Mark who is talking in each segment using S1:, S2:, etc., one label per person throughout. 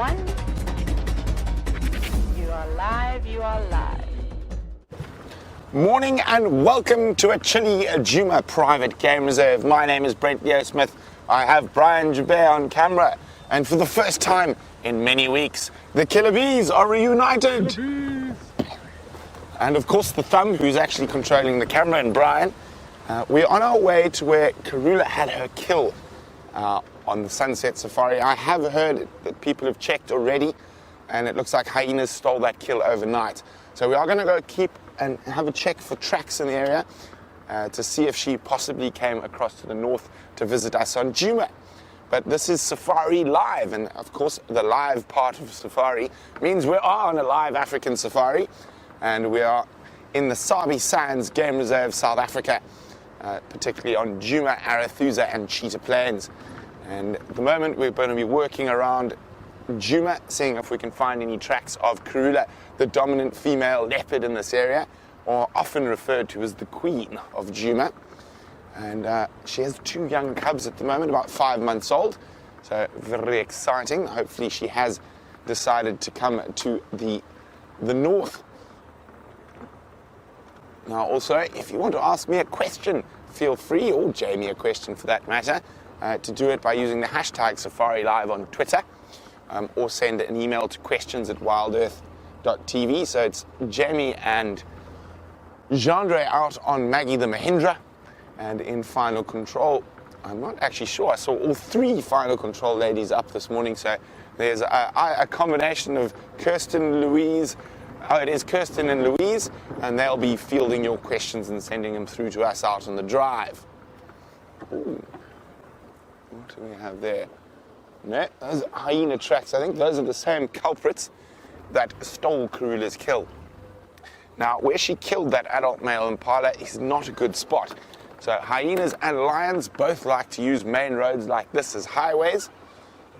S1: 1. You are live, you are live.
S2: Morning and welcome to a chilly Djuma private game reserve. My name is Brent Leo Smith. I have Brian Joubert on camera. And for the first time in many weeks, the Killer Bees are reunited. And of course the Thumb, who's actually controlling the camera, and Brian. We're on our way to where Karula had her kill on the Sunset Safari. I have heard that people have checked already, and it looks like hyenas stole that kill overnight. So we are going to go keep and have a check for tracks in the area to see if she possibly came across to the north to visit us on Djuma. But this is Safari Live, and of course the live part of Safari means we are on a live African safari, and we are in the Sabi Sands Game Reserve, South Africa, particularly on Djuma, Arathusa and Cheetah Plains. And at the moment we're going to be working around Djuma, seeing if we can find any tracks of Karula, the dominant female leopard in this area, or often referred to as the queen of Djuma. And she has 2 young cubs at the moment, about 5 months old, so very exciting. Hopefully she has decided to come to the north. Now also, if you want to ask me a question, feel free, or Jamie a question for that matter, to do it by using the hashtag Safari Live on Twitter, or send an email to questions@wildearth.tv. So it's Jamie and Gendre out on Maggie the Mahindra, and in Final Control, I'm not actually sure, I saw all 3 Final Control ladies up this morning, so there's a combination of Kirsten, Louise, it is Kirsten and Louise, and they'll be fielding your questions and sending them through to us out on the drive. Ooh. What do we have there? No, those are hyena tracks. I think those are the same culprits that stole Karula's kill. Now, where she killed that adult male impala is not a good spot. So hyenas and lions both like to use main roads like this as highways,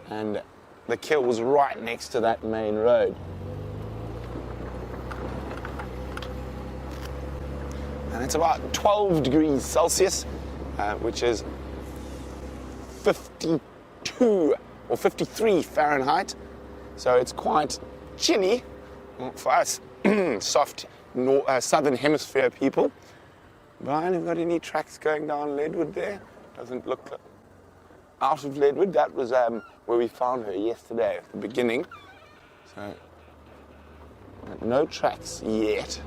S2: and the kill was right next to that main road. And it's about 12 degrees Celsius, which is 52 or 53 Fahrenheit. So it's quite chilly for us soft southern hemisphere people. Brian, have you got any tracks going down Leadwood there? Doesn't look out of Leadwood. That was where we found her yesterday at the beginning. So no tracks yet.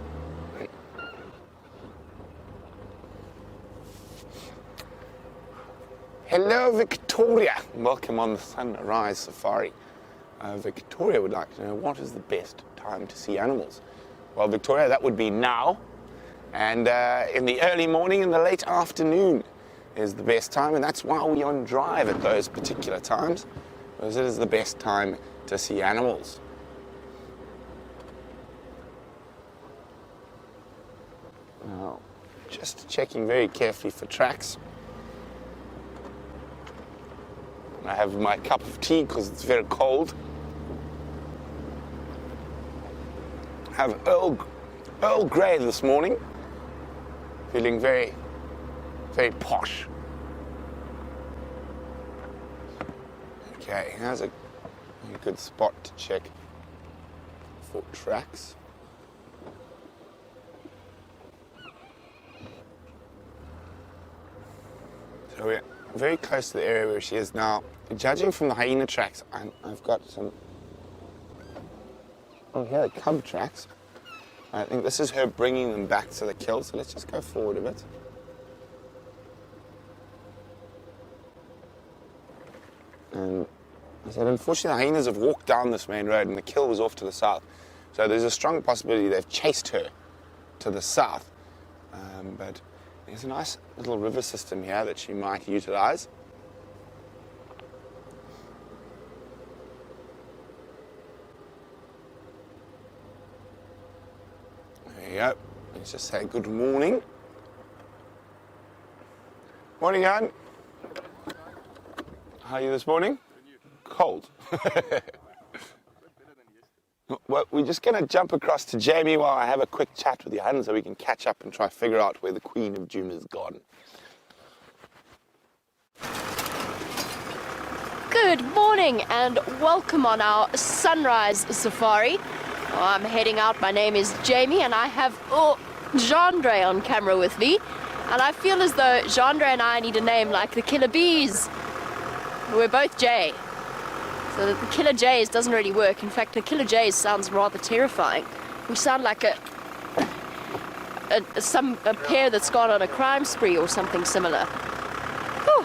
S2: Hello, Victoria. Welcome on the Sunrise Safari. Victoria would like to know, what is the best time to see animals? Well, Victoria, that would be now. And in the early morning and the late afternoon is the best time. And that's why we're on drive at those particular times, because it is the best time to see animals. Now, just checking very carefully for tracks. I have my cup of tea because it's very cold. I have Earl Grey this morning. Feeling very, very posh. Okay, here's a good spot to check for tracks. So we're very close to the area where she is now. Judging from the hyena tracks, I've got some, oh here, cub tracks. I think this is her bringing them back to the kill, so let's just go forward a bit. And I said, unfortunately, the hyenas have walked down this main road and the kill was off to the south. So there's a strong possibility they've chased her to the south. But there's a nice little river system here that she might utilize. There you go. Let's just say good morning. Morning, Anne. How are you this morning? Cold. Well, we're just going to jump across to Jamie while I have a quick chat with Johan so we can catch up and try to figure out where the Queen of Djuma's gone.
S3: Good Good morning and welcome on our sunrise safari. I'm heading out. My name is Jamie and I have Jandre on camera with me. And I feel as though Jandre and I need a name like the Killer Bees. We're both J. So the Killer Jays doesn't really work. In fact, the Killer Jays sounds rather terrifying. We sound like a pair that's gone on a crime spree or something similar. Whew.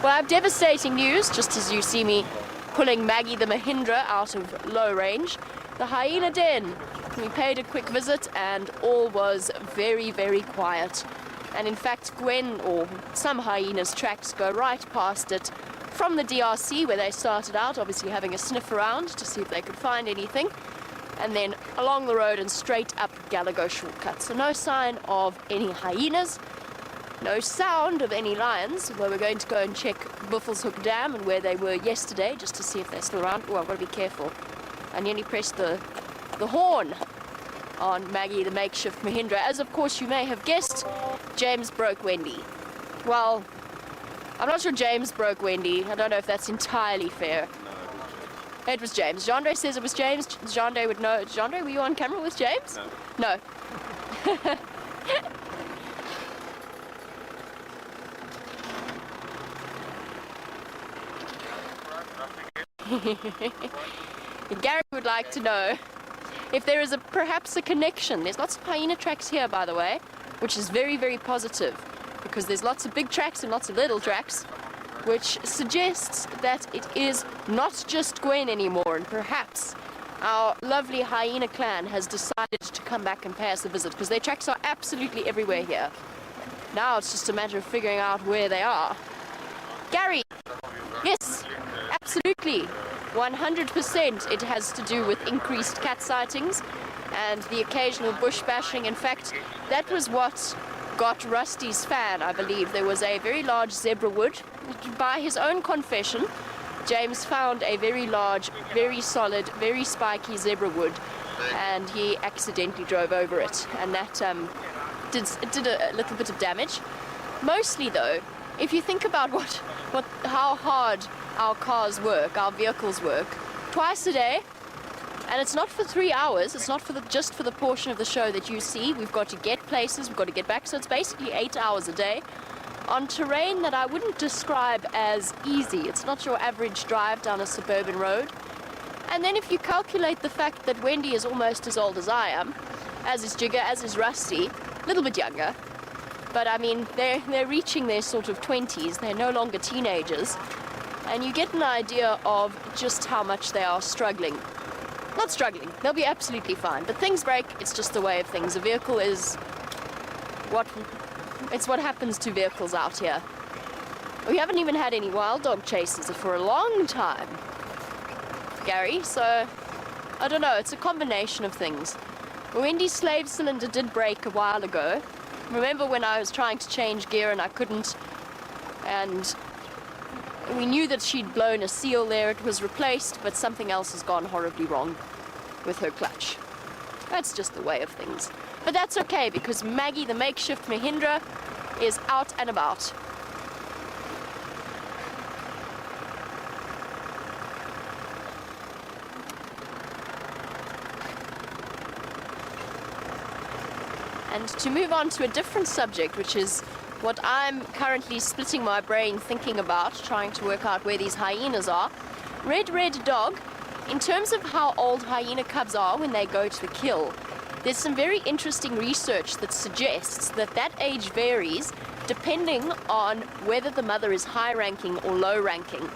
S3: Well, I have devastating news, just as you see me pulling Maggie the Mahindra out of low range. The hyena den. We paid a quick visit and all was very, very quiet. And in fact, Gwen, or some hyenas' tracks go right past it from the DRC where they started out, obviously having a sniff around to see if they could find anything. And then along the road and straight up Galago shortcut. So no sign of any hyenas. No sound of any lions, where we're going to go and check Buffelshoek Dam and where they were yesterday, just to see if they're still around. Oh, I've got to be careful. I nearly pressed the horn on Maggie the makeshift Mahindra. As of course you may have guessed, James broke Wendy. Well, I'm not sure James broke Wendy. I don't know if that's entirely fair. It was James. Jandre says it was James. Jandre would know. Jandre, were you on camera with James? No. No. Gary would like to know if there is perhaps a connection. There's lots of hyena tracks here, by the way, which is very, very positive, because there's lots of big tracks and lots of little tracks, which suggests that it is not just Gwen anymore, and perhaps our lovely hyena clan has decided to come back and pay us a visit, because their tracks are absolutely everywhere here. Now it's just a matter of figuring out where they are. Gary, yes, absolutely, 100% it has to do with increased cat sightings and the occasional bush bashing. In fact, that was what got Rusty's fan, I believe. There was a very large zebra wood. By his own confession, James found a very large, very solid, very spiky zebra wood, and he accidentally drove over it, and that did a little bit of damage. Mostly though, if you think about how hard our cars work, our vehicles work, twice a day, and it's not for 3 hours, it's not for just for the portion of the show that you see. We've got to get places, we've got to get back, so it's basically 8 hours a day on terrain that I wouldn't describe as easy. It's not your average drive down a suburban road. And then if you calculate the fact that Wendy is almost as old as I am, as is Jigger, as is Rusty, a little bit younger, but I mean, they're reaching their sort of 20s, they're no longer teenagers, and you get an idea of just how much they are struggling. Not struggling, they'll be absolutely fine, but things break, it's just the way of things. A vehicle is what happens to vehicles out here. We haven't even had any wild dog chases for a long time, Gary, so I don't know, it's a combination of things. Wendy's slave cylinder did break a while ago. Remember when I was trying to change gear and I couldn't, and we knew that she'd blown a seal there. It was replaced, but something else has gone horribly wrong with her clutch. That's just the way of things. But that's okay, because Maggie the makeshift Mahindra is out and about. And to move on to a different subject, which is what I'm currently splitting my brain thinking about, trying to work out where these hyenas are. Red Dog, in terms of how old hyena cubs are when they go to the kill, there's some very interesting research that suggests that that age varies depending on whether the mother is high-ranking or low-ranking.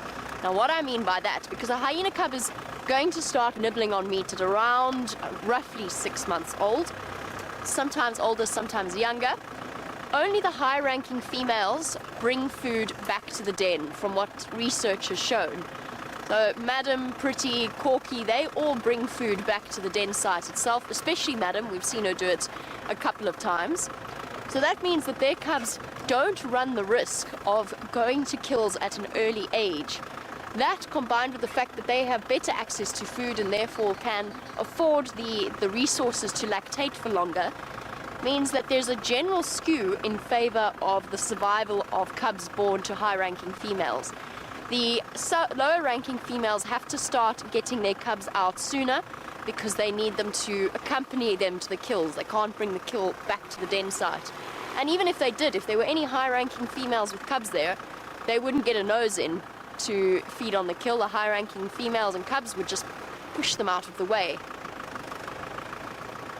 S3: Now what I mean by that, because a hyena cub is going to start nibbling on meat at around roughly 6 months old, sometimes older, sometimes younger. Only the high-ranking females bring food back to the den, from what research has shown. So Madam, Pretty, Corky, they all bring food back to the den site itself, especially Madam. We've seen her do it a couple of times. So that means that their cubs don't run the risk of going to kills at an early age. That, combined with the fact that they have better access to food and therefore can afford the resources to lactate for longer, means that there's a general skew in favor of the survival of cubs born to high-ranking females. The lower ranking females have to start getting their cubs out sooner because they need them to accompany them to the kills. They can't bring the kill back to the den site. And even if they did, if there were any high ranking females with cubs there, they wouldn't get a nose in to feed on the kill. The high ranking females and cubs would just push them out of the way.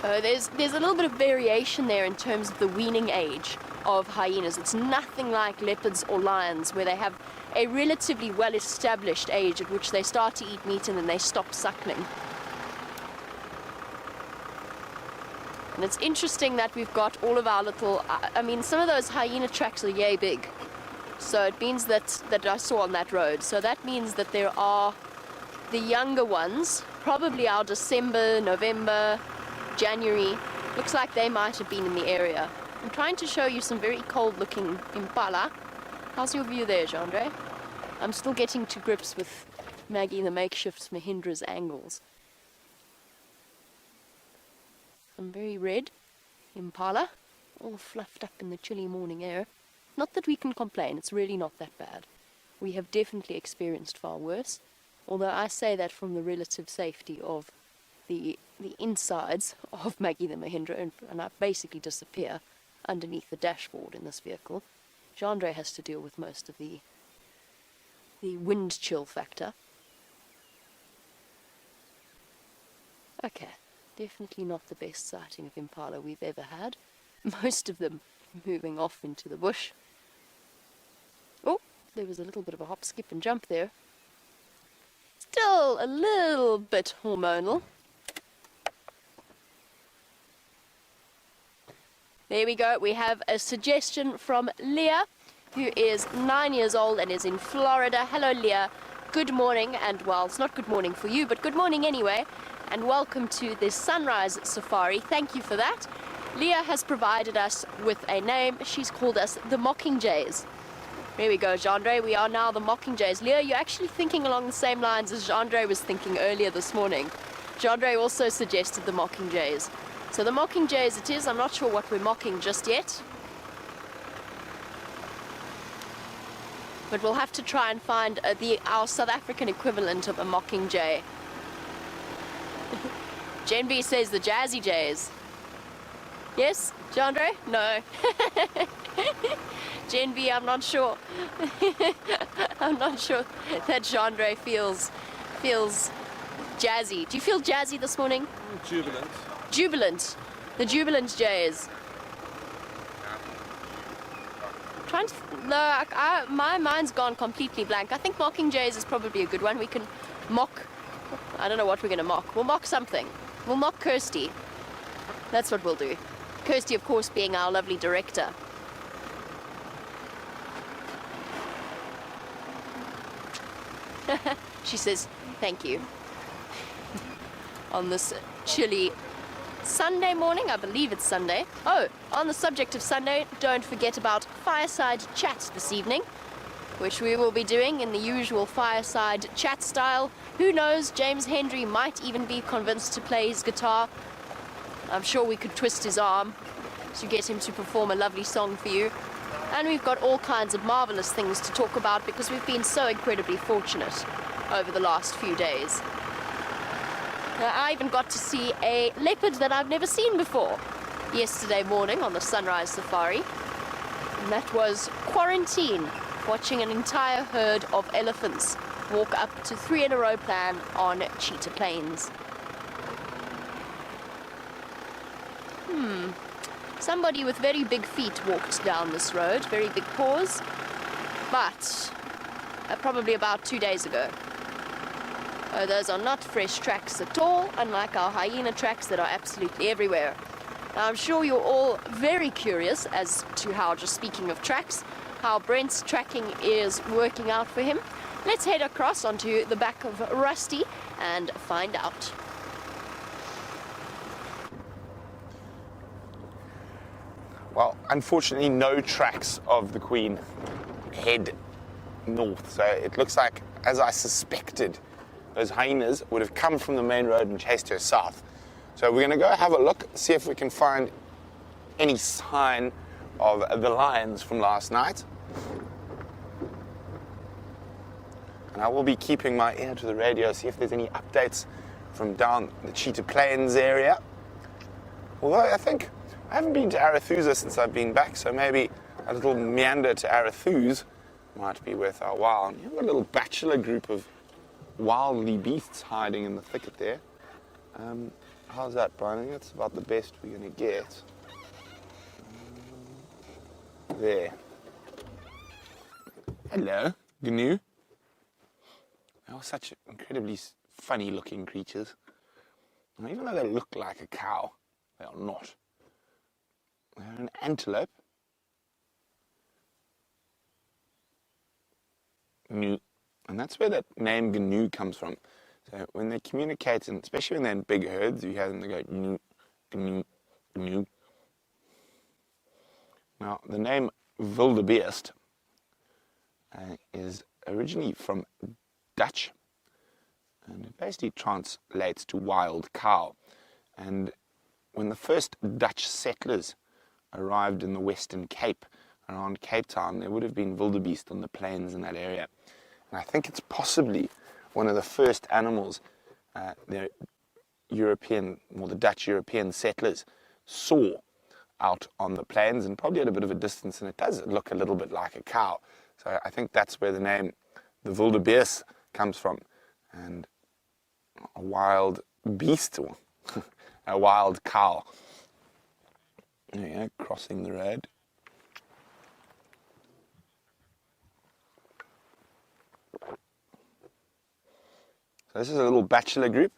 S3: There's a little bit of variation there in terms of the weaning age of hyenas. It's nothing like leopards or lions, where they have a relatively well-established age at which they start to eat meat and then they stop suckling. And it's interesting that we've got all of our little, I mean, some of those hyena tracks are yay big. So it means that I saw on that road. So that means that there are the younger ones, probably our December, November, January. Looks like they might have been in the area. I'm trying to show you some very cold-looking impala. How's your view there, Jandre? I'm still getting to grips with Maggie the Makeshift's Mahindra's angles. Some very red impala, all fluffed up in the chilly morning air. Not that we can complain, it's really not that bad. We have definitely experienced far worse, although I say that from the relative safety of the insides of Maggie the Mahindra, and I basically disappear underneath the dashboard in this vehicle. Jandre has to deal with most of the wind chill factor. Okay, definitely not the best sighting of impala we've ever had. Most of them moving off into the bush. Oh, there was a little bit of a hop, skip and jump there. Still a little bit hormonal. There we go. We have a suggestion from Leah, who is 9 years old and is in Florida. Hello, Leah. Good morning, and well, it's not good morning for you, but good morning anyway, and welcome to this sunrise safari. Thank you for that. Leah has provided us with a name. She's called us the Mockingjays. There we go, Jandre. We are now the Mockingjays. Leah, you're actually thinking along the same lines as Jandre was thinking earlier this morning. Jandre also suggested the Mockingjays. So the Mockingjays it is. I'm not sure what we're mocking just yet. But we'll have to try and find our South African equivalent of a Mockingjay. Jen B says the Jazzy Jays. Yes, Jandre? No. Jen B, I'm not sure. I'm not sure that Jandre feels jazzy. Do you feel jazzy this morning?
S4: Jubilant.
S3: Jubilant. The Jubilant Jays. Trying to... No, my mind's gone completely blank. I think mocking jays is probably a good one. We can mock... I don't know what we're going to mock. We'll mock something. We'll mock Kirsty. That's what we'll do. Kirsty, of course, being our lovely director. She says, thank you. On this chilly Sunday morning, I believe it's Sunday. Oh, on the subject of Sunday, don't forget about Fireside Chat this evening, which we will be doing in the usual Fireside Chat style. Who knows, James Hendry might even be convinced to play his guitar. I'm sure we could twist his arm to get him to perform a lovely song for you. And we've got all kinds of marvelous things to talk about because we've been so incredibly fortunate over the last few days. Now, I even got to see a leopard that I've never seen before yesterday morning on the sunrise safari. And that was Quarantine, watching an entire herd of elephants walk up to 3 in a row plan on Cheetah Plains. Somebody with very big feet walked down this road, very big paws, but probably about 2 days ago. Those are not fresh tracks at all, unlike our hyena tracks that are absolutely everywhere. Now, I'm sure you're all very curious as to how, just speaking of tracks, how Brent's tracking is working out for him. Let's head across onto the back of Rusty and find out.
S2: Well, unfortunately, no tracks of the Queen head north. So it looks like, as I suspected, those hyenas would have come from the main road and chased her south. So we're going to go have a look, see if we can find any sign of the lions from last night. And I will be keeping my ear to the radio, see if there's any updates from down the Cheetah Plains area. Although I think I haven't been to Arethusa since I've been back, so maybe a little meander to Arethusa might be worth our while. And you've got a little bachelor group of wildly beasts hiding in the thicket there. How's that, Brian? I think that's about the best we're going to get. There. Hello, Gnu. They are such incredibly funny looking creatures. And even though they look like a cow, they are not. They're an antelope. Gnu. And that's where that name Gnu comes from. So when they communicate, and especially when they're in big herds, you hear them, they go gnu, gnu, gnu. Now, the name wildebeest is originally from Dutch, and it basically translates to wild cow. And when the first Dutch settlers arrived in the Western Cape, around Cape Town, there would have been wildebeest on the plains in that area. And I think it's possibly one of the first animals the European, or the Dutch European settlers saw out on the plains, and probably at a bit of a distance, and it does look a little bit like a cow. So I think that's where the name, the wildebeest, comes from. And a wild beast, or a wild cow. There you go, crossing the road. So this is a little bachelor group.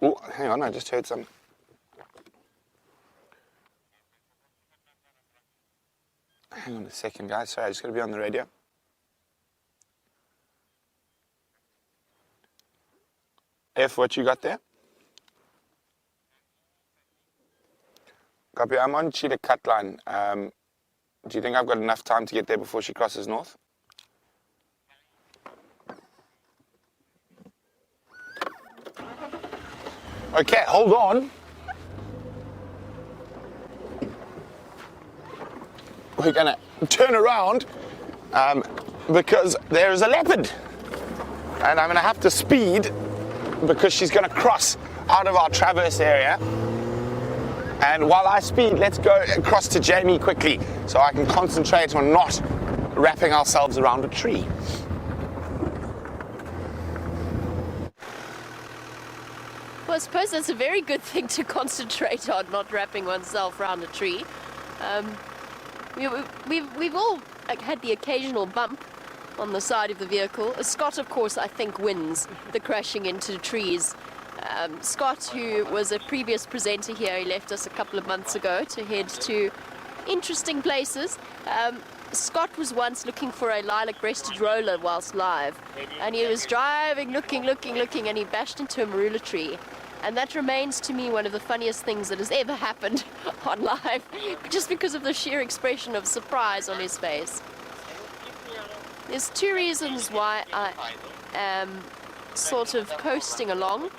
S2: Oh, hang on, I just heard some. Hang on a second, guys. Sorry, I just got to be on the radio. F, what you got there? Copy, I'm on Cheetah Cut Line. Do you think I've got enough time to get there before she crosses north? Okay, hold on. We're going to turn around because there is a leopard. And I'm going to have to speed because she's going to cross out of our traverse area. And while I speed, let's go across to Jamie quickly so I can concentrate on not wrapping ourselves around a tree.
S3: Well, I suppose that's a very good thing to concentrate on, not wrapping oneself around a tree. We've all had the occasional bump on the side of the vehicle. Scott, of course, I think wins the crashing into trees. Scott, who was a previous presenter here, he left us a couple of months ago to head to interesting places. Scott was once looking for a lilac-breasted roller whilst live, and he was driving, looking, and he bashed into a marula tree. And that remains to me one of the funniest things that has ever happened on live, just because of the sheer expression of surprise on his face. There's two reasons why I am sort of coasting along.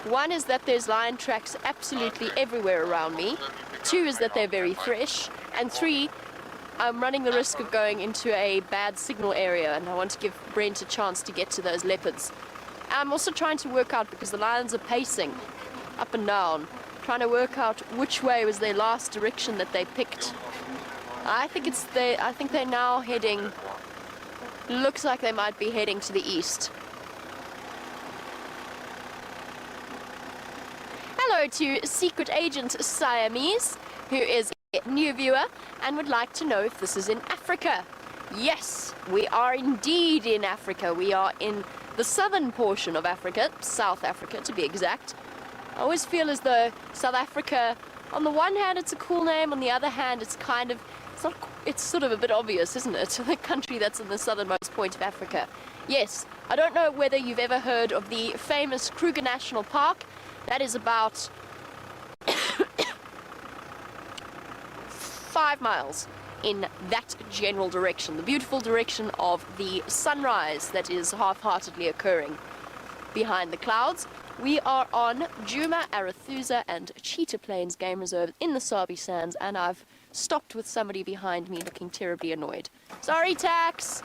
S3: One is that there's lion tracks absolutely everywhere around me. Two is that they're very fresh. And three, I'm running the risk of going into a bad signal area, and I want to give Brent a chance to get to those leopards. I'm also trying to work out, because the lions are pacing up and down, trying to work out which way was their last direction that they picked. I think they're now heading, looks like they might be heading to the east. Hello to Secret Agent Siamese, who is a new viewer and would like to know if this is in Africa. Yes, we are indeed in Africa. We are in the southern portion of Africa, South Africa to be exact. I always feel as though South Africa, on the one hand it's a cool name, on the other hand it's kind of, it's sort of a bit obvious, isn't it? The country that's in the southernmost point of Africa. Yes, I don't know whether you've ever heard of the famous Kruger National Park. That is about 5 miles in that general direction, the beautiful direction of the sunrise that is half-heartedly occurring behind the clouds. We are on Djuma, Arethusa and Cheetah Plains Game Reserve in the Sabi Sands, and I've stopped with somebody behind me looking terribly annoyed. Sorry, tax!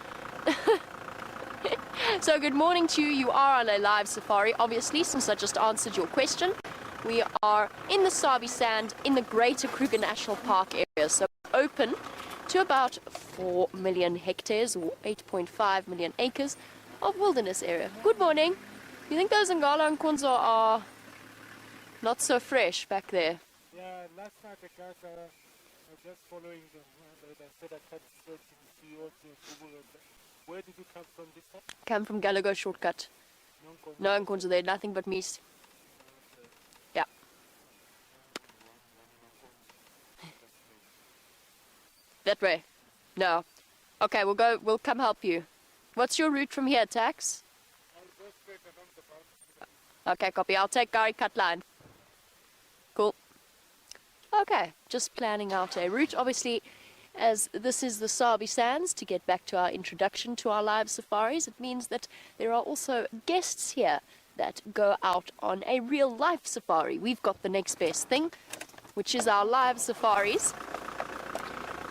S3: So good morning to you. You are on a live safari, obviously, since I just answered your question. We are in the Sabi Sand in the Greater Kruger National Park area, so open to about 4 million hectares or 8.5 million acres of wilderness area. Good morning. You think those Ngala and Kunzo are not so fresh back there?
S4: Yeah, last night the guys are just following them. They said I can't search in the CEO. Where did you come from this time?
S3: Come from Gallagher shortcut. No Nkunzo there, nothing but mist. Yeah. That way? No. Okay, we'll come help you. What's your route from here, Tax?
S4: I'll go straight along the boundary.
S3: Okay, copy. I'll take Gary cut line. Cool. Okay, just planning out a route. Obviously, as this is the Sabi Sands, to get back to our introduction to our live safaris, it means that there are also guests here that go out on a real life safari. We've got the next best thing, which is our live safaris.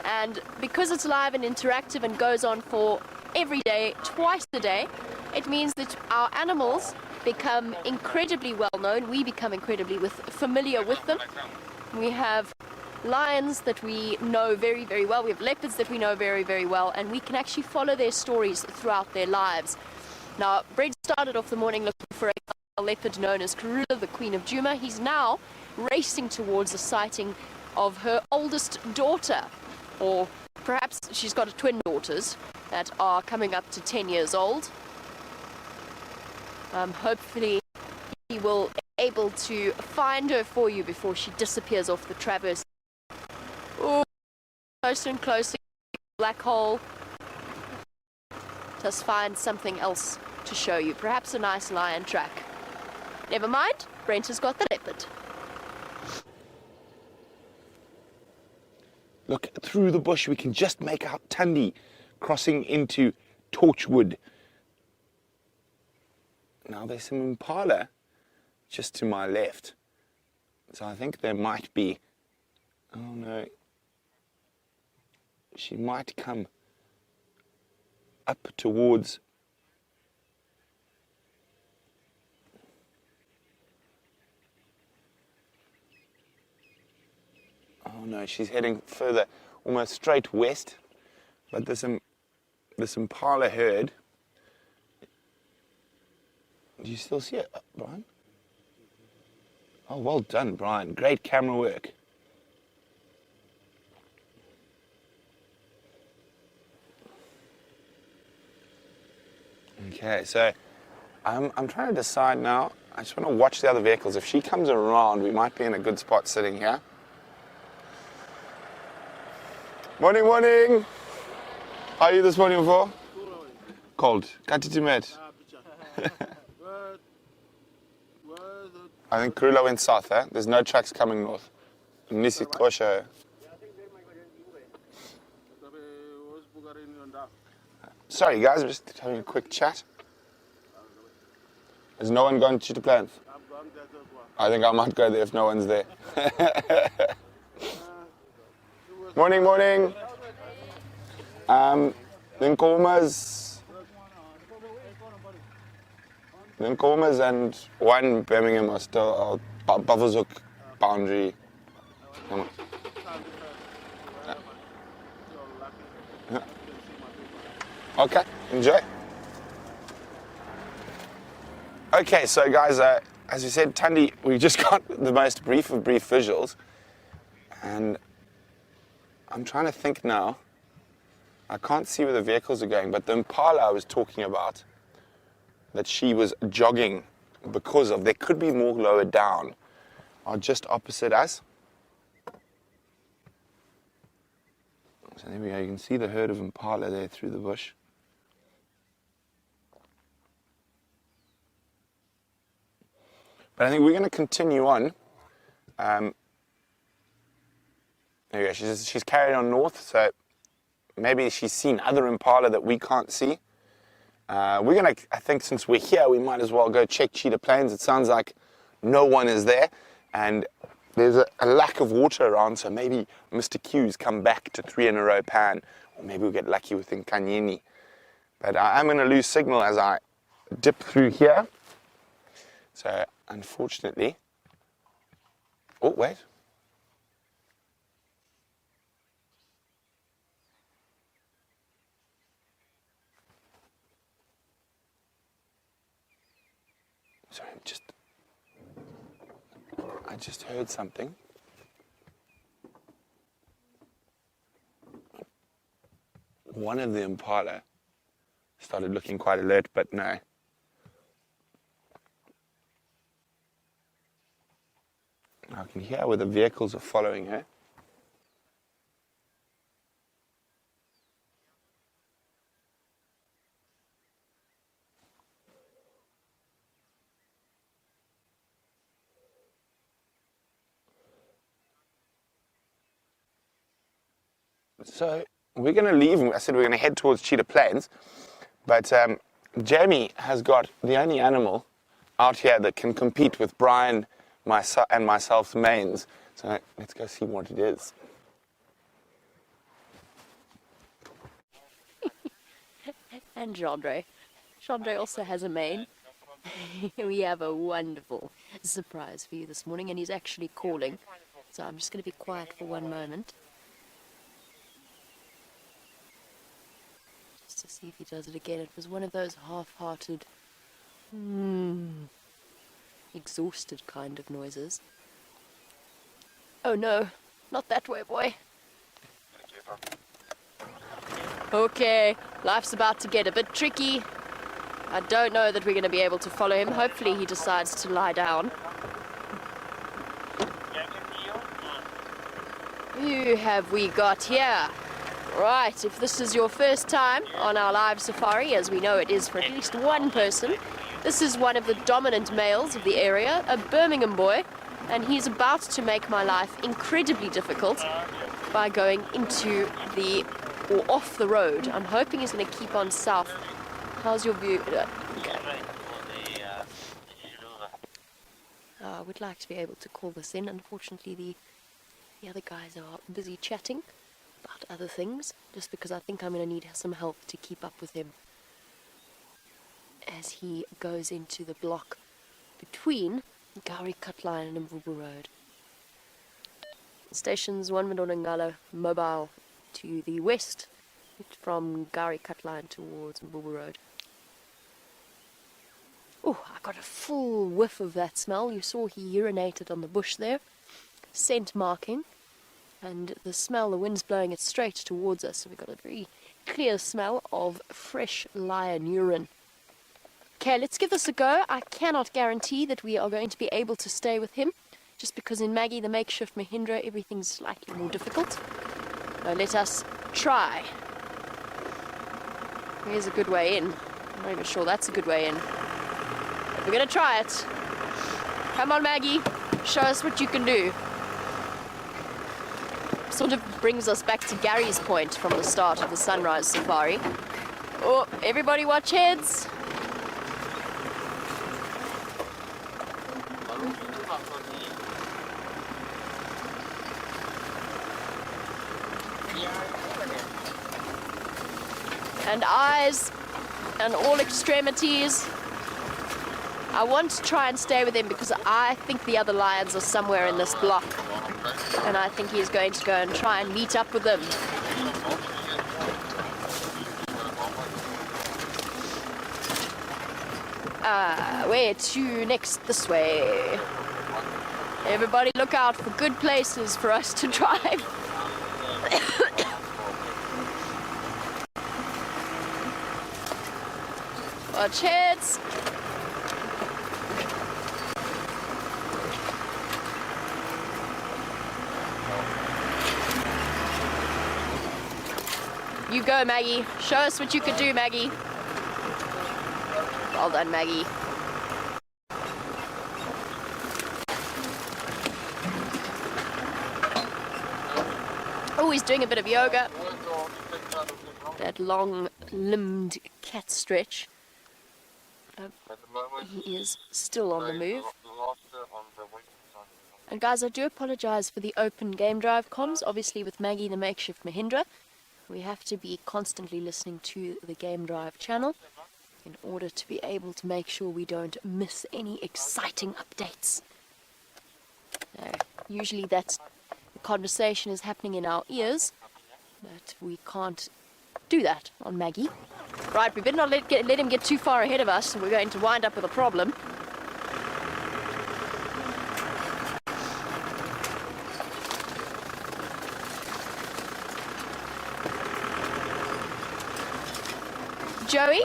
S3: And because it's live and interactive and goes on for every day, twice a day, it means that our animals become incredibly well known. We become incredibly familiar with them. We have lions that we know very, very well. We have leopards that we know very, very well, and we can actually follow their stories throughout their lives. Now, Brett started off the morning looking for a leopard known as Karula, the Queen of Djuma. He's now racing towards the sighting of her oldest daughter, or perhaps she's got twin daughters that are coming up to 10 years old. Hopefully he will be able to find her for you before she disappears off the traverse. Oh, closer and closer, black hole. Just find something else to show you, perhaps a nice lion track. Never mind, Brent has got the leopard.
S2: Look, through the bush we can just make out Tundi crossing into Torchwood. Now there's some impala just to my left. So I think there might be, oh no, she might come up towards, oh no, she's heading further, almost straight west. But this impala herd, do you still see it, Brian? Oh, well done, Brian. Great camera work. Okay, so I'm trying to decide now. I just want to watch the other vehicles. If she comes around, we might be in a good spot sitting here. Morning, morning. How are you this morning before? Cold. Katiti met. I think Karula went south, eh? There's no trucks coming north. Nisi Kosha. Sorry guys, I'm just having a quick chat. Has no one gone to plans? I think I might go there if no one's there. Morning, morning. Nkomas and one Birmingham are still Buffelshoek boundary. Come on. Yeah. Okay, enjoy. Okay, so guys, as we said, Tundi, we just got the most brief of brief visuals, and I'm trying to think now. I can't see where the vehicles are going, but the impala I was talking about, that she was jogging because of, there could be more lower down, are just opposite us. So there we go, you can see the herd of impala there through the bush. But I think we're going to continue on. There we go, she's carried on north, so maybe she's seen other impala that we can't see. We're going to, I think since we're here, we might as well go check Cheetah Plains. It sounds like no one is there. And there's a lack of water around, so maybe Mr. Q's come back to 3 in a row pan, or maybe we'll get lucky with Nkanyini. But I am going to lose signal as I dip through here. So unfortunately, oh wait. Sorry, I just heard something. One of the Impala started looking quite alert, but no. I can hear where the vehicles are following her. So we're going to leave. I said we're going to head towards Cheetah Plains, but Jamie has got the only animal out here that can compete with Brian and myself's mains. So let's go see what it is.
S3: And Chandre. Chandre also has a mane. We have a wonderful surprise for you this morning, and he's actually calling. So I'm just going to be quiet for one moment. Just to see if he does it again. It was one of those half-hearted, exhausted kind of noises. Oh no, not that way, boy. Okay, life's about to get a bit tricky. I don't know that we're going to be able to follow him. Hopefully he decides to lie down. Who have we got here? Right, if this is your first time on our live safari, as we know it is for at least one person, this is one of the dominant males of the area, a Birmingham boy, and he's about to make my life incredibly difficult by going into or off the road. I'm hoping he's going to keep on south. How's your view? Okay. I would like to be able to call this in. Unfortunately, the other guys are busy chatting about other things, just because I think I'm going to need some help to keep up with him as he goes into the block between Gowrie Cutline and Mvubu Road. Stations 1 Madonangala Mobile to the west from Gowrie Cutline towards Mvubu Road. Oh, I got a full whiff of that smell. You saw he urinated on the bush there. Scent marking. And the smell, the wind's blowing it straight towards us. So we've got a very clear smell of fresh lion urine. Okay, let's give this a go. I cannot guarantee that we are going to be able to stay with him, just because in Maggie, the makeshift Mahindra, everything's slightly more difficult. So let us try. Here's a good way in. I'm not even sure that's a good way in. But we're going to try it. Come on, Maggie. Show us what you can do. Sort of brings us back to Gary's point from the start of the Sunrise Safari. Oh, everybody watch heads. And eyes and all extremities. I want to try and stay with him because I think the other lions are somewhere in this block. And I think he's going to go and try and meet up with them. Where to next? This way. Everybody look out for good places for us to drive. Watch heads. You go, Maggie. Show us what you can do, Maggie. Well done, Maggie. Oh, he's doing a bit of yoga. That long-limbed cat stretch. He is still on the move. And guys, I do apologize for the open game drive comms. Obviously with Maggie the makeshift Mahindra, we have to be constantly listening to the game drive channel in order to be able to make sure we don't miss any exciting updates. Usually that conversation is happening in our ears, but we can't do that on Maggie. Right, we better not let him get too far ahead of us. We're going to wind up with a problem. Joey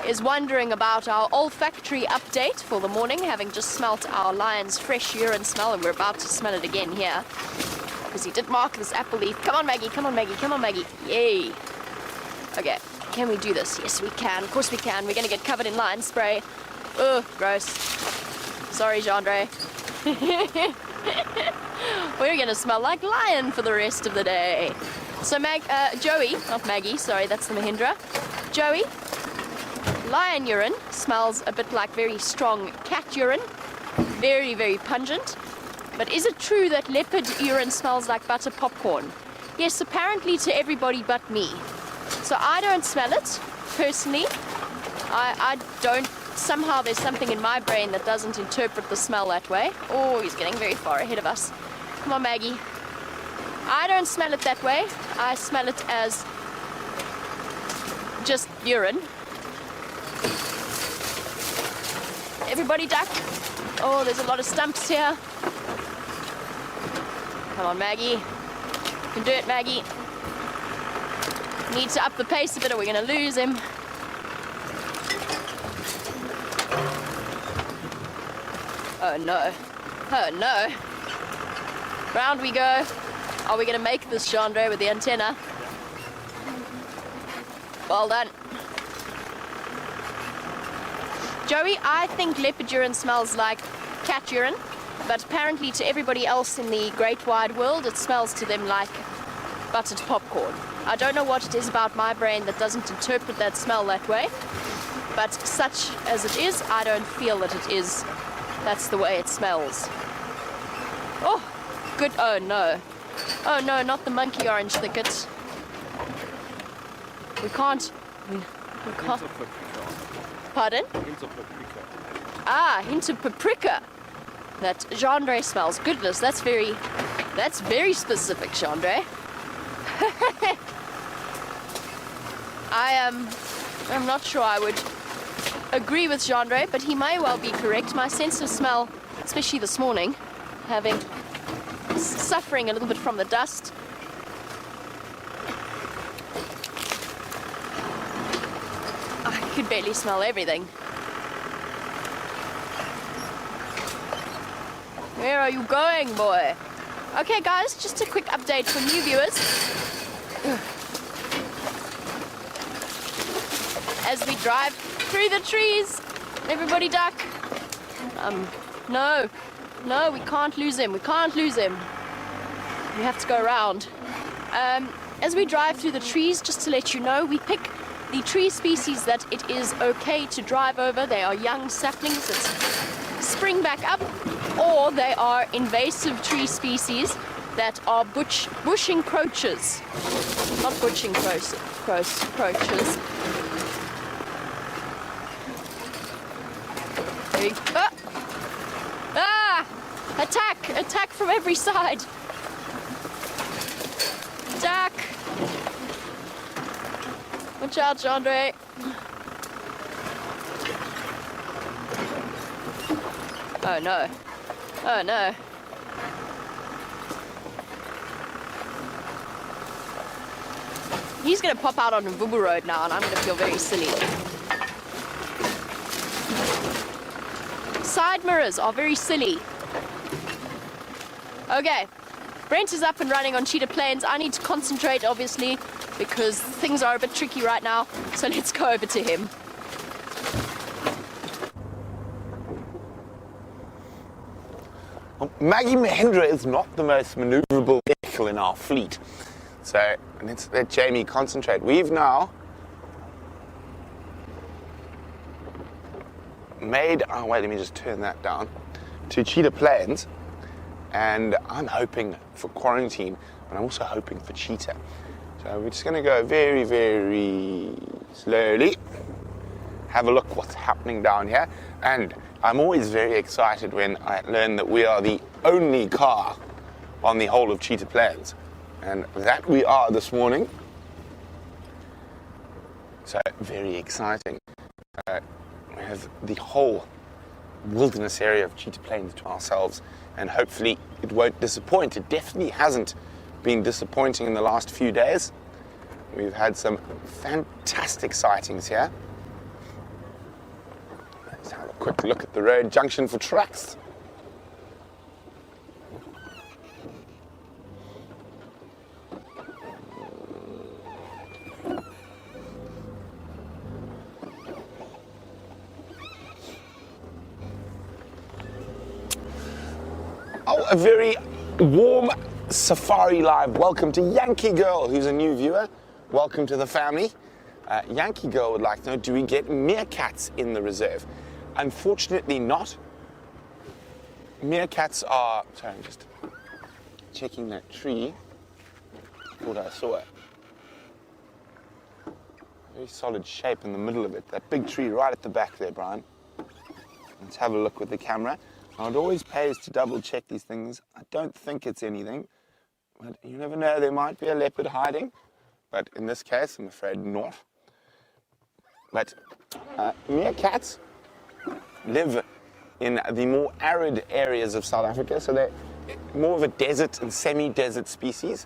S3: is wondering about our olfactory update for the morning, having just smelt our lion's fresh urine smell, and we're about to smell it again here because he did mark this apple leaf. Come on, Maggie, come on, Maggie, come on, Maggie. Yay. Okay, can we do this? Yes, we can. Of course we can. We're going to get covered in lion spray. Ugh, gross. Sorry, Jandre. We're going to smell like lion for the rest of the day. So Joey, not Maggie, sorry, that's the Mahindra. Joey, lion urine smells a bit like very strong cat urine. Very, very pungent. But is it true that leopard urine smells like butter popcorn? Yes, apparently to everybody but me. So I don't smell it, personally. I don't, somehow there's something in my brain that doesn't interpret the smell that way. Oh, he's getting very far ahead of us. Come on, Maggie. I don't smell it that way. I smell it as just urine. Everybody duck. Oh, there's a lot of stumps here. Come on, Maggie. You can do it, Maggie. Need to up the pace a bit or we're going to lose him. Oh no. Oh no. Round we go. Are we going to make this, Chandra, with the antenna? Well done. Joey, I think leopard urine smells like cat urine, but apparently to everybody else in the great wide world, it smells to them like buttered popcorn. I don't know what it is about my brain that doesn't interpret that smell that way, but such as it is, I don't feel that it is. That's the way it smells. Oh, good. Oh no. Oh no, not the monkey orange thicket. We can't. We can't. Pardon?
S5: Hint of paprika.
S3: Ah, hint of paprika. That Jandre smells. Goodness, that's very specific, Jandre. I'm not sure I would agree with Jandre, but he may well be correct. My sense of smell, especially this morning, suffering a little bit from the dust. I could barely smell everything. Where are you going, boy? Okay, guys, just a quick update for new viewers. As we drive through the trees, everybody duck. No, we can't lose him. We can't lose him. We have to go around. As we drive through the trees, just to let you know, we pick the tree species that it is okay to drive over. They are young saplings that spring back up, or they are invasive tree species that are bush encroachers. Not bush encroachers. Ah! Attack from every side. Attack! Watch out, Jandre. Oh no. Oh no. He's gonna pop out on Mvubu Road now and I'm gonna feel very silly. Side mirrors are very silly. Okay. Brent is up and running on Cheetah Plains. I need to concentrate, obviously, because things are a bit tricky right now. So let's go over to him.
S2: Maggie Mahindra is not the most maneuverable vehicle in our fleet. So let's let Jamie concentrate. We've now made our way, let me just turn that down, to Cheetah Plains. and I'm hoping for quarantine, but I'm also hoping for cheetah. So we're just going to go very, very slowly, have a look what's happening down here, and I'm always very excited when I learn that we are the only car on the whole of Cheetah Plains, and that we are this morning. So very exciting. We have the whole wilderness area of Cheetah Plains to ourselves, and hopefully it won't disappoint. It definitely hasn't been disappointing in the last few days. We've had some fantastic sightings here. Let's have a quick look at the road junction for trucks. Oh, a very warm Safari Live welcome to Yankee Girl, who's a new viewer. Welcome to the family. Yankee Girl would like to know, do we get meerkats in the reserve? Unfortunately not. Meerkats are... Sorry, I'm just checking that tree. Thought I saw a very solid shape in the middle of it. That big tree right at the back there, Brian. Let's have a look with the camera. Now, it always pays to double check these things. I don't think it's anything, but you never know, there might be a leopard hiding. But in this case, I'm afraid not. But meerkats live in the more arid areas of South Africa, so they're more of a desert and semi-desert species.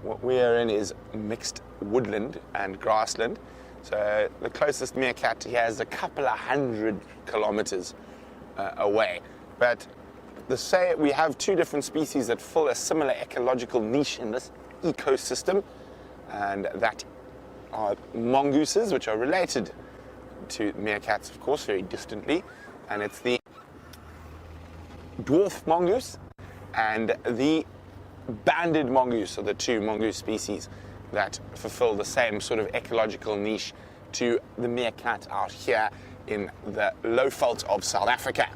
S2: What we are in is mixed woodland and grassland. So the closest meerkat here is a couple of 100 kilometers away. But we have two different species that fill a similar ecological niche in this ecosystem, and that are mongooses, which are related to meerkats, of course, very distantly, and it's the dwarf mongoose and the banded mongoose, are the two mongoose species that fulfill the same sort of ecological niche to the meerkat out here in the low veld of South Africa.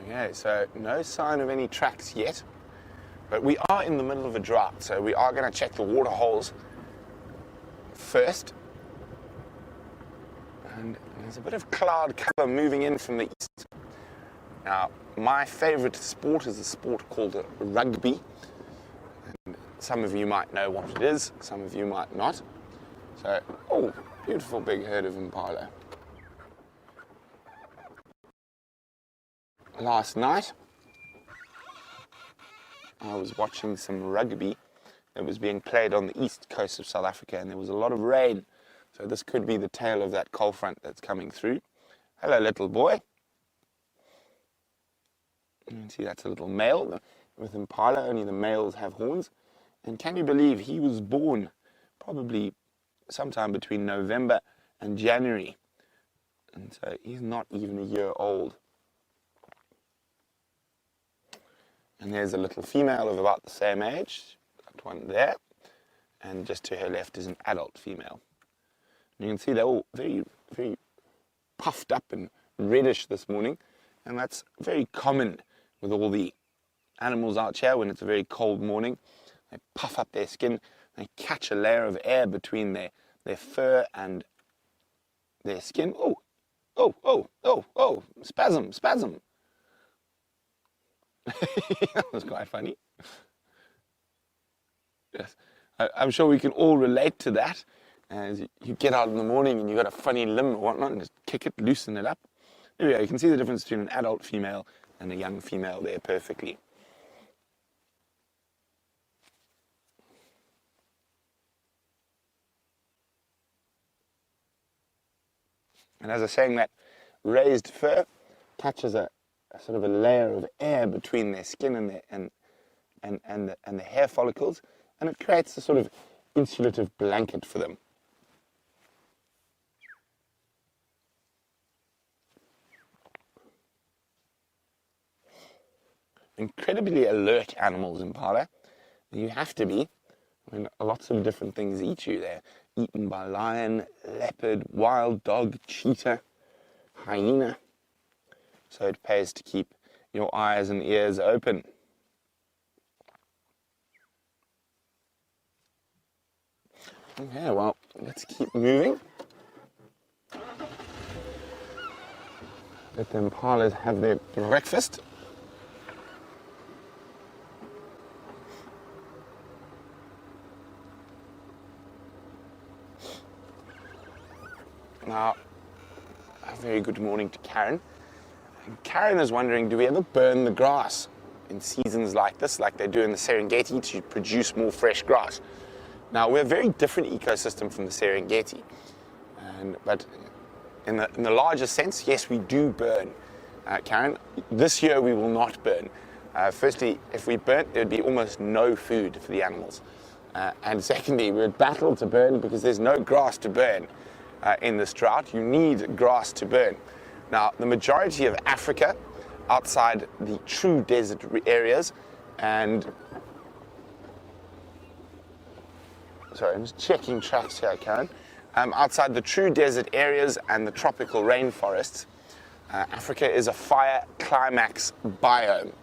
S2: Okay, so no sign of any tracks yet, but we are in the middle of a drought, so we are going to check the water holes first. And there's a bit of cloud cover moving in from the east. Now, my favorite sport is a sport called rugby. And some of you might know what it is, some of you might not. So, oh, beautiful big herd of impala. Last night, I was watching some rugby that was being played on the east coast of South Africa, and there was a lot of rain. So this could be the tail of that cold front that's coming through. Hello, little boy. You can see that's a little male. With impala, only the males have horns. And can you believe he was born probably sometime between November and January. And so he's not even a year old. And there's a little female of about the same age, that one there, and just to her left is an adult female. And you can see they're all very, very puffed up and reddish this morning, and that's very common with all the animals out here when it's a very cold morning. They puff up their skin, they catch a layer of air between their fur and their skin. Oh, spasm. That was quite funny. Yes, I'm sure we can all relate to that. As you get out in the morning and you've got a funny limb or whatnot, and just kick it, loosen it up. There we go. You can see the difference between an adult female and a young female there perfectly. And as I was saying, that raised fur catches a sort of a layer of air between their skin and the hair follicles, and it creates a sort of insulative blanket for them. Incredibly alert animals, impala. You have to be. I mean, lots of different things eat you. They're eaten by lion, leopard, wild dog, cheetah, hyena. So it pays to keep your eyes and ears open. Okay, well, let's keep moving. Let the impalas have their breakfast. Now, a very good morning to Karen. And Karen is wondering, do we ever burn the grass in seasons like this, like they do in the Serengeti, to produce more fresh grass? Now, we're a very different ecosystem from the Serengeti, but in the larger sense, yes, we do burn. Karen, this year we will not burn. Firstly, if we burnt, there would be almost no food for the animals. And secondly, we would battle to burn because there's no grass to burn. In this drought, you need grass to burn. Now, the majority of Africa, outside the true desert areas, and sorry, I'm just checking tracks here, Karen. Outside the true desert areas and the tropical rainforests, Africa is a fire climax biome.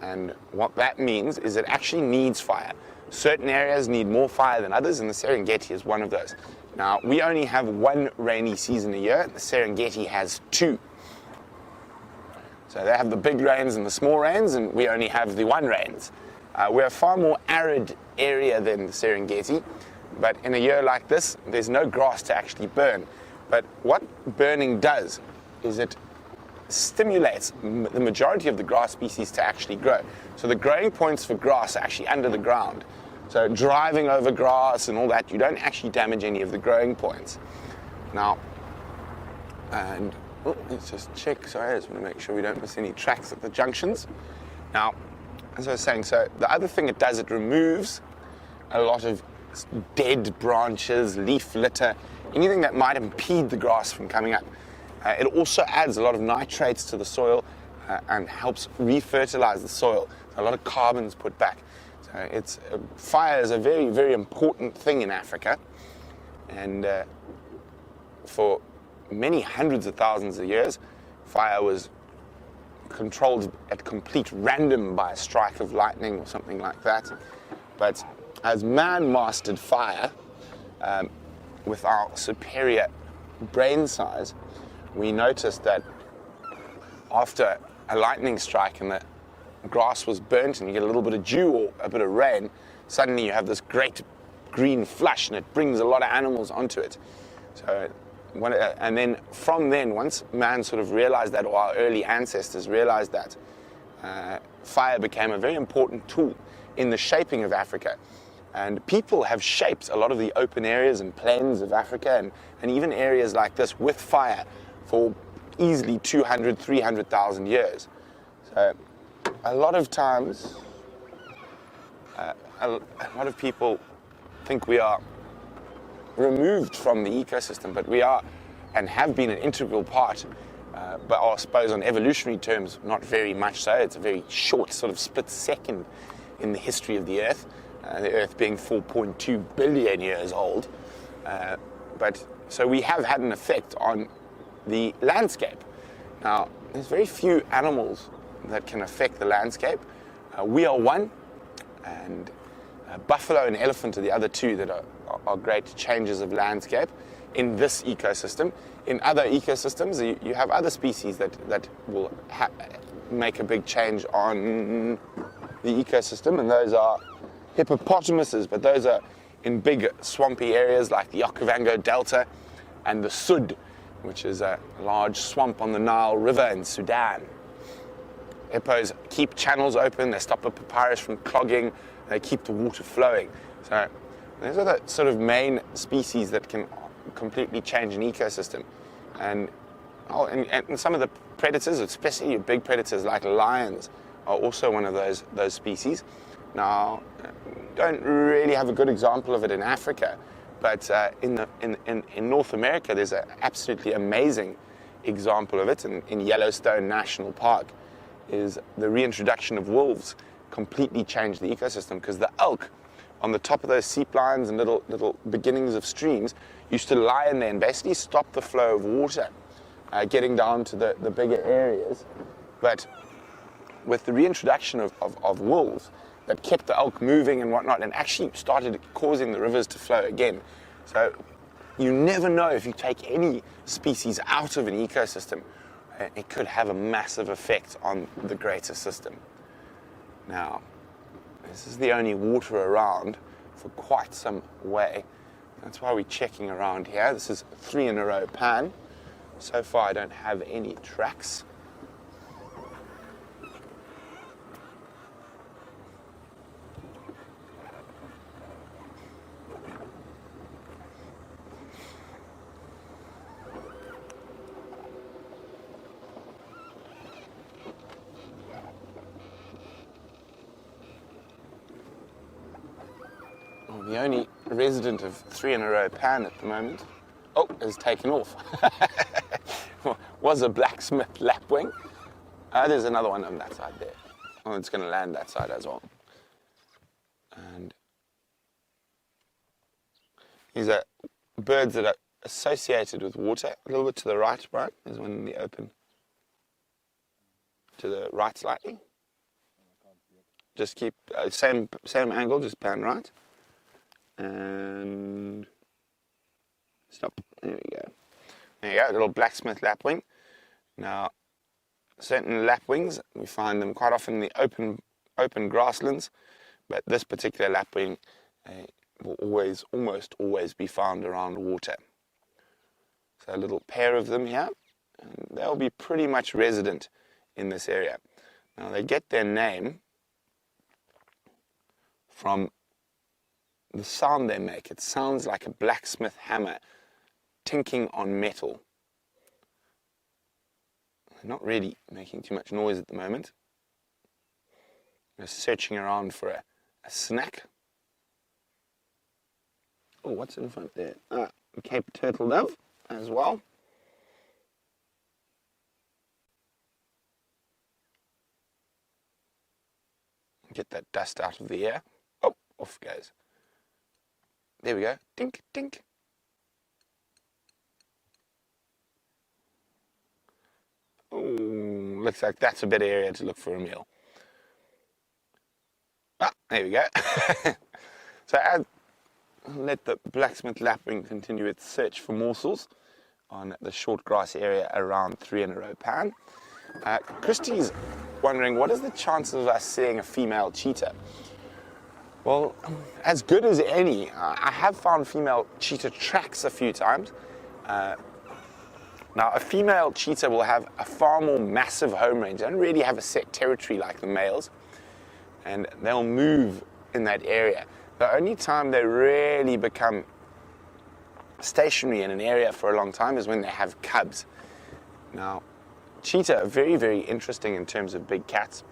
S2: And what that means is it actually needs fire. Certain areas need more fire than others, and the Serengeti is one of those. Now, we only have one rainy season a year. The Serengeti has two. So they have the big rains and the small rains, and we only have the one rains. We're a far more arid area than the Serengeti, but in a year like this, there's no grass to actually burn. But what burning does is it stimulates the majority of the grass species to actually grow. So the growing points for grass are actually under the ground. So driving over grass and all that, you don't actually damage any of the growing points. Now, and let's just check, sorry, I just want to make sure we don't miss any tracks at the junctions. Now, as I was saying, so the other thing it does, it removes a lot of dead branches, leaf litter, anything that might impede the grass from coming up. It also adds a lot of nitrates to the soil and helps refertilize the soil. So a lot of carbon's put back. So fire is a very, very important thing in Africa, and for many hundreds of thousands of years, fire was controlled at complete random by a strike of lightning or something like that. But as man mastered fire, with our superior brain size, we noticed that after a lightning strike and the grass was burnt and you get a little bit of dew or a bit of rain, suddenly you have this great green flush and it brings a lot of animals onto it. So, and then from then, once man sort of realized that, or our early ancestors realized that, fire became a very important tool in the shaping of Africa. And people have shaped a lot of the open areas and plains of Africa and even areas like this with fire for easily 200, 300,000 years. So a lot of times, a lot of people think we are removed from the ecosystem, but we are and have been an integral part, but I suppose on evolutionary terms, not very much so. It's a very short sort of split second in the history of the Earth being 4.2 billion years old. But so we have had an effect on the landscape. Now, there's very few animals that can affect the landscape. We are one, and buffalo and elephant are the other two that are great changes of landscape in this ecosystem. In other ecosystems, you have other species that will make a big change on the ecosystem, and those are hippopotamuses, but those are in big swampy areas like the Okavango Delta and the Sud, which is a large swamp on the Nile River in Sudan. Hippos keep channels open, they stop the papyrus from clogging, they keep the water flowing. So those are the sort of main species that can completely change an ecosystem. And some of the predators, especially your big predators like lions, are also one of those species. Now, don't really have a good example of it in Africa, but in North America, there's an absolutely amazing example of it in Yellowstone National Park, is the reintroduction of wolves. completely changed the ecosystem, because the elk on the top of those seep lines and little beginnings of streams used to lie in there and basically stop the flow of water getting down to the bigger areas. But with the reintroduction of wolves, that kept the elk moving and whatnot, and actually started causing the rivers to flow again. So you never know, if you take any species out of an ecosystem, it could have a massive effect on the greater system. Now, this is the only water around for quite some way. That's why we're checking around here. This is 3 in a row pan. So far I don't have any tracks. The only resident of 3 in a row pan at the moment, has taken off. Was a blacksmith lapwing. There's another one on that side there. Oh, it's going to land that side as well. And these are birds that are associated with water. A little bit to the right, Brian. There's one in the open. To the right slightly. Just keep same angle, just pan right. And stop. There we go. There you go, a little blacksmith lapwing. Now, certain lapwings, we find them quite often in the open grasslands, but this particular lapwing will almost always be found around water. So a little pair of them here, and they'll be pretty much resident in this area. Now, they get their name from the sound they make. It sounds like a blacksmith hammer tinking on metal. They're not really making too much noise at the moment. They're searching around for a snack. Oh, what's in front there? Cape turtle dove as well. Get that dust out of the air. Oh, off goes. There we go. Dink, dink. Oh, looks like that's a better area to look for a meal. There we go. So I'll let the blacksmith lapwing continue its search for morsels on the short grass area around 3 in a row pan. Christy's wondering, what is the chances of us seeing a female cheetah? Well, as good as any. I have found female cheetah tracks a few times. Now, a female cheetah will have a far more massive home range. They don't really have a set territory like the males, and they'll move in that area. The only time they really become stationary in an area for a long time is when they have cubs. Now, cheetah are very, very interesting in terms of big cats.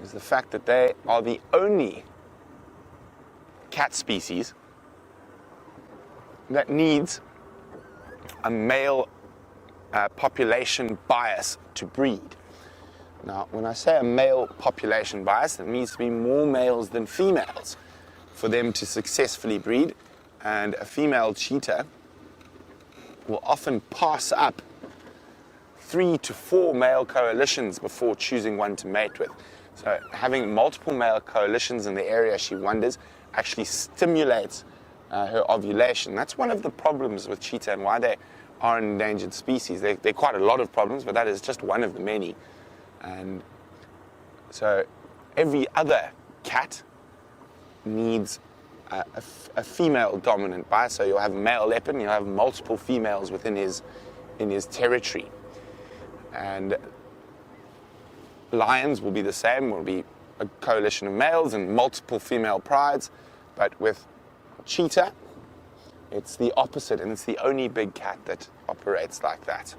S2: Is the fact that they are the only cat species that needs a male population bias to breed. Now, when I say a male population bias, there needs to be more males than females for them to successfully breed, and a female cheetah will often pass up 3 to 4 male coalitions before choosing one to mate with. So having multiple male coalitions in the area she wanders actually stimulates her ovulation. That's one of the problems with cheetah and why they are an endangered species. There are quite a lot of problems, but that is just one of the many. And so every other cat needs a female dominant bias. So you'll have a male leopard and you'll have multiple females within his territory. And lions will be the same, will be a coalition of males and multiple female prides, but with cheetah, it's the opposite, and it's the only big cat that operates like that.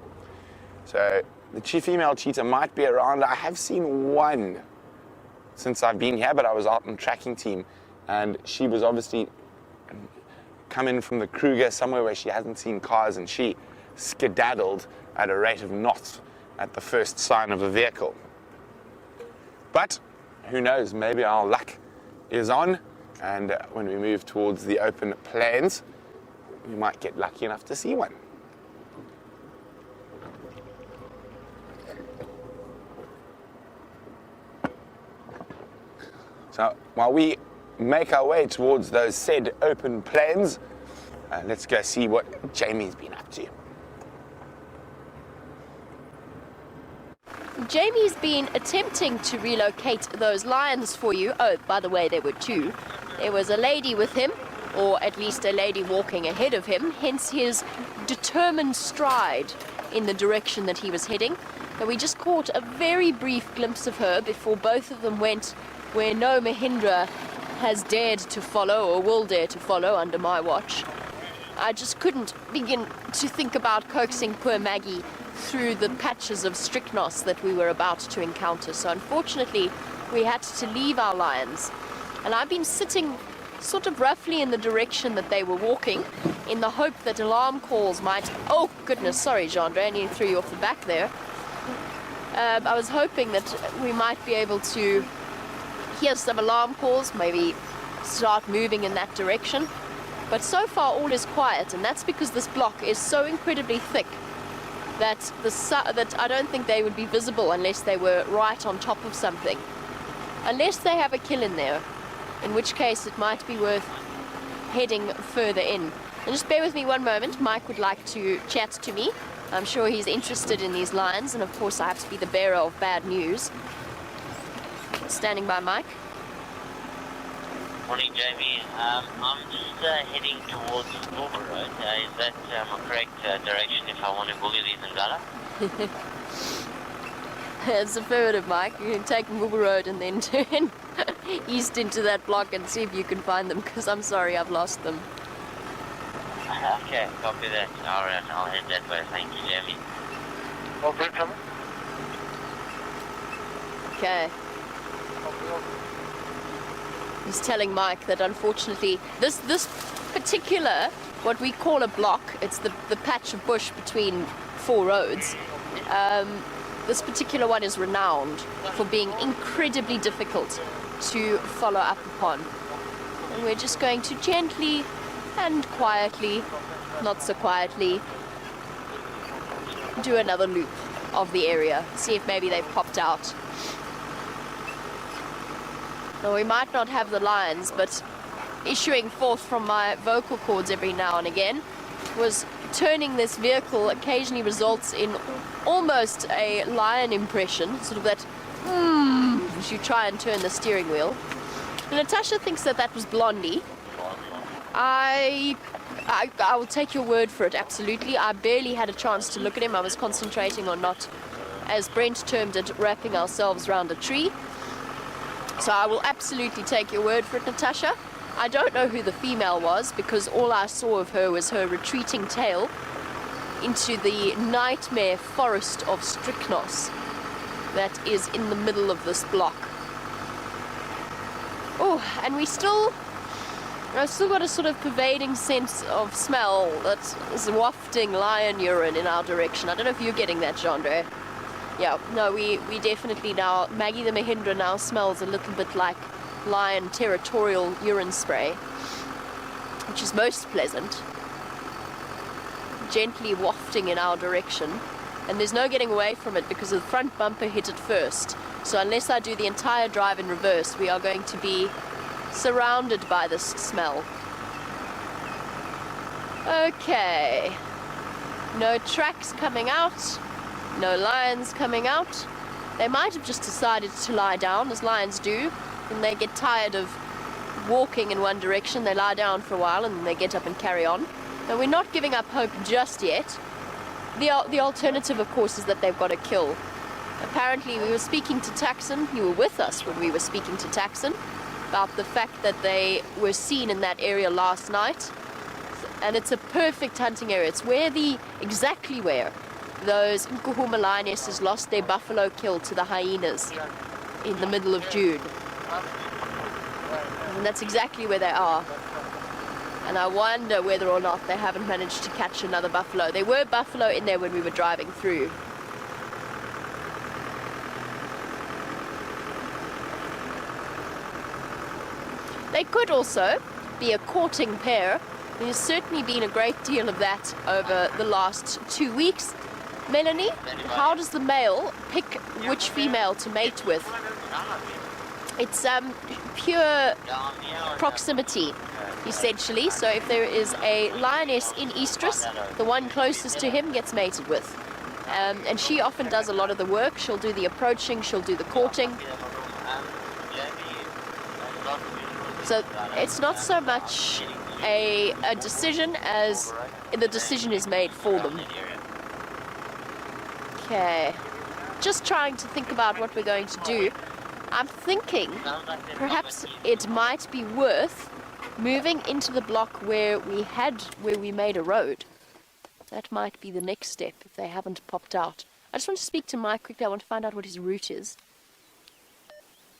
S2: So the female cheetah might be around. I have seen one since I've been here, but I was out on tracking team, and she was obviously coming from the Kruger, somewhere where she hasn't seen cars, and she skedaddled at a rate of knots at the first sign of a vehicle. But who knows, maybe our luck is on, and when we move towards the open plains, we might get lucky enough to see one. So while we make our way towards those said open plains, let's go see what Jamie's been up to.
S3: Jamie's been attempting to relocate those lions for you. Oh, by the way, there were two. There was a lady with him, or at least a lady walking ahead of him, hence his determined stride in the direction that he was heading. And we just caught a very brief glimpse of her before both of them went where no Mahindra has dared to follow or will dare to follow under my watch. I just couldn't begin to think about coaxing poor Maggie through the patches of strychnos that we were about to encounter. So unfortunately, we had to leave our lions. And I've been sitting sort of roughly in the direction that they were walking in the hope that alarm calls might... Oh, goodness, sorry, Jean-Andre, I nearly threw you off the back there. I was hoping that we might be able to hear some alarm calls, maybe start moving in that direction. But so far all is quiet, and that's because this block is so incredibly thick that that I don't think they would be visible unless they were right on top of something. Unless they have a kill in there, in which case it might be worth heading further in. And just bear with me one moment, Mike would like to chat to me. I'm sure he's interested in these lions, and of course I have to be the bearer of bad news. Standing by, Mike.
S5: Morning, Jamie. I'm just heading towards Wilbur Road. Is that a correct direction if I want to boogie these Ngala?
S3: It's affirmative, Mike. You can take Wilbur Road and then turn east into that block and see if you can find them, because I'm sorry, I've lost them.
S5: Okay, copy that. Alright, I'll head that way. Thank you, Jamie.
S3: Okay. He's telling Mike that unfortunately this particular, what we call a block, it's the patch of bush between four roads, this particular one is renowned for being incredibly difficult to follow up upon. And we're just going to gently and quietly, not so quietly, do another loop of the area, see if maybe they've popped out. Now, we might not have the lions, but issuing forth from my vocal cords every now and again was turning this vehicle occasionally results in almost a lion impression, sort of that as you try and turn the steering wheel. And Natasha thinks that that was Blondie. I will take your word for it, absolutely. I barely had a chance to look at him. I was concentrating on not, as Brent termed it, wrapping ourselves round a tree. So I will absolutely take your word for it, Natasha. I don't know who the female was, because all I saw of her was her retreating tail into the nightmare forest of strychnos that is in the middle of this block. Oh, and I've still got a sort of pervading sense of smell that is wafting lion urine in our direction. I don't know if you're getting that, Jean-Andre. Yeah, no, we definitely now, Maggie the Mahindra now smells a little bit like lion territorial urine spray, which is most pleasant. Gently wafting in our direction, and there's no getting away from it because the front bumper hit it first. So unless I do the entire drive in reverse, we are going to be surrounded by this smell. Okay. No tracks coming out. No lions coming out. They might have just decided to lie down, as lions do. When they get tired of walking in one direction, they lie down for a while and then they get up and carry on. Now, we're not giving up hope just yet. The alternative, of course, is that they've got a kill. Apparently, we were speaking to Taxon. You were with us when we were speaking to Taxon about the fact that they were seen in that area last night. And it's a perfect hunting area. It's exactly where those Nkuhuma lionesses lost their buffalo kill to the hyenas in the middle of June. And that's exactly where they are. And I wonder whether or not they haven't managed to catch another buffalo. There were buffalo in there when we were driving through. They could also be a courting pair. There's certainly been a great deal of that over the last 2 weeks. Melanie, how does the male pick which female to mate with? It's pure proximity, essentially. So if there is a lioness in estrus, the one closest to him gets mated with. And she often does a lot of the work. She'll do the approaching, she'll do the courting. So it's not so much a decision as the decision is made for them. Okay, just trying to think about what we're going to do. I'm thinking perhaps it might be worth moving into the block where we made a road. That might be the next step if they haven't popped out. I just want to speak to Mike quickly. I want to find out what his route is.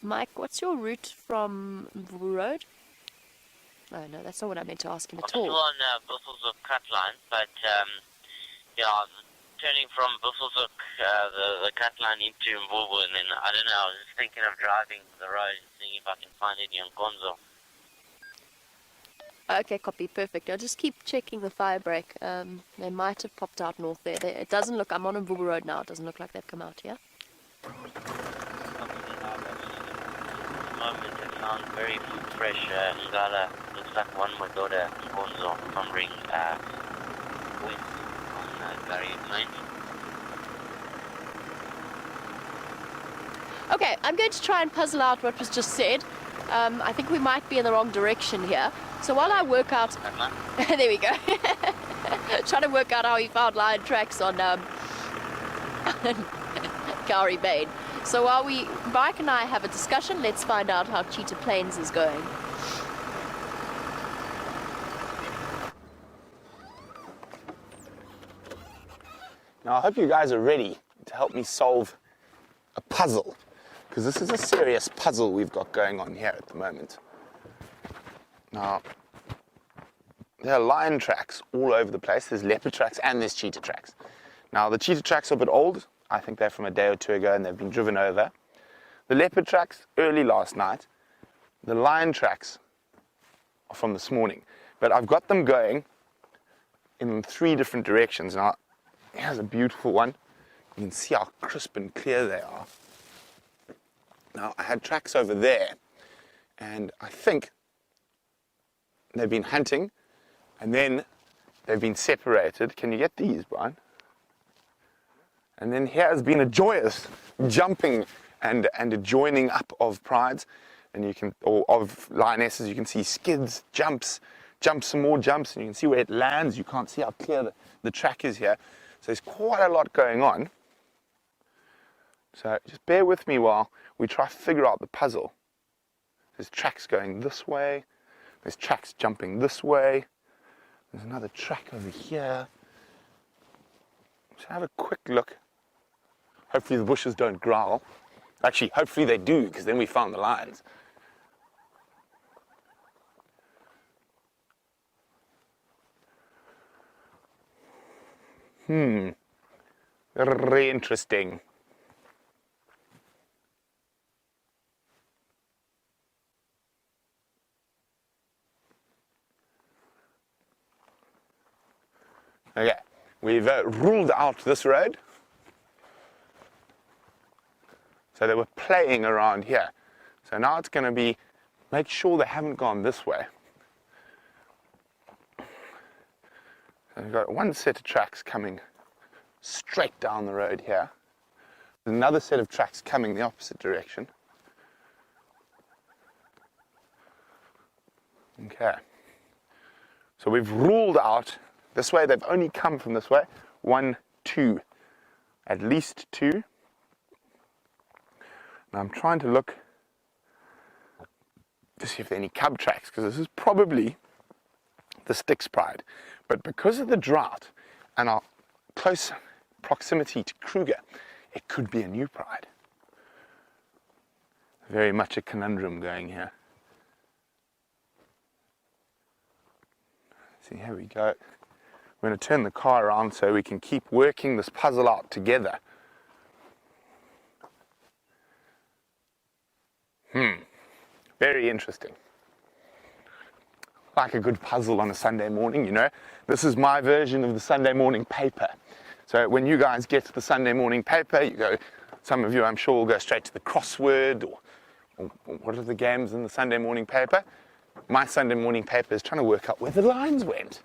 S3: Mike, what's your route from Road? Oh no, that's not what I meant to ask him at all.
S5: I'm still on Busselzoek cut line, but yeah, turning from Busselzoek, the cut line into Mvubu, and then I don't know. I was just thinking of driving the road and seeing if I can find any on Gonzo.
S3: Okay, copy, perfect. I'll just keep checking the fire break. They might have popped out north there. It doesn't look. I'm on Mvubu Road now. It doesn't look like they've come out here.
S5: At the moment, it sounds very fresh. Ngala looks like one my daughter Gonzo from Ring west on Gary Plains.
S3: Okay, I'm going to try and puzzle out what was just said. I think we might be in the wrong direction here. So while I work out... there we go. Trying to work out how he found lion tracks on Gowrie Main. So while Mike and I have a discussion, let's find out how Cheetah Plains is going.
S2: Now I hope you guys are ready to help me solve a puzzle, because this is a serious puzzle we've got going on here at the moment. Now, there are lion tracks all over the place. There's leopard tracks and there's cheetah tracks. Now, the cheetah tracks are a bit old. I think they're from a day or two ago and they've been driven over. The leopard tracks, early last night. The lion tracks are from this morning. But I've got them going in 3 different directions. Now, here's a beautiful one. You can see how crisp and clear they are. Now, I had tracks over there, and I think they've been hunting, and then they've been separated. Can you get these, Brian? And then here has been a joyous jumping and a joining up of prides, and you can, or of lionesses. You can see skids, jumps, some more jumps, and you can see where it lands. You can't see how clear the track is here. So there's quite a lot going on. So just bear with me while we try to figure out the puzzle. There's tracks going this way. There's tracks jumping this way. There's another track over here. So have a quick look. Hopefully the bushes don't growl. Actually, hopefully they do, because then we found the lions. Very interesting. Okay, we've ruled out this road. So they were playing around here. So now it's going to be, make sure they haven't gone this way. So we've got one set of tracks coming straight down the road here. There's another set of tracks coming the opposite direction. Okay. So we've ruled out this way. They've only come from this way. 1, 2, at least 2. Now I'm trying to look to see if there are any cub tracks, because this is probably the Styx pride. But because of the drought and our close proximity to Kruger, it could be a new pride. Very much a conundrum going here. See, here we go. We're going to turn the car around so we can keep working this puzzle out together. Very interesting. like a good puzzle on a Sunday morning, you know. This is my version of the Sunday morning paper. So when you guys get to the Sunday morning paper, you go, some of you I'm sure will go straight to the crossword or what are the games in the Sunday morning paper? My Sunday morning paper is trying to work out where the lines went.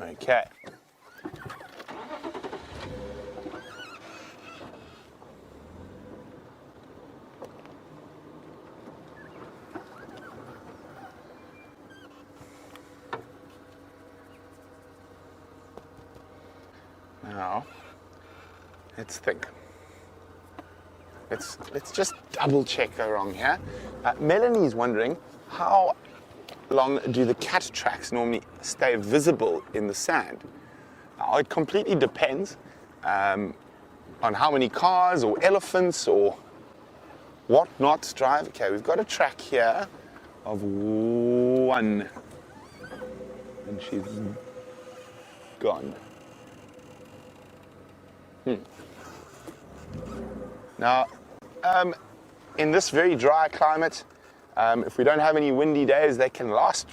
S2: Okay. Now, let's think. Let's just double check go wrong here. Melanie's wondering, how long do the cat tracks normally stay visible in the sand? Now, it completely depends on how many cars or elephants or whatnot drive. Okay, we've got a track here of 1, and she's gone. Now, in this very dry climate, if we don't have any windy days, they can last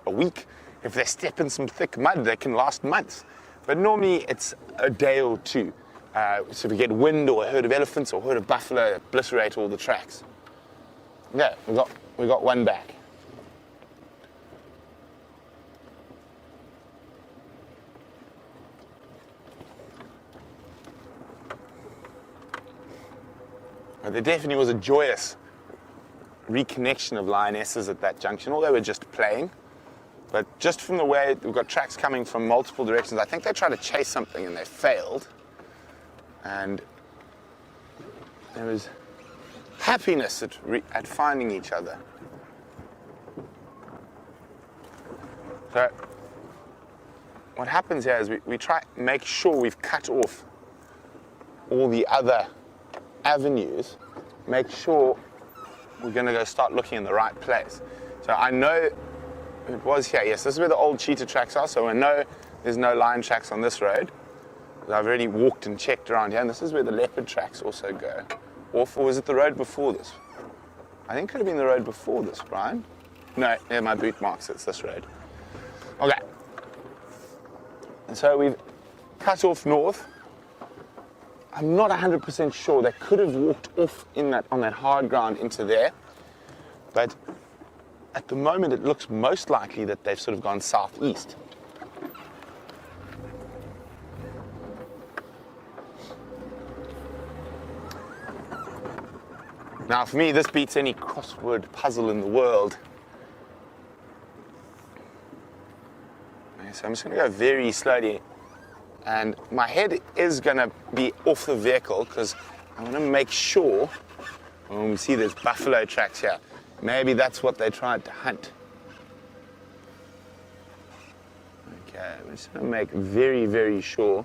S2: a week. If they step in some thick mud, they can last months. But normally it's a day or two. So if we get wind or a herd of elephants or a herd of buffalo, obliterate all the tracks. Yeah, we got one back. But there definitely was a joyous reconnection of lionesses at that junction, although we're just playing. But just from the way we've got tracks coming from multiple directions, I think they tried to chase something and they failed. And there was happiness at finding each other. So what happens here is we try to make sure we've cut off all the other avenues, make sure we're going to go start looking in the right place. So I know it was here. Yes, this is where the old cheetah tracks are, so I know there's no lion tracks on this road. I've already walked and checked around here, and this is where the leopard tracks also go. Or was it the road before this? I think it could have been the road before this, Brian. No, yeah, my boot marks, it's this road. Okay. And so we've cut off north. I'm not 100% sure. They could have walked off on that hard ground into there, but at the moment it looks most likely that they've sort of gone southeast. Now for me, this beats any crossword puzzle in the world. Okay, so I'm just going to go very slowly. And my head is going to be off the vehicle because I want to make sure when we see there's buffalo tracks here, maybe that's what they tried to hunt. Okay, we're just going to make very, very sure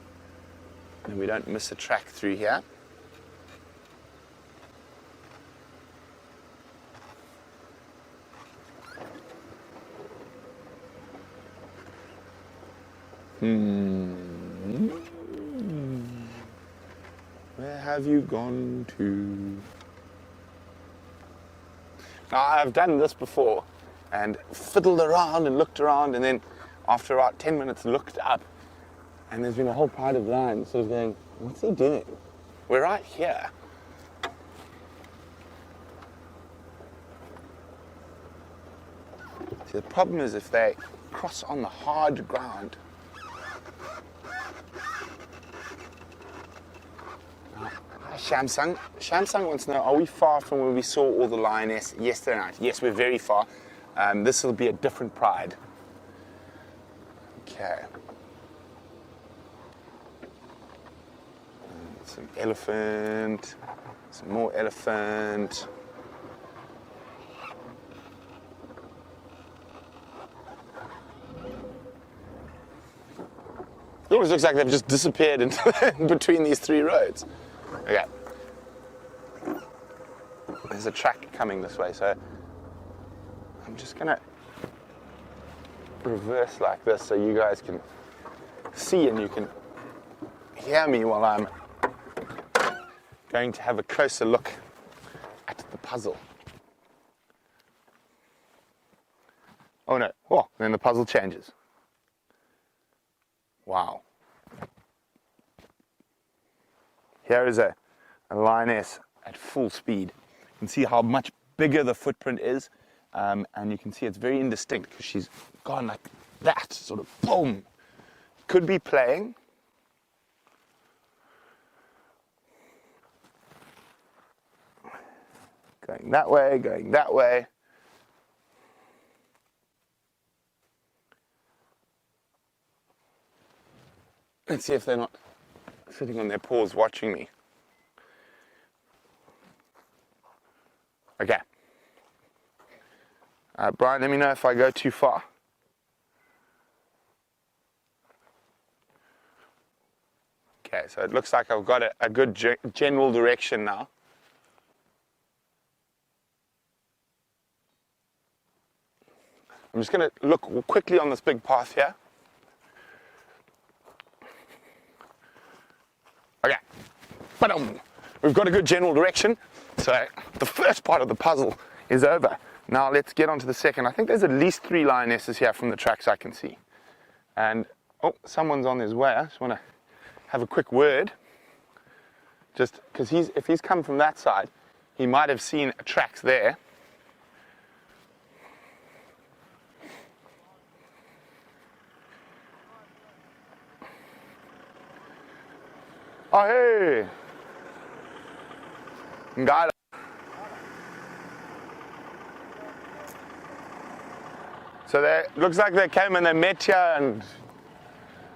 S2: that we don't miss a track through here. Where have you gone to? Now, I've done this before and fiddled around and looked around, and then after about 10 minutes looked up, and there's been a whole pride of lions sort of going, what's he doing? We're right here. See, the problem is if they cross on the hard ground, Shamsung wants to know, are we far from where we saw all the lioness yesterday night? Yes, we're very far. This will be a different pride. Okay. Some elephant, some more elephant. It almost looks like they've just disappeared into between these three roads. Okay. There's a track coming this way, so I'm just going to reverse like this so you guys can see and you can hear me while I'm going to have a closer look at the puzzle. Oh no, oh, then the puzzle changes. Wow. Here is a lioness at full speed. You can see how much bigger the footprint is, and you can see it's very indistinct because she's gone like that, sort of boom. Could be playing. Going that way, going that way. Let's see if they're not sitting on their paws watching me. Okay. Brian, let me know if I go too far. Okay, so it looks like I've got a good general direction now. I'm just going to look quickly on this big path here. Okay, ba-dum. We've got a good general direction. So the first part of the puzzle is over. Now let's get on to the second. I think there's at least 3 lionesses here from the tracks I can see. And, oh, someone's on his way. I just want to have a quick word. Just because if he's come from that side, he might have seen tracks there. Oh, hey! Got it. So looks like they came and they met here and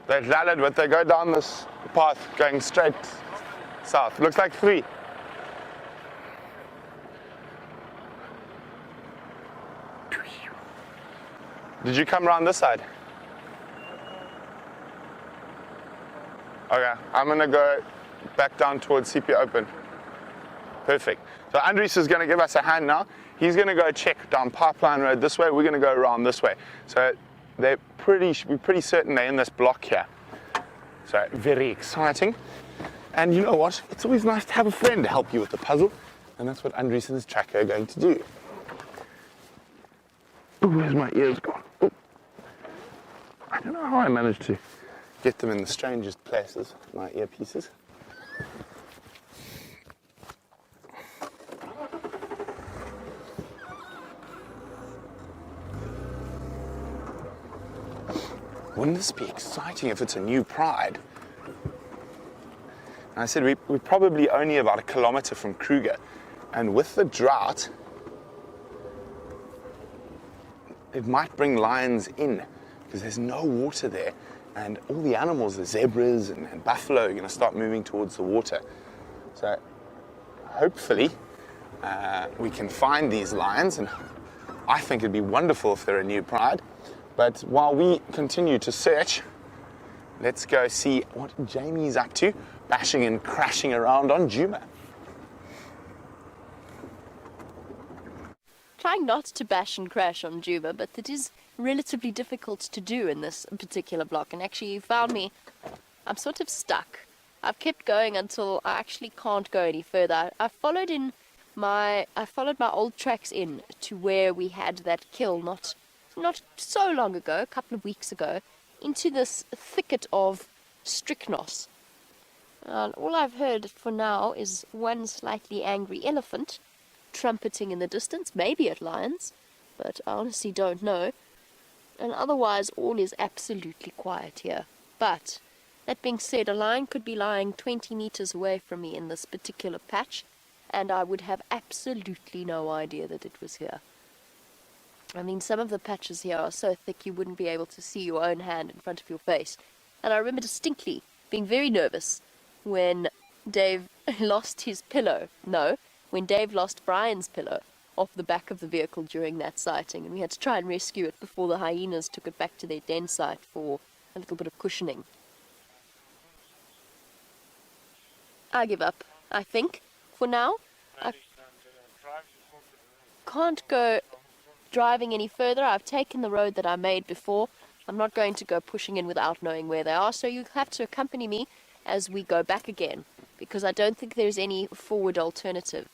S2: they rallied, but they go down this path going straight south. Looks like 3. Did you come around this side? Okay, I'm going to go back down towards CP Open. Perfect. So Andries is going to give us a hand now. He's going to go check down Pipeline Road this way. We're going to go around this way. So we're pretty certain they're in this block here. So very exciting. And you know what? It's always nice to have a friend to help you with the puzzle. And that's what Andries and his tracker are going to do. Ooh, where's my ears gone? Ooh. I don't know how I managed to get them in the strangest places, my earpieces. Wouldn't this be exciting if it's a new Pride? And I said we're probably only about 1 kilometer from Kruger, and with the drought, it might bring lions in because there's no water there. And all the animals, the zebras and buffalo, are going to start moving towards the water. So hopefully we can find these lions, and I think it'd be wonderful if they're a new Pride. But while we continue to search, let's go see what Jamie's up to, bashing and crashing around on Djuma.
S3: Trying not to bash and crash on Djuma, but it is relatively difficult to do in this particular block. And actually, you found me, I'm sort of stuck. I've kept going until I actually can't go any further. I followed my old tracks in to where we had that kill not so long ago, a couple of weeks ago, into this thicket of strychnos. And all I've heard for now is one slightly angry elephant trumpeting in the distance, maybe at lions, but I honestly don't know. And otherwise all is absolutely quiet here. But that being said, a lion could be lying 20 meters away from me in this particular patch, and I would have absolutely no idea that it was here. I mean, some of the patches here are so thick you wouldn't be able to see your own hand in front of your face. And I remember distinctly being very nervous when Dave lost his pillow. No, when Dave lost Brian's pillow off the back of the vehicle during that sighting, and we had to try and rescue it before the hyenas took it back to their den site for a little bit of cushioning. I give up, I think, for now. I can't go driving any further. I've taken the road that I made before. I'm not going to go pushing in without knowing where they are, so you have to accompany me as we go back again. because I don't think there's any forward alternative.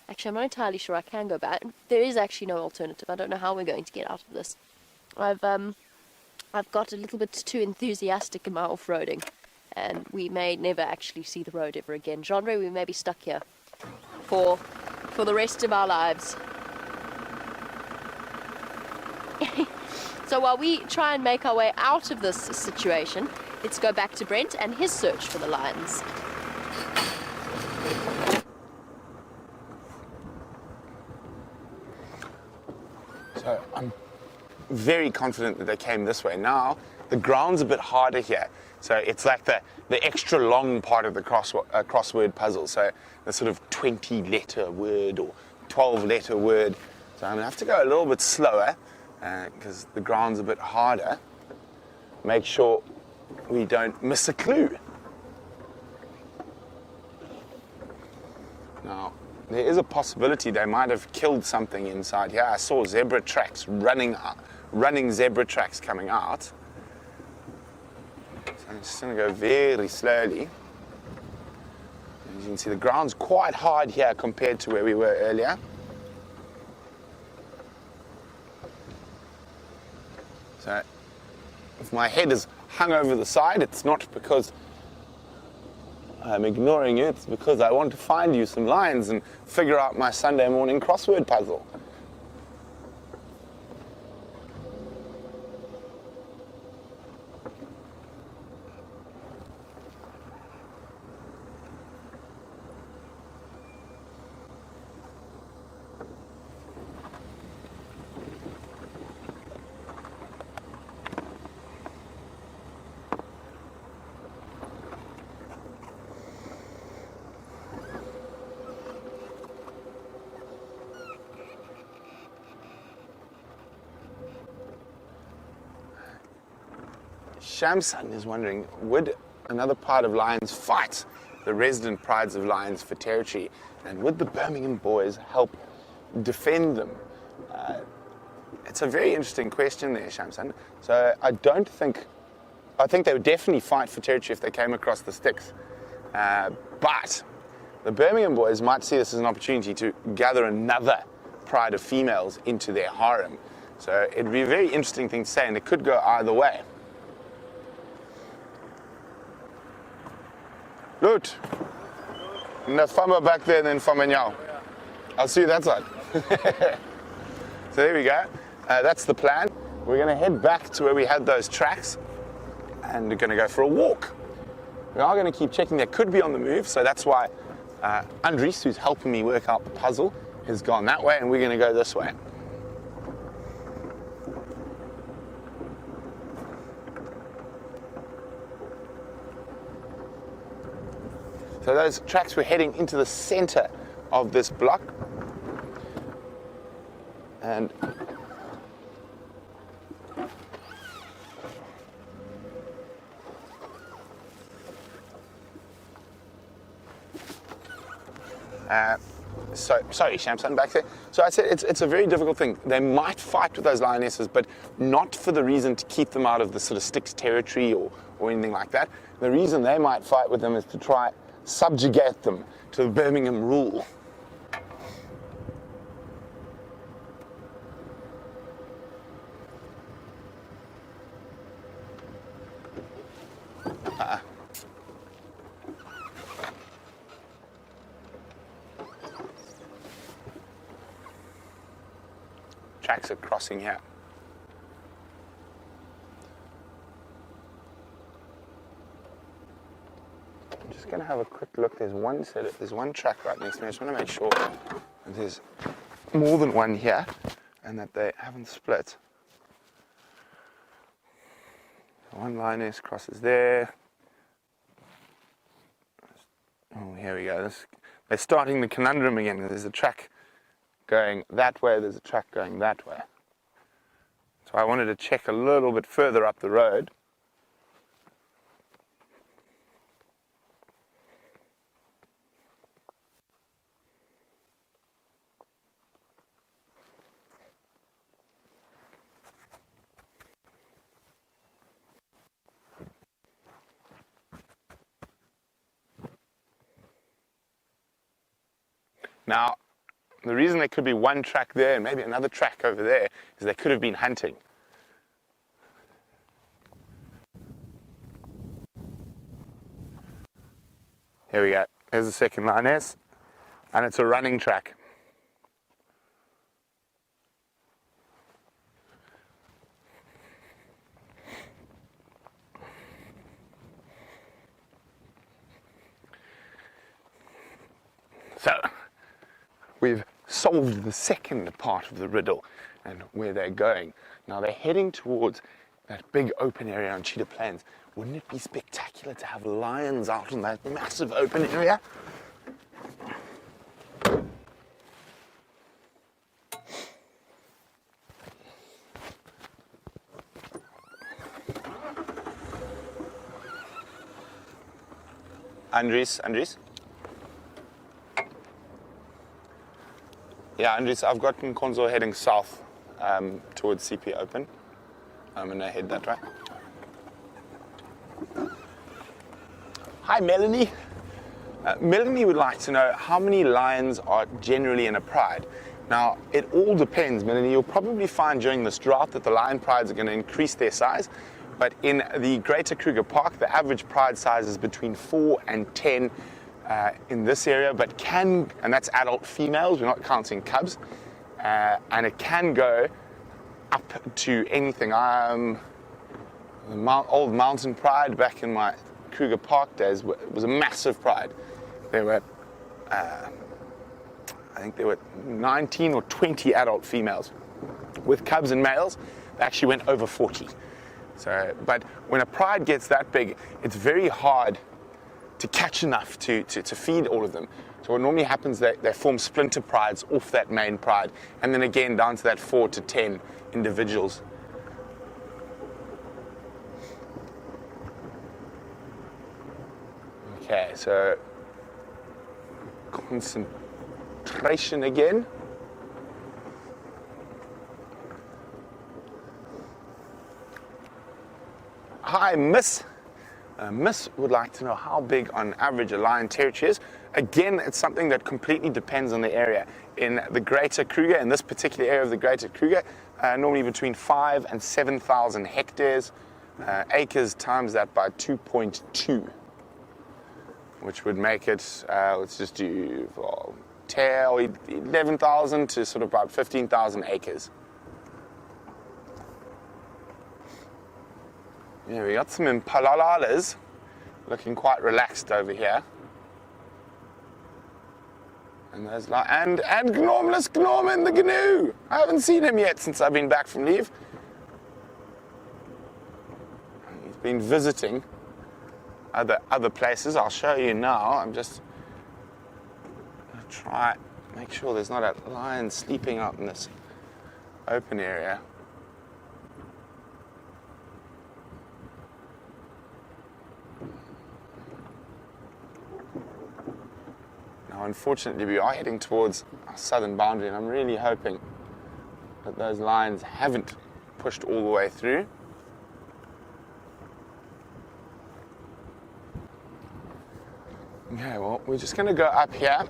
S3: Actually, I'm not entirely sure I can go back. There is actually no alternative. I don't know how we're going to get out of this. I've got a little bit too enthusiastic in my off-roading, and we may never actually see the road ever again. Genre, we may be stuck here for the rest of our lives. So while we try and make our way out of this situation, let's go back to Brent and his search for the lions.
S2: So I'm very confident that they came this way. Now, the ground's a bit harder here. So it's like the extra long part of the crossword puzzle. So the sort of 20-letter word or 12-letter word. So I'm going to have to go a little bit slower because the ground's a bit harder. Make sure we don't miss a clue. Now, there is a possibility they might have killed something inside here. I saw zebra tracks running zebra tracks coming out. So I'm just going to go very slowly. As you can see, the ground's quite hard here compared to where we were earlier. So if my head is hung over the side, it's not because I'm ignoring you, it's because I want to find you some lines and figure out my Sunday morning crossword puzzle. Shamsun is wondering, would another part of Lions fight the resident prides of Lions for territory? And would the Birmingham boys help defend them? It's a very interesting question there, Shamsun. So I think they would definitely fight for territory if they came across the sticks. But the Birmingham boys might see this as an opportunity to gather another pride of females into their harem. So it'd be a very interesting thing to say, and it could go either way. Loot. Nafamba back there and then Famanyao. I'll see you that side. So there we go. That's the plan. We're going to head back to where we had those tracks and we're going to go for a walk. We are going to keep checking. They could be on the move, so that's why Andries, who's helping me work out the puzzle, has gone that way and we're going to go this way. So those tracks were heading into the center of this block. And sorry, Shamsun, back there. So I said it's a very difficult thing. They might fight with those lionesses, but not for the reason to keep them out of the sort of sticks territory or anything like that. The reason they might fight with them is to try subjugate them to the Birmingham rule. Tracks are crossing here. I'm just going to have a quick look. There's one track right next to me. I just want to make sure that there's more than one here and that they haven't split. One lioness crosses there. Oh, here we go. They're starting the conundrum again. There's a track going that way, there's a track going that way. So I wanted to check a little bit further up the road. Now, the reason there could be one track there and maybe another track over there is they could have been hunting. Here we go. There's the second line S, and it's a running track. So, we've solved the second part of the riddle and where they're going. Now they're heading towards that big open area on Cheetah Plains. Wouldn't it be spectacular to have lions out in that massive open area? Andries? Yeah, Andries, I've got Nkonzo heading south towards CP Open. I'm going to head that way. Hi, Melanie. Melanie would like to know how many lions are generally in a pride. Now, it all depends, Melanie. You'll probably find during this drought that the lion prides are going to increase their size. But in the Greater Kruger Park, the average pride size is between 4 and 10 in this area, but and that's adult females, we're not counting cubs, and it can go up to anything. The old mountain pride back in my Kruger Park days was a massive pride. There were, I think there were 19 or 20 adult females. With cubs and males, they actually went over 40. So, but when a pride gets that big, it's very hard to catch enough to feed all of them. So what normally happens, they form splinter prides off that main pride, and then again down to that 4 to 10 individuals. Okay, so concentration again. Hi, Miss. Miss would like to know how big on average a lion territory is. Again, it's something that completely depends on the area. In the Greater Kruger, in this particular area of the Greater Kruger, normally between 5 and 7,000 hectares. Acres times that by 2.2, which would make it, let's just do 11,000 to sort of about 15,000 acres. Yeah, we got some impalalas looking quite relaxed over here. And there's and Gnormless Gnorm in the canoe. I haven't seen him yet since I've been back from leave. He's been visiting other places. I'll show you now. I'm just gonna try make sure there's not a lion sleeping out in this open area. Now, unfortunately, we are heading towards our southern boundary, and I'm really hoping that those lions haven't pushed all the way through. Okay, well, we're just going to go up here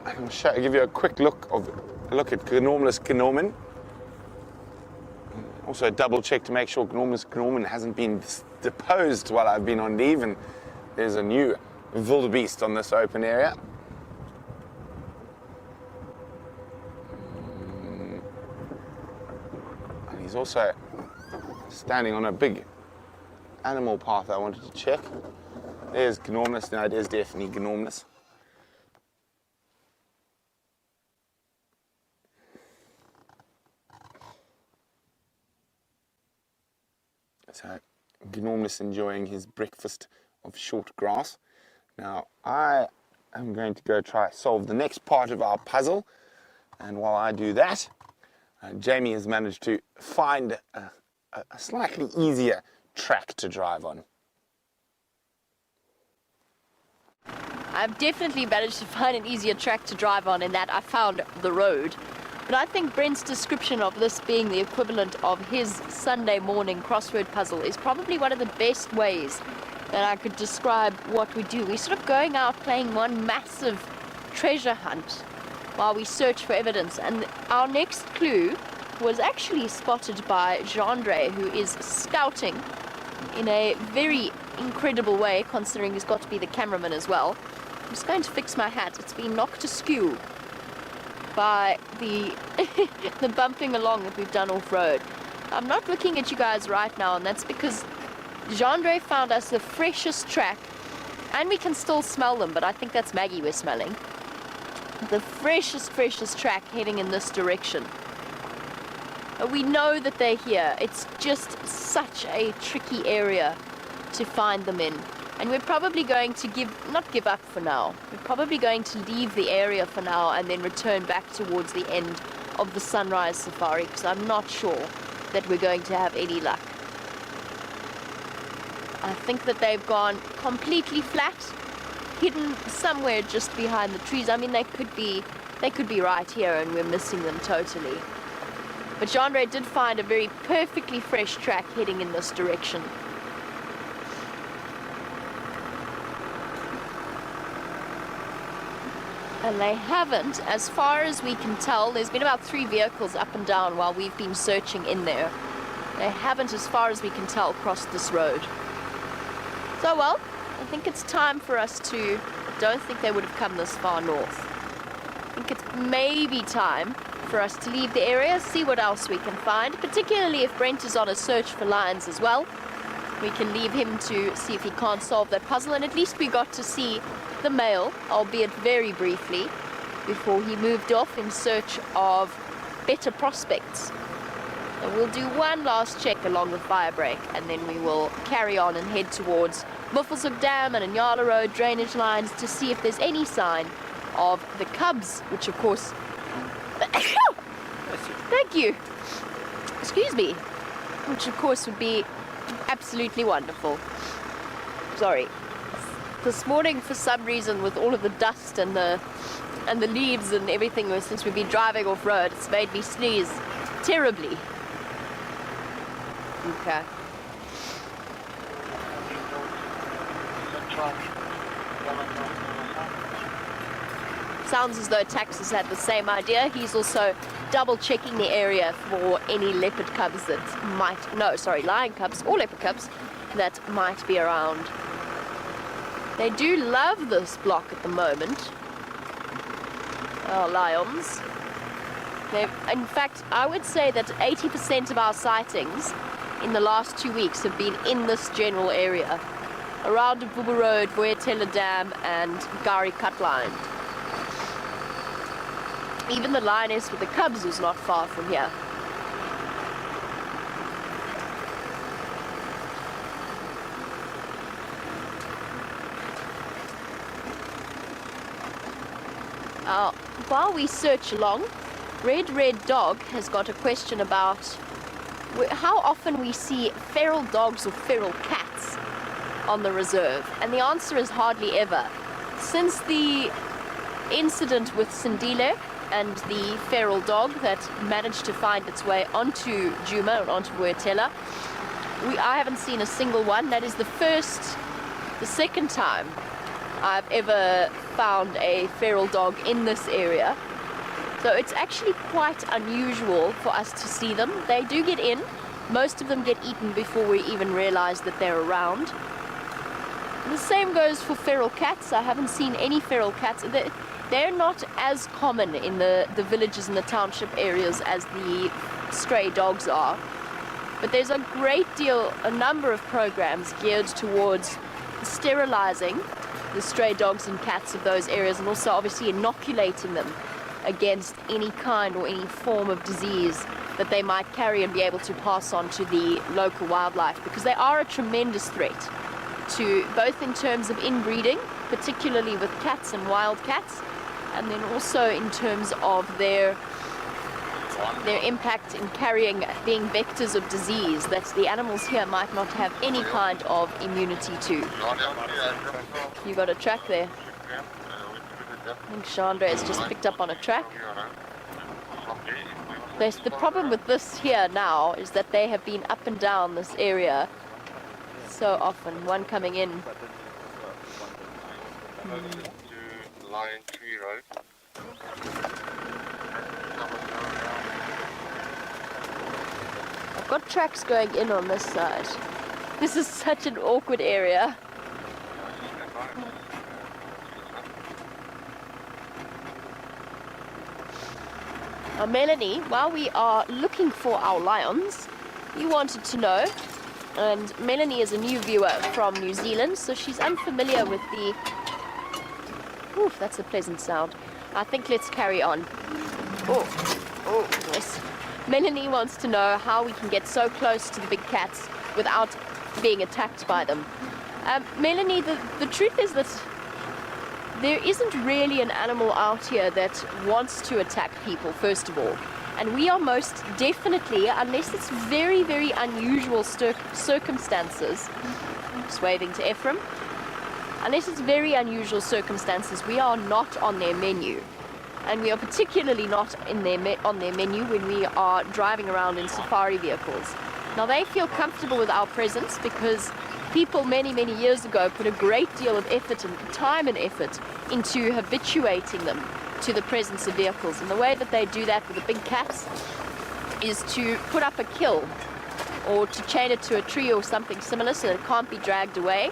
S2: and give you a quick look at Gnormless Gnorman. Also double check to make sure Gnormless Gnorman hasn't been deposed while I've been on leave, and there's a new wildebeest on this open area. And he's also standing on a big animal path I wanted to check. There's Gnormless. No, it is definitely Gnormless. So, Gnormless enjoying his breakfast of short grass. Now, I am going to go try solve the next part of our puzzle. And while I do that, Jamie has managed to find a slightly easier track to drive on.
S3: I've definitely managed to find an easier track to drive on in that I found the road. But I think Brent's description of this being the equivalent of his Sunday morning crossword puzzle is probably one of the best ways that I could describe what we do. We're sort of going out playing one massive treasure hunt while we search for evidence. And our next clue was actually spotted by Jean-Andre, who is scouting in a very incredible way, considering he's got to be the cameraman as well. I'm just going to fix my hat. It's been knocked askew by the the bumping along that we've done off-road. I'm not looking at you guys right now, and that's because Jean-Andre found us the freshest track, and we can still smell them, but I think that's Maggie we're smelling. The freshest track heading in this direction. We know that they're here. It's just such a tricky area to find them in. And we're probably going to not give up for now. We're probably going to leave the area for now and then return back towards the end of the sunrise safari, because I'm not sure that we're going to have any luck. I think that they've gone completely flat, hidden somewhere just behind the trees. I mean, they could be right here and we're missing them totally. But Jean-Andre did find a very perfectly fresh track heading in this direction. And they haven't, as far as we can tell. There's been about 3 vehicles up and down while we've been searching in there. They haven't, as far as we can tell, crossed this road. So, well, I think it's time for us to... I don't think they would have come this far north. I think it's maybe time for us to leave the area, see what else we can find, particularly if Brent is on a search for lions as well. We can leave him to see if he can't solve that puzzle, and at least we got to see the male, albeit very briefly, before he moved off in search of better prospects. And we'll do one last check along the fire break, and then we will carry on and head towards Buffelshoek Dam and Inyala Road drainage lines to see if there's any sign of the cubs, which of course... Thank you. Excuse me. Which of course would be absolutely wonderful. Sorry. This morning, for some reason, with all of the dust and the leaves and everything, since we've been driving off-road, it's made me sneeze terribly. Okay. Sounds as though Tax has had the same idea. He's also double-checking the area for any leopard cubs that might... No, sorry, lion cubs or leopard cubs that might be around. They do love this block at the moment. Our lions. In fact, I would say that 80% of our sightings in the last 2 weeks have been in this general area. Around Bubu Road, Voyatella Dam and Gari Cut Line. Even the lioness with the cubs was not far from here. While we search along, Red Dog has got a question about how often we see feral dogs or feral cats on the reserve, and the answer is hardly ever. Since the incident with Sindile and the feral dog that managed to find its way onto Djuma and onto Voyatella, I haven't seen a single one. That is the second time I've ever found a feral dog in this area. So it's actually quite unusual for us to see them. They do get in. Most of them get eaten before we even realize that they're around. And the same goes for feral cats. I haven't seen any feral cats. They're not as common in the villages and the township areas as the stray dogs are. But there's a number of programs geared towards sterilizing the stray dogs and cats of those areas, and also obviously inoculating them against any kind or any form of disease that they might carry and be able to pass on to the local wildlife, because they are a tremendous threat to both in terms of inbreeding, particularly with cats and wild cats, and then also in terms of their impact in being vectors of disease that the animals here might not have any kind of immunity to. You got a track there. I think Chandra has just picked up on a track. The problem with this here now is that they have been up and down this area so often. One coming in.
S6: Line 3 road.
S3: got tracks going in on this side. This is such an awkward area. Now, Melanie, while we are looking for our lions, you wanted to know, and Melanie is a new viewer from New Zealand, so she's unfamiliar with the... Oof, that's a pleasant sound. I think let's carry on. Oh, yes. Melanie wants to know how we can get so close to the big cats without being attacked by them. Melanie, the truth is that there isn't really an animal out here that wants to attack people, first of all. And we are most definitely, unless it's very, very unusual circumstances, just waving to Ephraim, unless it's very unusual circumstances, we are not on their menu. And we are particularly not on their menu when we are driving around in safari vehicles. Now, they feel comfortable with our presence because people many, many years ago put a great deal of effort and time and effort into habituating them to the presence of vehicles. And the way that they do that with the big cats is to put up a kill or to chain it to a tree or something similar so that it can't be dragged away,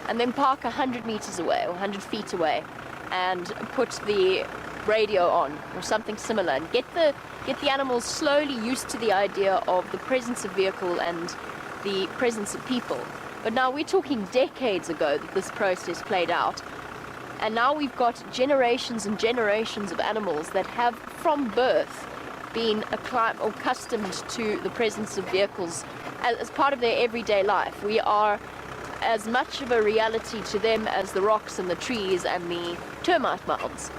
S3: and then park 100 meters away or 100 feet away and put the radio on or something similar and get the animals slowly used to the idea of the presence of vehicle and the presence of people. But now we're talking decades ago that this process played out, and now we've got generations and generations of animals that have from birth been accustomed to the presence of vehicles as part of their everyday life. We are as much of a reality to them as the rocks and the trees and the termite mounds.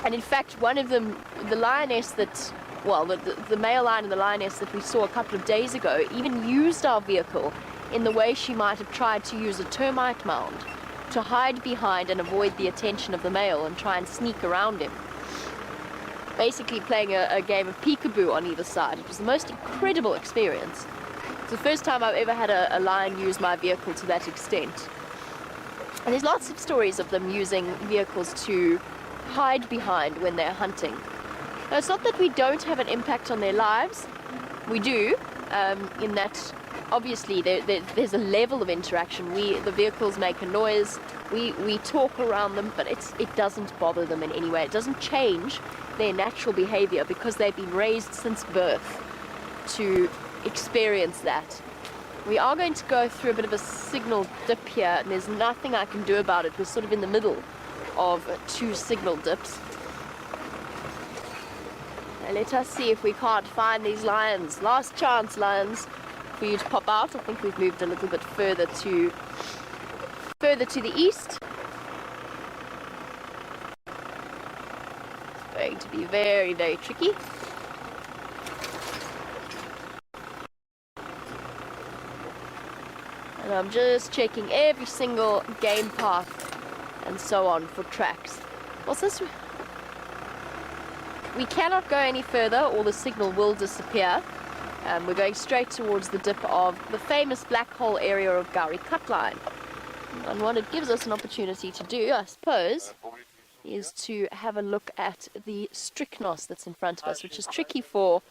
S3: And in fact, one of them, the lioness that, well, the male lion and the lioness that we saw a couple of days ago even used our vehicle in the way she might have tried to use a termite mound to hide behind and avoid the attention of the male and try and sneak around him. Basically playing a game of peekaboo on either side. It was the most incredible experience. It's the first time I've ever had a lion use my vehicle to that extent. And there's lots of stories of them using vehicles to hide behind when they're hunting. Now, it's not that we don't have an impact on their lives. We do, in that obviously there's a level of interaction. The vehicles make a noise, we talk around them, but it doesn't bother them in any way. It doesn't change their natural behavior because they've been raised since birth to experience that. We are going to go through a bit of a signal dip here, and there's nothing I can do about it. We're sort of in the middle of two signal dips. Now let us see if we can't find these lions. Last chance, lions, for you to pop out. I think we've moved a little bit further to the east. It's going to be very, very tricky. And I'm just checking every single game path and so on for tracks. What's this? We cannot go any further or the signal will disappear. We're going straight towards the dip of the famous black hole area of Gowrie Cutline. And what it gives us an opportunity to do, I suppose, is to have a look at the strychnos that's in front of us, which is tricky for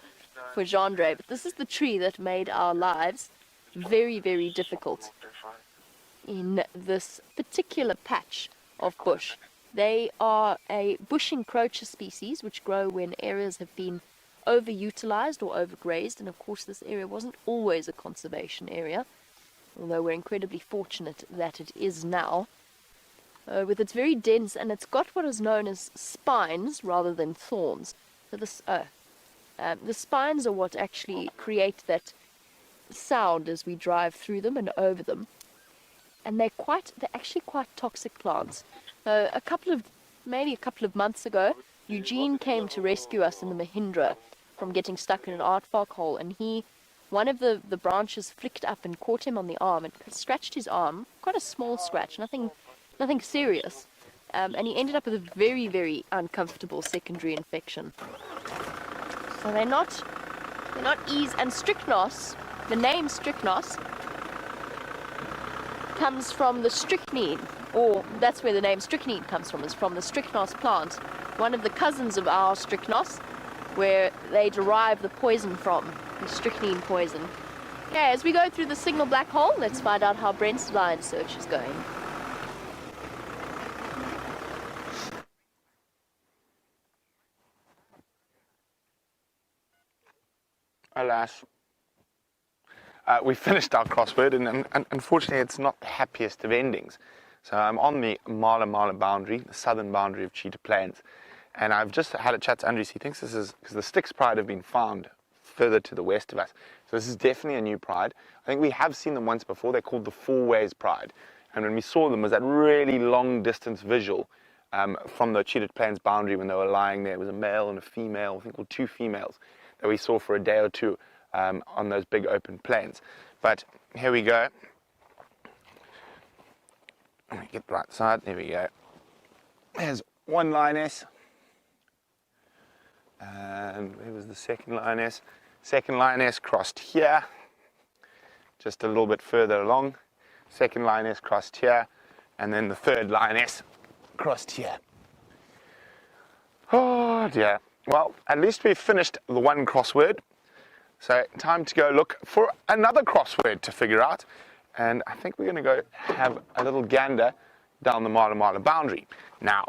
S3: Jeandre, but this is the tree that made our lives very, very difficult in this particular patch of bush. They are a bush encroacher species which grow when areas have been overutilized or overgrazed, and of course this area wasn't always a conservation area, although we're incredibly fortunate that it is now. With its very dense, and it's got what is known as spines rather than thorns. So the spines are what actually create that sound as we drive through them and over them, and they're actually quite toxic plants. Maybe a couple of months ago, Eugene came to rescue us in the Mahindra from getting stuck in an aardvark hole, and one of the branches flicked up and caught him on the arm and scratched his arm, quite a small scratch, nothing serious, and he ended up with a very, very uncomfortable secondary infection. So they're not easy. And strychnos, the name strychnos, comes from the strychnine, or that's where the name strychnine comes from, is from the strychnos plant, one of the cousins of our strychnos, where they derive the poison from. the strychnine poison. Okay, as we go through the signal black hole, let's find out how Brent's line search is going.
S2: Alas, we finished our crossword, and unfortunately it's not the happiest of endings. So I'm on the Mala boundary, the southern boundary of Cheetah Plains, and I've just had a chat to Andrews. He thinks this is because the Styx Pride have been found further to the west of us. So this is definitely a new pride. I think we have seen them once before. They're called the Four Ways Pride, and when we saw them was that really long distance visual from the Cheetah Plains boundary when they were lying there. It was a male and a female, I think, or two females that we saw for a day or two on those big open plains. But here we go. Let me get the right side. There we go. There's one lioness. And where was the second lioness? Second lioness crossed here. Just a little bit further along. Second lioness crossed here. And then the third lioness crossed here. Oh dear. Well, at least we've finished the one crossword. So time to go look for another crossword to figure out. And I think we're going to go have a little gander down the Mala boundary. Now,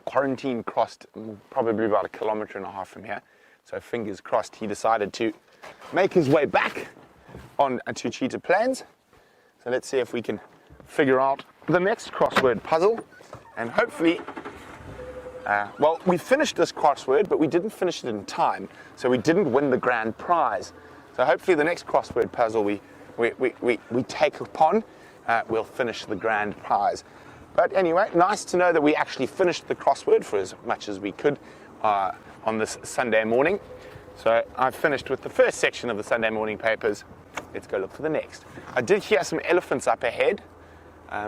S2: Quarantine crossed probably about 1.5 kilometers from here. So fingers crossed he decided to make his way back on to Cheetah Plains. So let's see if we can figure out the next crossword puzzle. And hopefully, well, we finished this crossword, but we didn't finish it in time. So we didn't win the grand prize. So hopefully the next crossword puzzle we take upon, we'll finish the grand prize. But anyway, nice to know that we actually finished the crossword for as much as we could on this Sunday morning. So I've finished with the first section of the Sunday morning papers. Let's go look for the next. I did hear some elephants up ahead.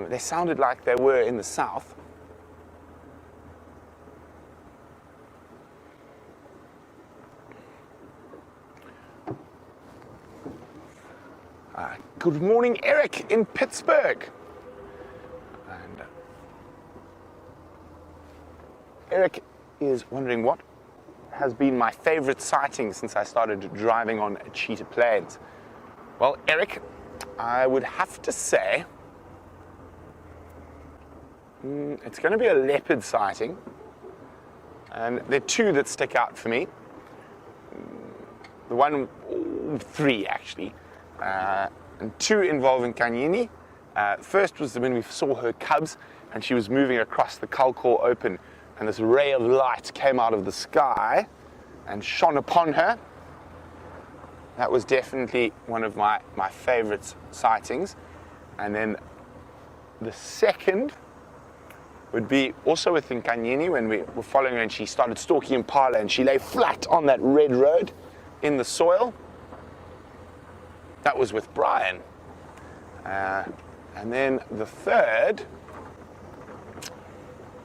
S2: They sounded like they were in the south. Good morning, Eric in Pittsburgh. And Eric is wondering what has been my favorite sighting since I started driving on Cheetah Plains. Well, Eric, I would have to say it's going to be a leopard sighting. And there are two that stick out for me. Three actually. And two involving Kanyini. First was when we saw her cubs and she was moving across the Kalkor Open, and this ray of light came out of the sky and shone upon her. That was definitely one of my favorite sightings. And then the second would be also with Nkanyini when we were following her and she started stalking impala and she lay flat on that red road in the soil. That was with Brian. And then the third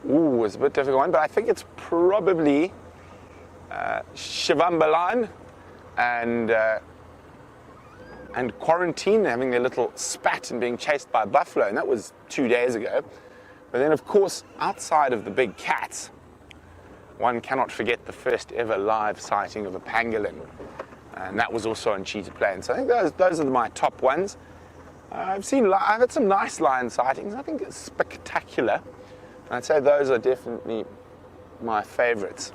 S2: was a bit difficult one, but I think it's probably Shivambalan and Quarantine having their little spat and being chased by a buffalo, and that was 2 days ago. But then, of course, outside of the big cats, one cannot forget the first ever live sighting of a pangolin. And that was also on Cheetah Plains. So I think those are my top ones. I've had some nice lion sightings. I think it's spectacular. I'd say those are definitely my favorites.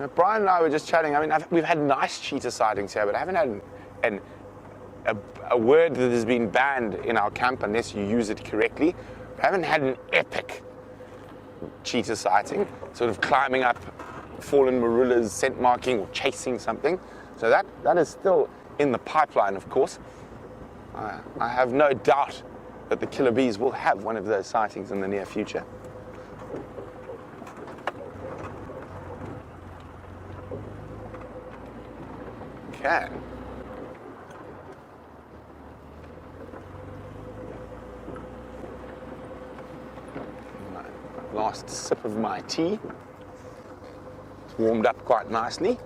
S2: Now, Brian and I were just chatting. I mean, we've had nice cheetah sightings here, but I haven't had a word that has been banned in our camp unless you use it correctly. I haven't had an epic cheetah sighting, sort of climbing up fallen marulas, scent marking, or chasing something. So that is still in the pipeline, of course. I have no doubt that the killer bees will have one of those sightings in the near future. Okay. My last sip of my tea. It's warmed up quite nicely.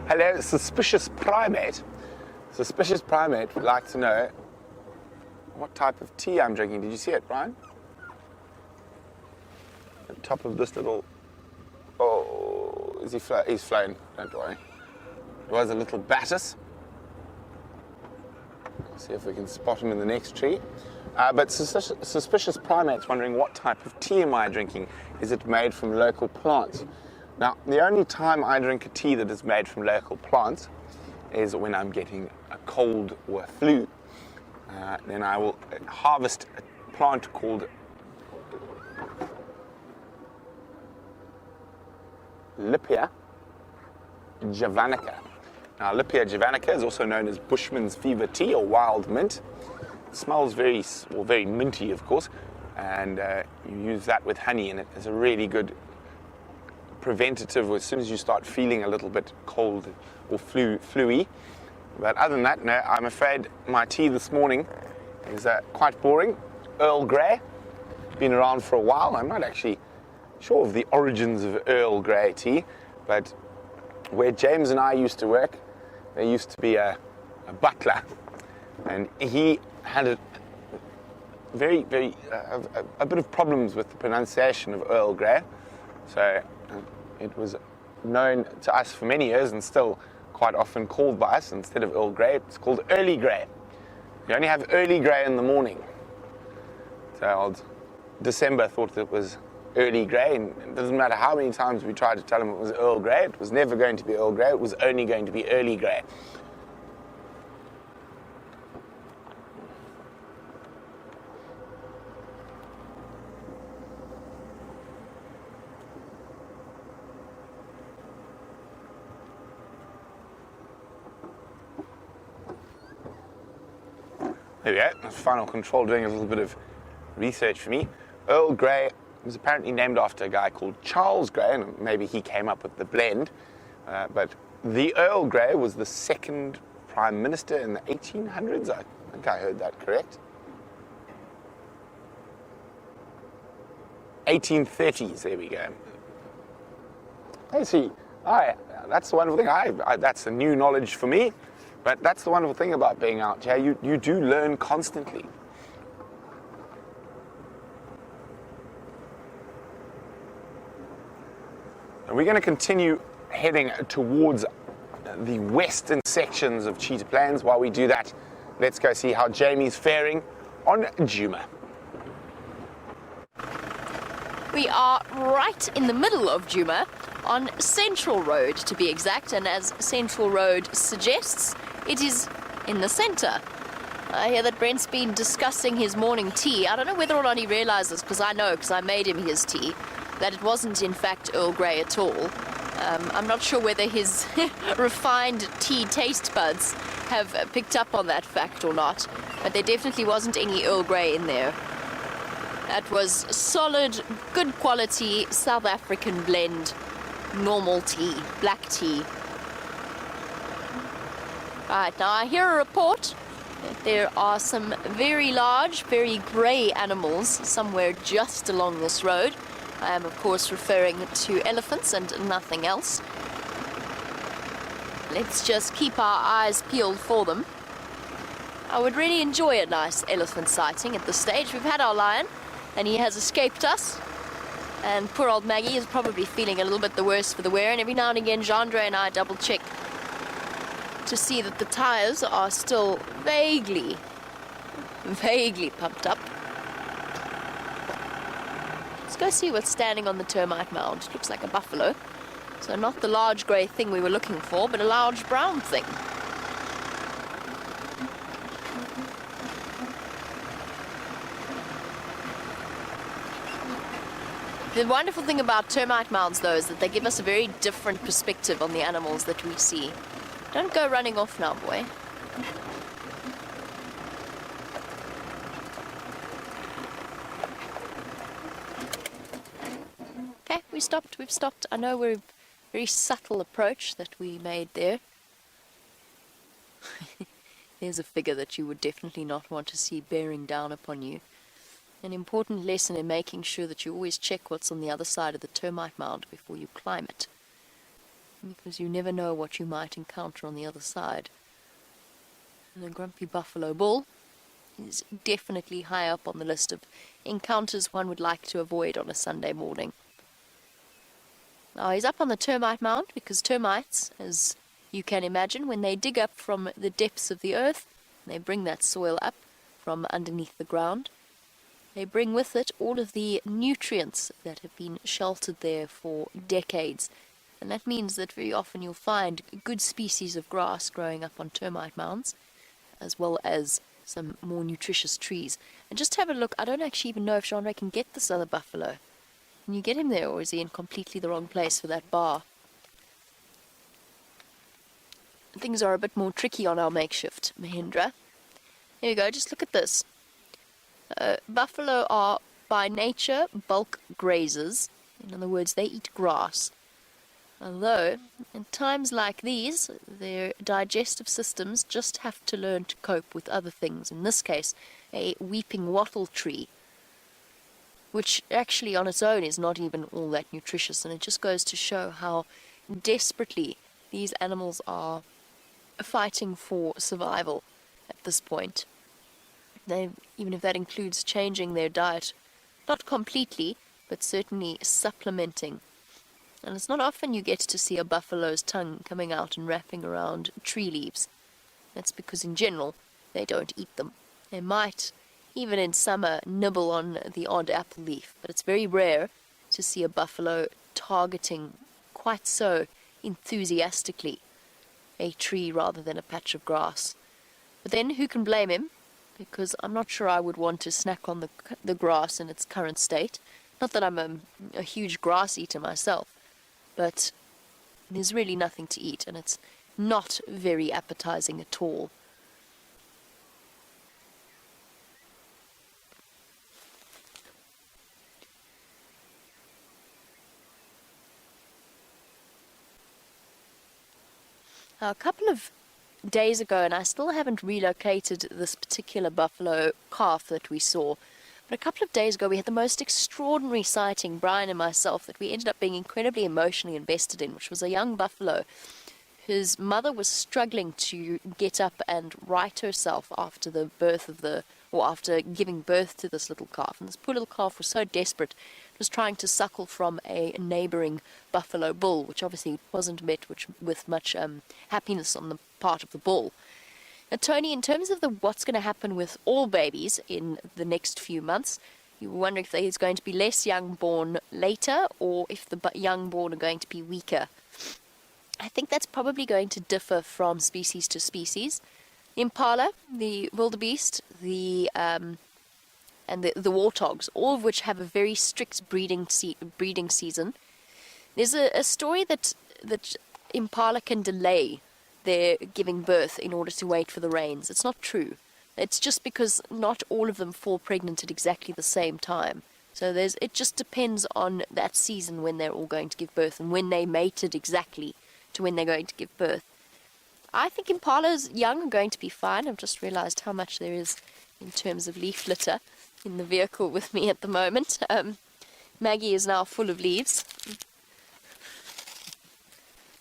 S2: Hello, suspicious primate. Suspicious primate would like to know what type of tea I'm drinking. Did you see it, Brian? The top of this little... Oh, is he he's flown, don't worry. It was a little Battis. See if we can spot him in the next tree. But suspicious primate's wondering what type of tea am I drinking? Is it made from local plants? Now, the only time I drink a tea that is made from local plants is when I'm getting a cold or a flu. Then I will harvest a plant called Lipia javanica. Now, Lipia javanica is also known as Bushman's fever tea or wild mint. It smells very minty, of course, and you use that with honey, and it is a really good preventative as soon as you start feeling a little bit cold or flu-y. But other than that, no, I'm afraid my tea this morning is quite boring. Earl Grey, been around for a while. I'm not actually sure of the origins of Earl Grey tea, but where James and I used to work, there used to be a butler, and he had a bit of problems with the pronunciation of Earl Grey. So it was known to us for many years and still quite often called by us, instead of Earl Grey, it's called Early Grey. You only have Early Grey in the morning. So old December thought it was Early Grey, and it doesn't matter how many times we tried to tell him it was Earl Grey, it was never going to be Earl Grey, it was only going to be Early Grey. There we go, that's Final Control doing a little bit of research for me. Earl Grey was apparently named after a guy called Charles Grey, and maybe he came up with the blend. But the Earl Grey was the second Prime Minister in the 1800s. I think I heard that correct. 1830s, there we go. Hey, see, that's the wonderful thing. That's a new knowledge for me. But that's the wonderful thing about being out here. You do learn constantly. And we're going to continue heading towards the western sections of Cheetah Plains. While we do that, let's go see how Jamie's faring on Djuma.
S3: We are right in the middle of Djuma, on Central Road to be exact, and as Central Road suggests, it is in the centre. I hear that Brent's been discussing his morning tea. I don't know whether or not he realises, because I know, because I made him his tea, that it wasn't in fact Earl Grey at all. I'm not sure whether his refined tea taste buds have picked up on that fact or not, but there definitely wasn't any Earl Grey in there. That was solid, good quality South African blend, normal tea, black tea. Right, now I hear a report that there are some very large, very grey animals somewhere just along this road. I am, of course, referring to elephants and nothing else. Let's just keep our eyes peeled for them. I would really enjoy a nice elephant sighting at this stage. We've had our lion, and he has escaped us. And poor old Maggie is probably feeling a little bit the worse for the wear, and every now and again, Jandre and I double-check to see that the tyres are still vaguely pumped up. Let's go see what's standing on the termite mound. Looks like a buffalo. So not the large grey thing we were looking for, but a large brown thing. The wonderful thing about termite mounds, though, is that they give us a very different perspective on the animals that we see. Don't go running off now, boy. Okay, we've stopped. I know we're a very subtle approach that we made there. There's a figure that you would definitely not want to see bearing down upon you. An important lesson in making sure that you always check what's on the other side of the termite mound before you climb it. because you never know what you might encounter on the other side. And the grumpy buffalo bull is definitely high up on the list of encounters one would like to avoid on a Sunday morning. Now he's up on the termite mound because termites, as you can imagine, when they dig up from the depths of the earth, they bring that soil up from underneath the ground. They bring with it all of the nutrients that have been sheltered there for decades. And that means that very often you'll find good species of grass growing up on termite mounds, as well as some more nutritious trees. And just have a look. I don't actually even know if Jean-Ray can get this other buffalo. Can you get him there, or is he in completely the wrong place for that bar? Things are a bit more tricky on our makeshift Mahindra. Here we go, just look at this. Buffalo are by nature bulk grazers. In other words, they eat grass. Although, in times like these, their digestive systems just have to learn to cope with other things. In this case, a weeping wattle tree, which actually on its own is not even all that nutritious, and it just goes to show how desperately these animals are fighting for survival at this point. Even if that includes changing their diet, not completely, but certainly supplementing. And it's not often you get to see a buffalo's tongue coming out and wrapping around tree leaves. That's because in general they don't eat them. They might, even in summer, nibble on the odd apple leaf, but it's very rare to see a buffalo targeting quite so enthusiastically a tree rather than a patch of grass. But then who can blame him? Because I'm not sure I would want to snack on the grass in its current state. Not that I'm a huge grass eater myself, but there's really nothing to eat, and it's not very appetizing at all. Now, a couple of days ago, and I still haven't relocated this particular buffalo calf that we saw, but a couple of days ago we had the most extraordinary sighting, Brian and myself, that we ended up being incredibly emotionally invested in, which was a young buffalo whose mother was struggling to get up and right herself after the birth of after giving birth to this little calf. And this poor little calf was so desperate, it was trying to suckle from a neighboring buffalo bull, which obviously wasn't met with much happiness on the part of the bull. Now, Tony, in terms of what's going to happen with all babies in the next few months, you were wondering if there's going to be less young born later, or if the young born are going to be weaker. I think that's probably going to differ from species to species. Impala, the wildebeest, and the warthogs, all of which have a very strict breeding season. There's a story that Impala can delay their giving birth in order to wait for the rains. It's not true. It's just because not all of them fall pregnant at exactly the same time. So it just depends on that season when they're all going to give birth and when they mated exactly to when they're going to give birth. I think Impala's young are going to be fine. I've just realized how much there is in terms of leaf litter in the vehicle with me at the moment. Maggie is now full of leaves.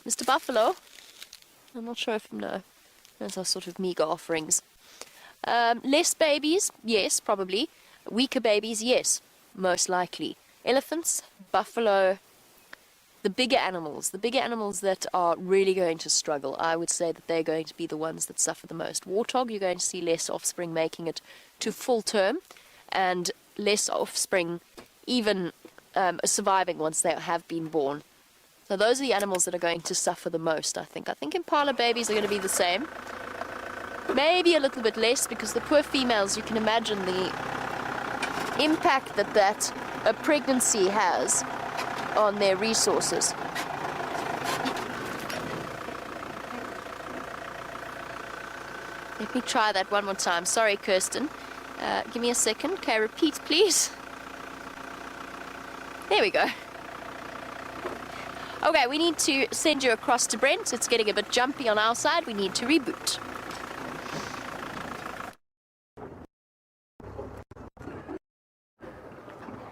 S3: Mr. Buffalo, I'm not sure if no. Those are sort of meager offerings. Less babies, yes, probably. Weaker babies, yes, most likely. Elephants, buffalo, the bigger animals that are really going to struggle, I would say that they're going to be the ones that suffer the most. Warthog, you're going to see less offspring making it to full term, and less offspring even surviving once they have been born. So those are the animals that are going to suffer the most, I think. I think Impala babies are going to be the same. Maybe a little bit less, because the poor females, you can imagine the impact that a pregnancy has on their resources. Let me try that one more time. Sorry, Kirsten. Give me a second. Okay, repeat, please. There we go. Okay, we need to send you across to Brent. It's getting a bit jumpy on our side. We need to reboot.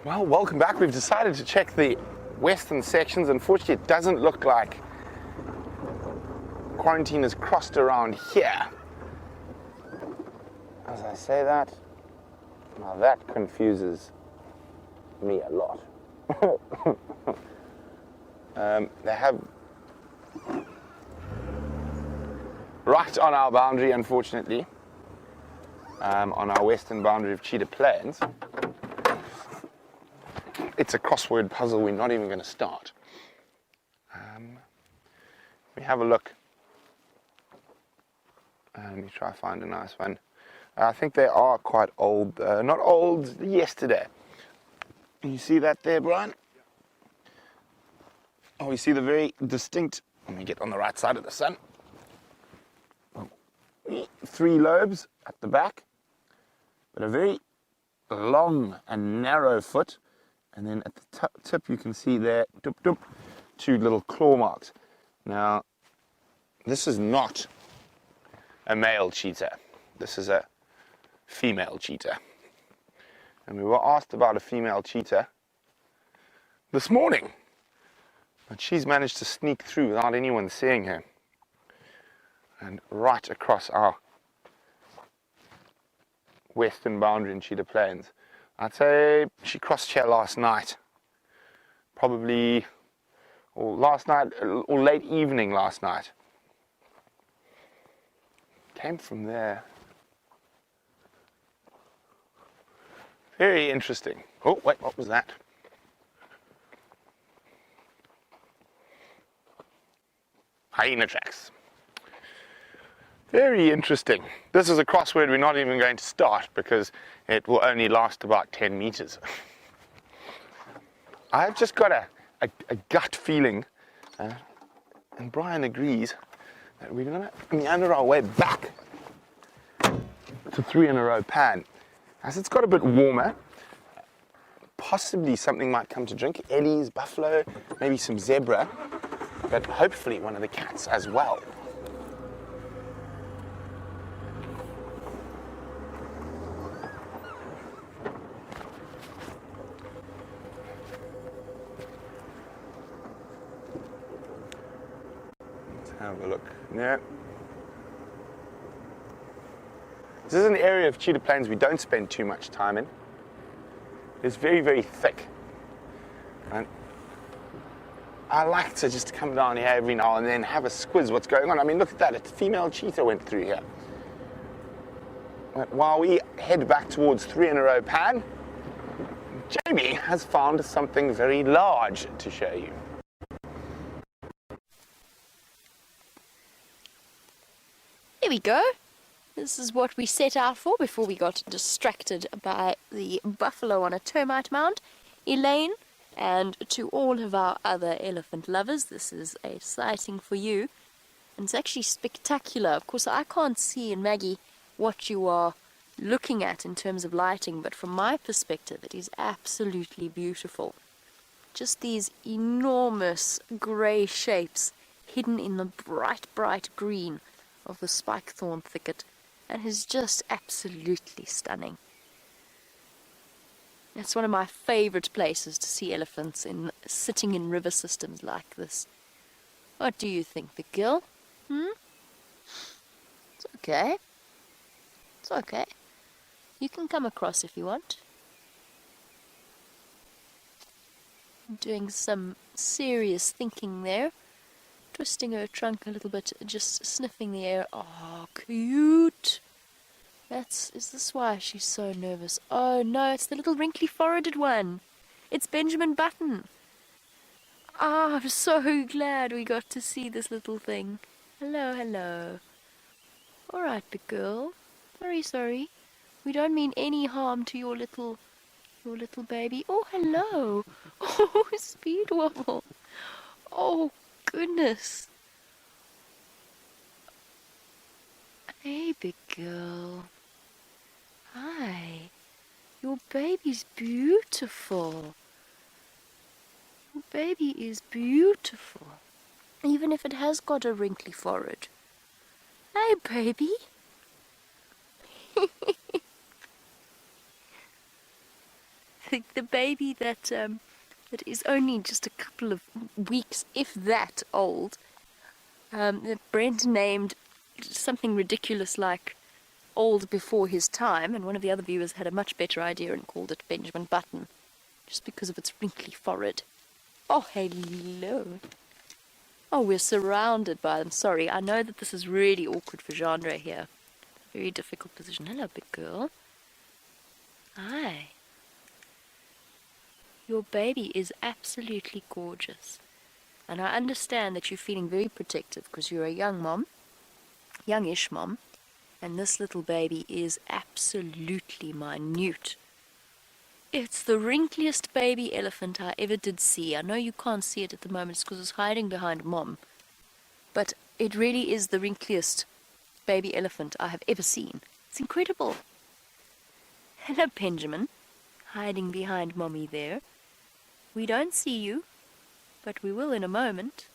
S2: Well, welcome back. We've decided to check the western sections. Unfortunately, it doesn't look like quarantine is crossed around here. As I say that, now that confuses me a lot. They have right on our boundary, unfortunately, on our western boundary of Cheetah Plains. It's a crossword puzzle we're not even going to start. We have a look. Let me try to find a nice one. I think they are quite old, not old, yesterday. You see that there, Brian? Oh, you see the very distinct, let me get on the right side of the sun. 3 lobes at the back, but a very long and narrow foot. And then at the tip you can see there, 2 little claw marks. Now, this is not a male cheetah. This is a female cheetah. And we were asked about a female cheetah this morning. But she's managed to sneak through without anyone seeing her. And right across our western boundary in Cheetah Plains. I'd say she crossed here last night. Probably, or last night, or late evening last night. Came from there. Very interesting. Oh, wait, what was that? Hyena tracks. Very interesting. This is a crossword we're not even going to start because it will only last about 10 meters. I've just got a gut feeling, and Brian agrees, that we're going to meander our way back to 3 in a row pan. As it's got a bit warmer, possibly something might come to drink. Ellies, buffalo, maybe some zebra, but hopefully one of the cats as well. Let's have a look. Yeah. This is an area of Cheetah Plains we don't spend too much time in. It's very, very thick. And I like to just come down here every now and then, have a squiz what's going on. I mean, look at that, a female cheetah went through here. But while we head back towards 3 in a row pan, Jamie has found something very large to show you.
S3: Here we go. This is what we set out for before we got distracted by the buffalo on a termite mound. Elaine, and to all of our other elephant lovers, this is a sighting for you. And it's actually spectacular. Of course, I can't see, and Maggie, what you are looking at in terms of lighting, but from my perspective, it is absolutely beautiful. Just these enormous grey shapes hidden in the bright, bright green of the spikethorn thicket. And is just absolutely stunning. It's one of my favourite places to see elephants, sitting in river systems like this. What do you think, big girl? It's okay. It's okay. You can come across if you want. I'm doing some serious thinking there. Twisting her trunk a little bit, just sniffing the air. Oh, cute! Is this why she's so nervous? Oh no, it's the little wrinkly foreheaded one. It's Benjamin Button. Ah, I'm so glad we got to see this little thing. Hello, hello. Alright, big girl. Very sorry. We don't mean any harm to your little baby. Oh, hello. Oh, speed wobble. Oh, goodness. Hey, big girl. Hi. Your baby's beautiful. Your baby is beautiful. Even if it has got a wrinkly forehead. Hey, baby. The baby that is only just a couple of weeks, if that, old, that Brent named something ridiculous like old before his time, and one of the other viewers had a much better idea and called it Benjamin Button, just because of its wrinkly forehead. Oh, hello. Oh, we're surrounded by them. Sorry, I know that this is really awkward for Genre here. Very difficult position. Hello, big girl. Hi. Your baby is absolutely gorgeous. And I understand that you're feeling very protective because you're a young mom, youngish mom, and this little baby is absolutely minute. It's the wrinkliest baby elephant I ever did see. I know you can't see it at the moment because it's hiding behind mom, but it really is the wrinkliest baby elephant I have ever seen. It's incredible. Hello, Benjamin, hiding behind mommy there. We don't see you, but we will in a moment.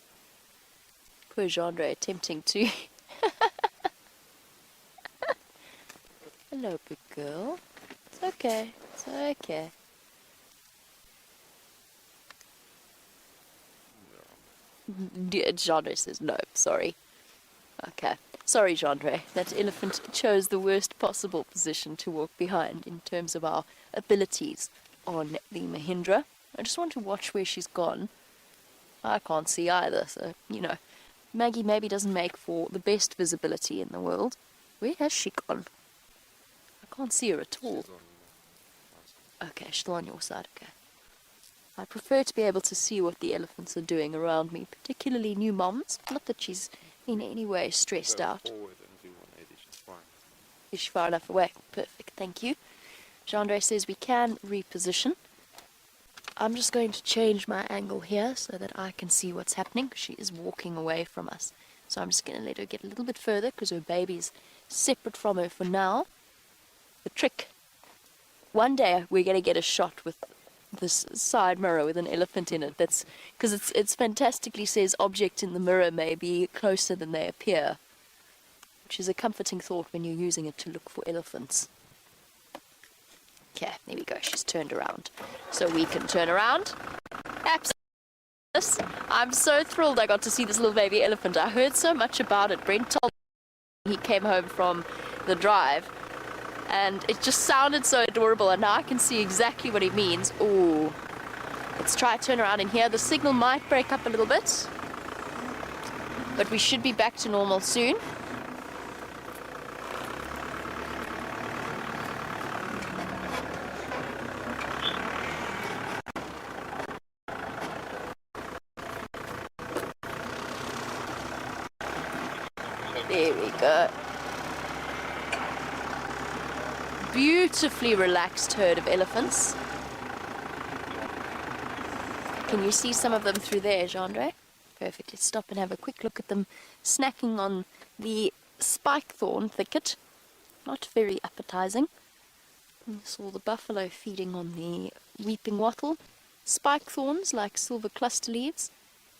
S3: Poor Genre attempting to. Hello, big girl. It's okay. It's okay. Genre says no, sorry. Okay. Sorry, Genre. That elephant chose the worst possible position to walk behind in terms of our abilities on the Mahindra. I just want to watch where she's gone. I can't see either, so, you know. Maggie maybe doesn't make for the best visibility in the world. Where has she gone? I can't see her at all. Okay, she's still on your side, okay. I prefer to be able to see what the elephants are doing around me, particularly new moms. Not that she's in any way stressed out. Is she far enough away? Perfect, thank you. Genre says we can reposition. I'm just going to change my angle here so that I can see what's happening. She is walking away from us. So I'm just going to let her get a little bit further because her baby's separate from her for now. The trick. One day we're going to get a shot with this side mirror with an elephant in it. That's because it's fantastically says object in the mirror may be closer than they appear, which is a comforting thought when you're using it to look for elephants. Okay, there we go. She's turned around. So we can turn around. Absolutely. I'm so thrilled I got to see this little baby elephant. I heard so much about it. Brent told me he came home from the drive, and it just sounded so adorable, and now I can see exactly what he means. Ooh. Let's try turn around in here. The signal might break up a little bit, but we should be back to normal soon. There we go. Beautifully relaxed herd of elephants. Can you see some of them through there, Genre? Perfect. Let's stop and have a quick look at them snacking on the spike-thorn thicket. Not very appetizing. We saw the buffalo feeding on the weeping wattle. Spike thorns, like silver cluster leaves,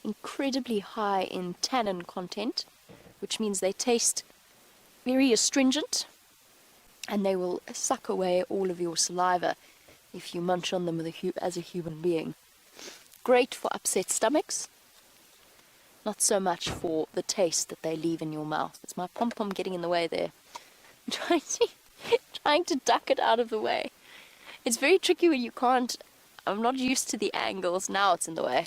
S3: incredibly high in tannin content, which means they taste very astringent, and they will suck away all of your saliva if you munch on them as a human being. Great for upset stomachs, not so much for the taste that they leave in your mouth. It's my pom-pom getting in the way there. I'm trying to duck it out of the way. It's very tricky when you can't. I'm not used to the angles. Now it's in the way.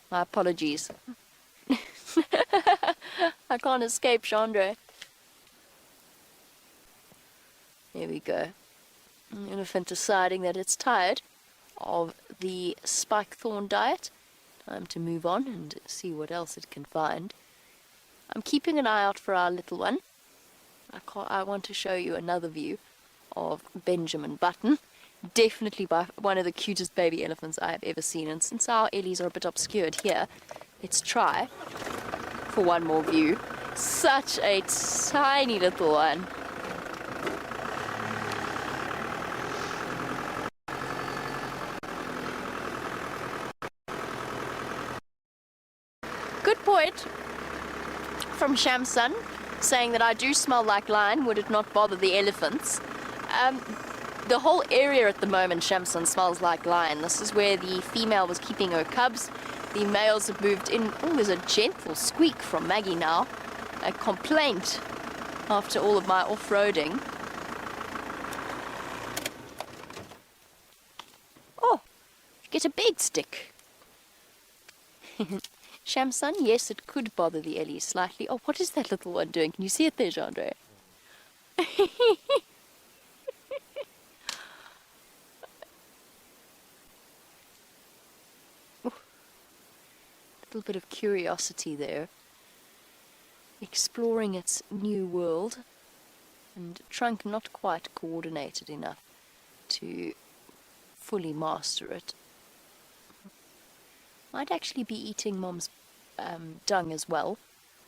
S3: My apologies. I can't escape Genre. There we go. The elephant deciding that it's tired of the spike thorn diet. Time to move on and see what else it can find. I'm keeping an eye out for our little one. I want to show you another view of Benjamin Button. Definitely by one of the cutest baby elephants I have ever seen. And since our Ellies are a bit obscured here, let's try for one more view. Such a tiny little one. Good point from Shamsun, saying that I do smell like lion. Would it not bother the elephants? The whole area at the moment, Shamsun, smells like lion. This is where the female was keeping her cubs. The males have moved in. Oh, there's a gentle squeak from Maggie now. A complaint after all of my off-roading. Oh, get a bed stick. Shamsun, yes, it could bother the Ellies slightly. Oh, what is that little one doing? Can you see it there, Jandre? Little bit of curiosity there, exploring its new world, and trunk not quite coordinated enough to fully master it. Might actually be eating Mom's dung as well,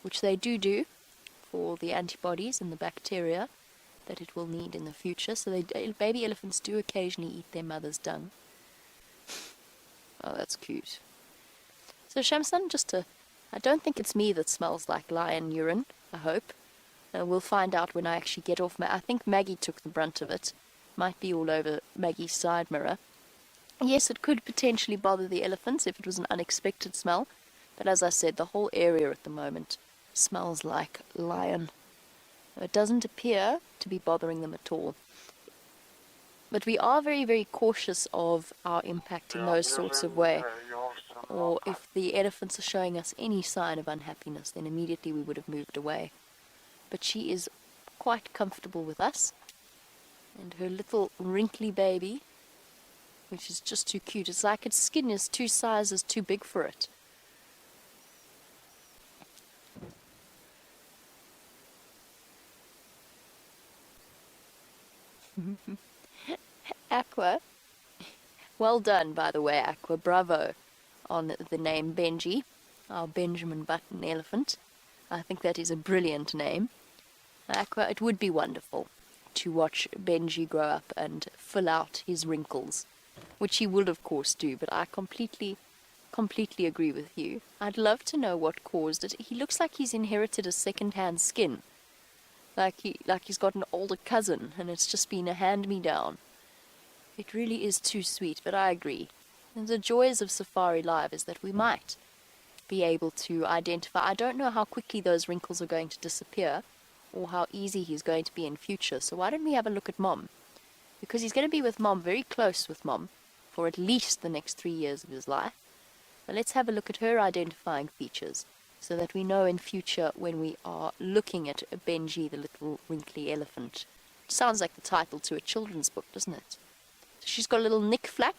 S3: which they do for the antibodies and the bacteria that it will need in the future. So baby elephants do occasionally eat their mother's dung. Oh, that's cute. So Shamsun, I don't think it's me that smells like lion urine, I hope. We'll find out when I actually get off. I think Maggie took the brunt of it. Might be all over Maggie's side mirror. Yes, it could potentially bother the elephants if it was an unexpected smell. But as I said, the whole area at the moment smells like lion. It doesn't appear to be bothering them at all. But we are very, very cautious of our impact in those sorts of way. Or if the elephants are showing us any sign of unhappiness, then immediately we would have moved away. But she is quite comfortable with us. And her little wrinkly baby, which is just too cute. It's like its skin is 2 sizes too big for it. Aqua. Well done, by the way, Aqua. Bravo on the name Benji, our Benjamin Button elephant. I think that is a brilliant name. Aqua, it would be wonderful to watch Benji grow up and fill out his wrinkles, which he will of course do, but I completely agree with you. I'd love to know what caused it. He looks like he's inherited a second-hand skin. Like he's got an older cousin and it's just been a hand-me-down. It really is too sweet, but I agree. And the joys of Safari Live is that we might be able to identify. I don't know how quickly those wrinkles are going to disappear or how easy he's going to be in future. So why don't we have a look at Mom? Because he's going to be with Mom, very close with Mom, for at least the next 3 years of his life. But let's have a look at her identifying features so that we know in future when we are looking at Benji, the little wrinkly elephant. It sounds like the title to a children's book, doesn't it? So she's got a little nick flap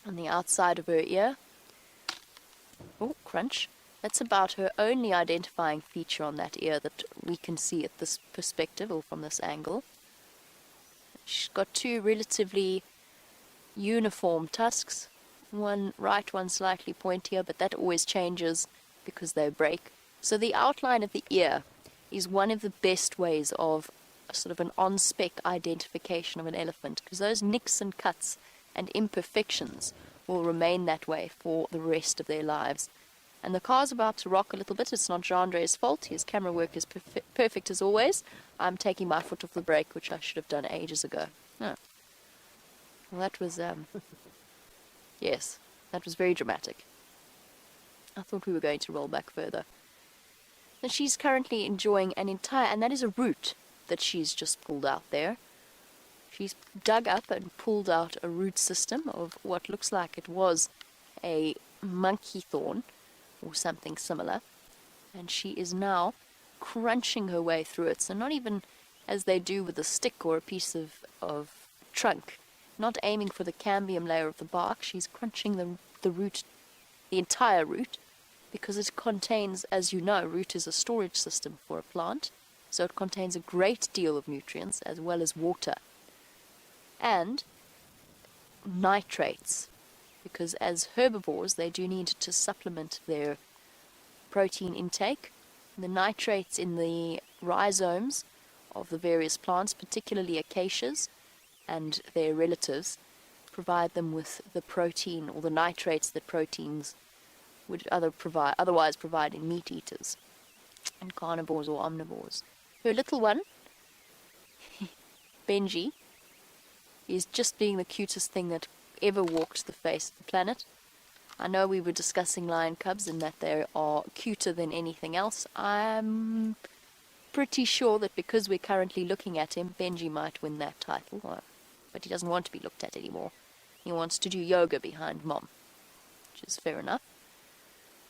S3: on the outside of her ear. Oh, crunch. That's about her only identifying feature on that ear that we can see at this perspective or from this angle. She's got 2 relatively uniform tusks. One right, one slightly pointier, but that always changes because they break. So the outline of the ear is one of the best ways of sort of an on-spec identification of an elephant, because those nicks and cuts and imperfections will remain that way for the rest of their lives. And the car's about to rock a little bit. It's not Jandre's fault. His camera work is perfect as always. I'm taking my foot off the brake, which I should have done ages ago. Oh. Well, that was, yes, that was very dramatic. I thought we were going to roll back further. And she's currently enjoying an entire, and that is a root that she's just pulled out there. She's dug up and pulled out a root system of what looks like it was a monkey thorn or something similar, and she is now crunching her way through it. So not even as they do with a stick or a piece of trunk, not aiming for the cambium layer of the bark, she's crunching the root, the entire root, because it contains, as you know, root is a storage system for a plant, so it contains a great deal of nutrients as well as water and nitrates, because as herbivores they do need to supplement their protein intake. The nitrates in the rhizomes of the various plants, particularly acacias and their relatives, provide them with the protein or the nitrates that proteins would otherwise provide in meat eaters and carnivores or omnivores. Her little one, Benji, is just being the cutest thing that ever walked the face of the planet. I know we were discussing lion cubs and that they are cuter than anything else. I'm pretty sure that because we're currently looking at him, Benji might win that title. But he doesn't want to be looked at anymore. He wants to do yoga behind Mom, which is fair enough.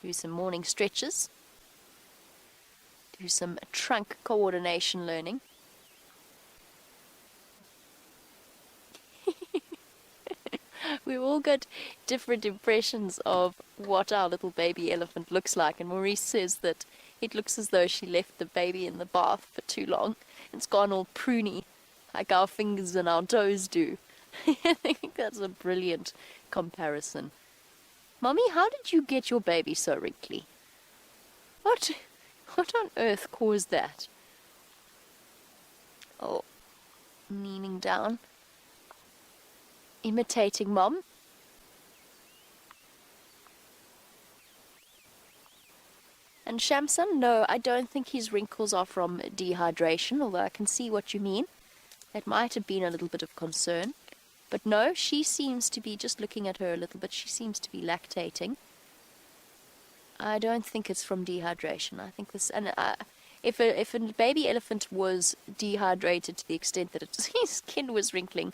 S3: Do some morning stretches. Do some trunk coordination learning. We all got different impressions of what our little baby elephant looks like, and Maurice says that it looks as though she left the baby in the bath for too long. It's gone all pruny, like our fingers and our toes do. I think that's a brilliant comparison. Mommy, how did you get your baby so wrinkly? What on earth caused that? Oh, kneeling down. Imitating Mom. And Shamsun, no, I don't think his wrinkles are from dehydration, although I can see what you mean. That might have been a little bit of concern. But no, she seems to be, just looking at her a little bit, she seems to be lactating. I don't think it's from dehydration. I think this, and if a baby elephant was dehydrated to the extent that his skin was wrinkling,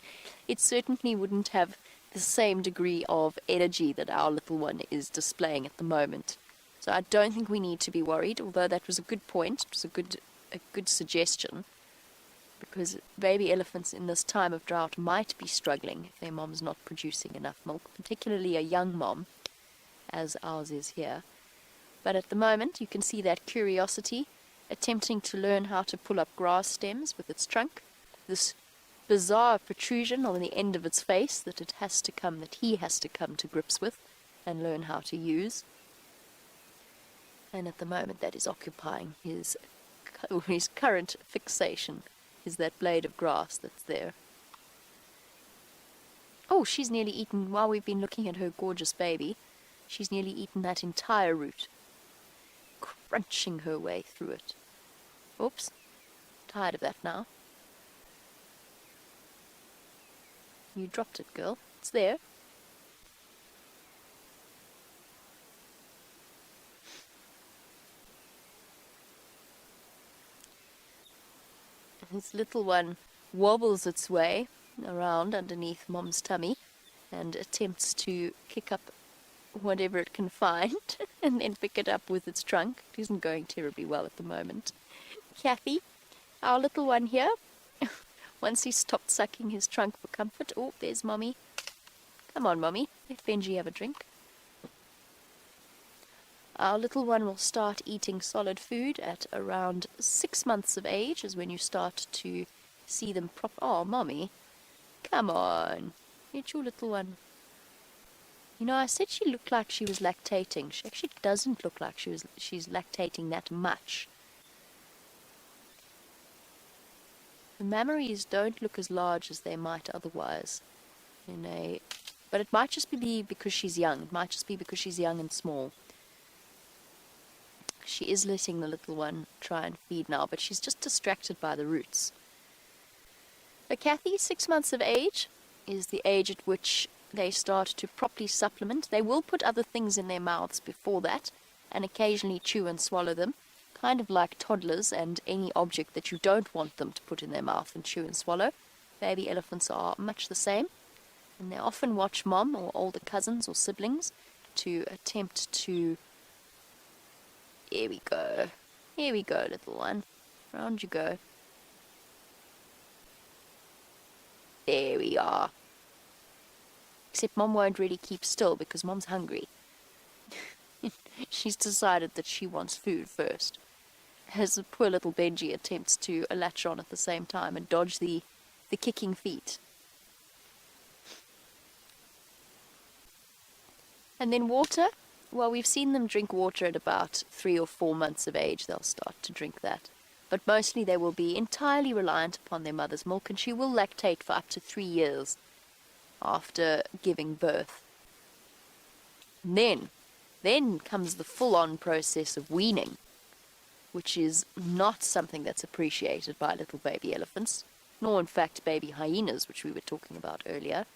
S3: it certainly wouldn't have the same degree of energy that our little one is displaying at the moment. So I don't think we need to be worried, although that was a good point. It was a good suggestion, because baby elephants in this time of drought might be struggling if their mom's not producing enough milk, particularly a young mom, as ours is here. But at the moment, you can see that curiosity, attempting to learn how to pull up grass stems with its trunk, this bizarre protrusion on the end of its face that he has to come to grips with and learn how to use. And at the moment, that is occupying his current fixation, is that blade of grass that's there. Oh, she's nearly eaten, while we've been looking at her gorgeous baby, she's nearly eaten that entire root, crunching her way through it. Oops, tired of that now. You dropped it, girl. It's there. This little one wobbles its way around underneath Mom's tummy and attempts to kick up whatever it can find and then pick it up with its trunk. It isn't going terribly well at the moment. Kathy, our little one here, once he stopped sucking his trunk for comfort. Oh, there's Mommy. Come on, Mommy. Let Benji have a drink. Our little one will start eating solid food at around 6 months of age, is when you start to see them Oh, Mommy. Come on. Get your little one. You know, I said she looked like she was lactating. She actually doesn't look like she's lactating that much. The mammaries don't look as large as they might otherwise. But it might just be because she's young. It might just be because she's young and small. She is letting the little one try and feed now, but she's just distracted by the roots. But Kathy, 6 months of age, is the age at which they start to properly supplement. They will put other things in their mouths before that, and occasionally chew and swallow them, kind of like toddlers and any object that you don't want them to put in their mouth and chew and swallow. Baby elephants are much the same, and they often watch Mom or older cousins or siblings to attempt to... Here we go. Here we go, little one. Round you go. There we are. Except Mom won't really keep still because Mom's hungry. She's decided that she wants food first. As the poor little Benji attempts to latch on at the same time and dodge the kicking feet. And then water. Well, we've seen them drink water at about 3 or 4 months of age. They'll start to drink that. But mostly they will be entirely reliant upon their mother's milk, and she will lactate for up to 3 years after giving birth. And then comes the full-on process of weaning, which is not something that's appreciated by little baby elephants. nor in fact baby hyenas, which we were talking about earlier.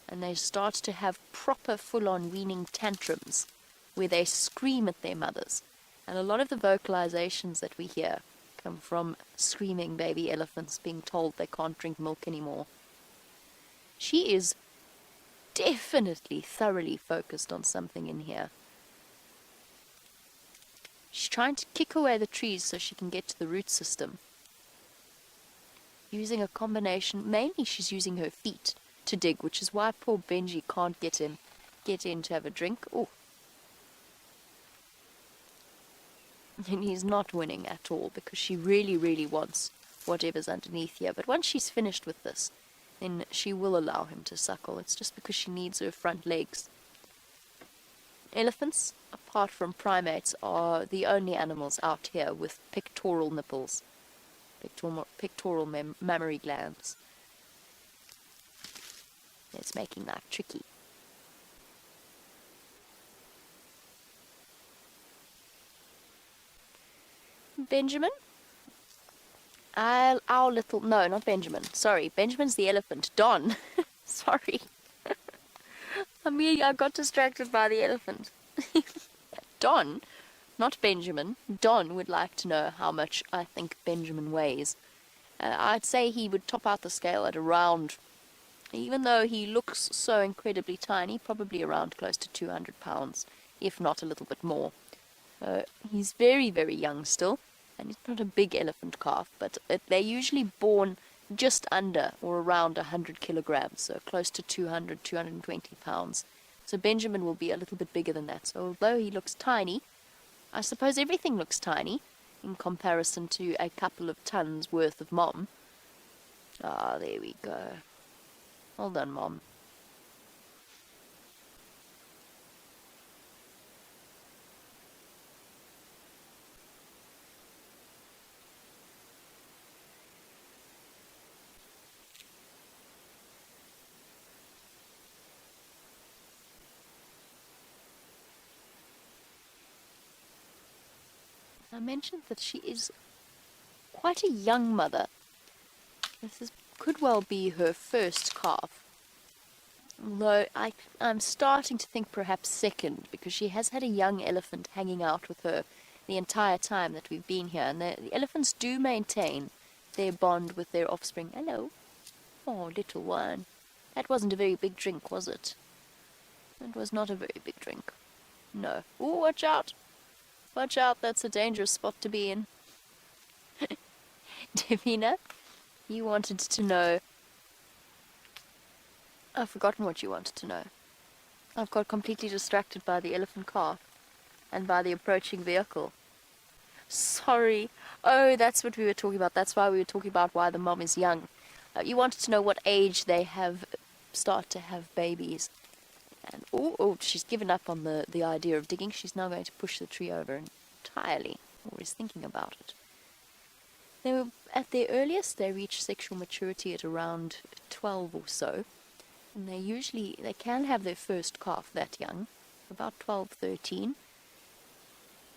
S3: And they start to have proper full-on weaning tantrums where they scream at their mothers. And a lot of the vocalizations that we hear come from screaming baby elephants being told they can't drink milk anymore. She is definitely thoroughly focused on something in here. She's trying to kick away the trees so she can get to the root system. Using a combination, mainly she's using her feet to dig, which is why poor Benji can't get in to have a drink. Oh. And he's not winning at all because she really, really wants whatever's underneath here. But once she's finished with this, then she will allow him to suckle. It's just because she needs her front legs. Elephants, apart from primates, are the only animals out here with pectoral nipples, pectoral mammary glands. It's making that tricky. Benjamin? No, not Benjamin. Sorry, Benjamin's the elephant. Don. Sorry. I got distracted by the elephant. Don, not Benjamin. Don would like to know how much I think Benjamin weighs. I'd say he would top out the scale at around, even though he looks so incredibly tiny, probably around close to 200 pounds, if not a little bit more. He's very, very young still, and he's not a big elephant calf, but they're usually born just under or around 100 kilograms, so close to 200, 220 pounds. So Benjamin will be a little bit bigger than that. So although he looks tiny, I suppose everything looks tiny in comparison to a couple of tons worth of mom. Ah, there we go. Well done, Mom. I mentioned that she is quite a young mother. Could well be her first calf. Although I'm starting to think perhaps second, because she has had a young elephant hanging out with her the entire time that we've been here. And the elephants do maintain their bond with their offspring. Hello. Oh, little one. That wasn't a very big drink, was it? It was not a very big drink. No. Oh, watch out. Watch out, that's a dangerous spot to be in. Davina, you wanted to know... I've forgotten what you wanted to know. I've got completely distracted by the elephant calf and by the approaching vehicle. Sorry. Oh, that's what we were talking about. That's why we were talking about why the mom is young. You wanted to know what age they start to have babies. And oh, she's given up on the idea of digging. She's now going to push the tree over entirely, or is thinking about it. At their earliest, they reach sexual maturity at around 12 or so. And they can have their first calf that young, about 12, 13.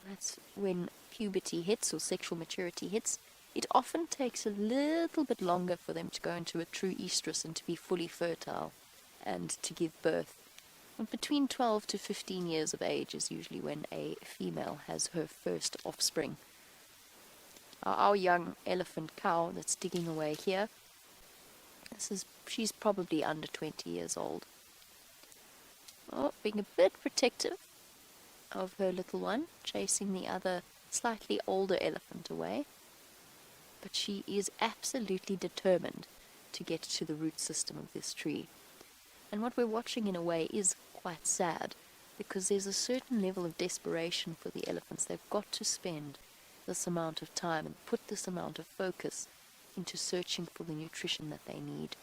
S3: That's when puberty hits or sexual maturity hits. It often takes a little bit longer for them to go into a true estrus and to be fully fertile and to give birth. Between 12 to 15 years of age is usually when a female has her first offspring. Our young elephant cow that's digging away here, she's probably under 20 years old. Oh, being a bit protective of her little one, chasing the other slightly older elephant away. But she is absolutely determined to get to the root system of this tree. And what we're watching in a way is quite sad, because there's a certain level of desperation for the elephants. They've got to spend this amount of time and put this amount of focus into searching for the nutrition that they need.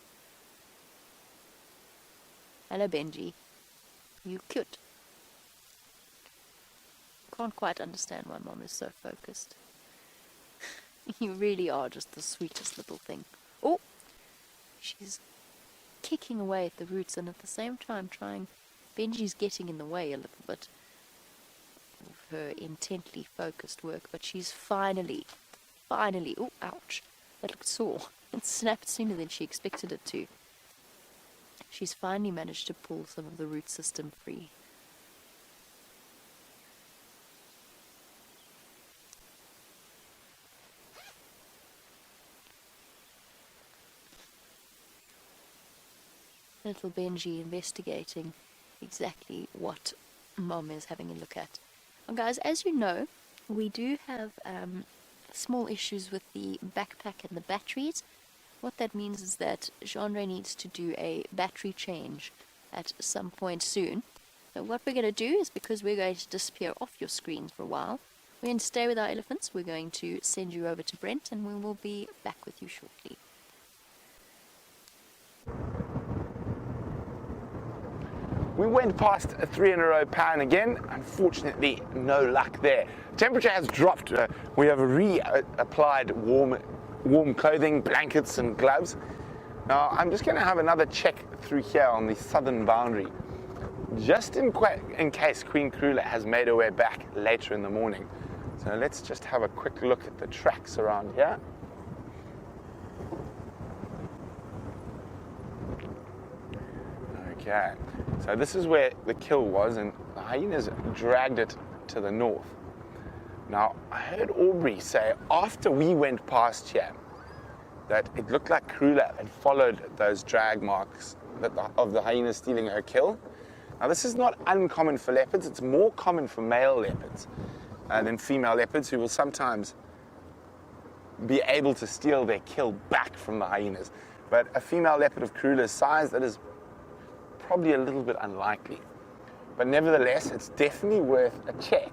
S3: Hello, Benji. You cute. Can't quite understand why Mom is so focused. You really are just the sweetest little thing. Oh! She's kicking away at the roots and at the same time Benji's getting in the way a little bit of her intently focused work, but she's finally, oh, ouch, that looked sore. It snapped sooner than she expected it to. She's finally managed to pull some of the root system free. Little Benji investigating exactly what Mom is having a look at. Now guys, as you know, we do have small issues with the backpack and the batteries. What that means is that Genre needs to do a battery change at some point soon. So what we're going to do is, because we're going to disappear off your screens for a while, we're going to stay with our elephants. We're going to send you over to Brent, and we will be back with you shortly.
S2: We went past a 3-in-a-row pan again. Unfortunately, no luck there. Temperature has dropped. We have reapplied warm clothing, blankets and gloves. Now I'm just going to have another check through here on the southern boundary, just in case Queen Karula has made her way back later in the morning. So let's just have a quick look at the tracks around here. Okay, so this is where the kill was, and the hyenas dragged it to the north. Now, I heard Aubrey say after we went past here that it looked like Karula had followed those drag marks of the hyenas stealing her kill. Now, this is not uncommon for leopards. It's more common for male leopards than female leopards, who will sometimes be able to steal their kill back from the hyenas. But a female leopard of Karula's size, that is probably a little bit unlikely. But nevertheless, it's definitely worth a check.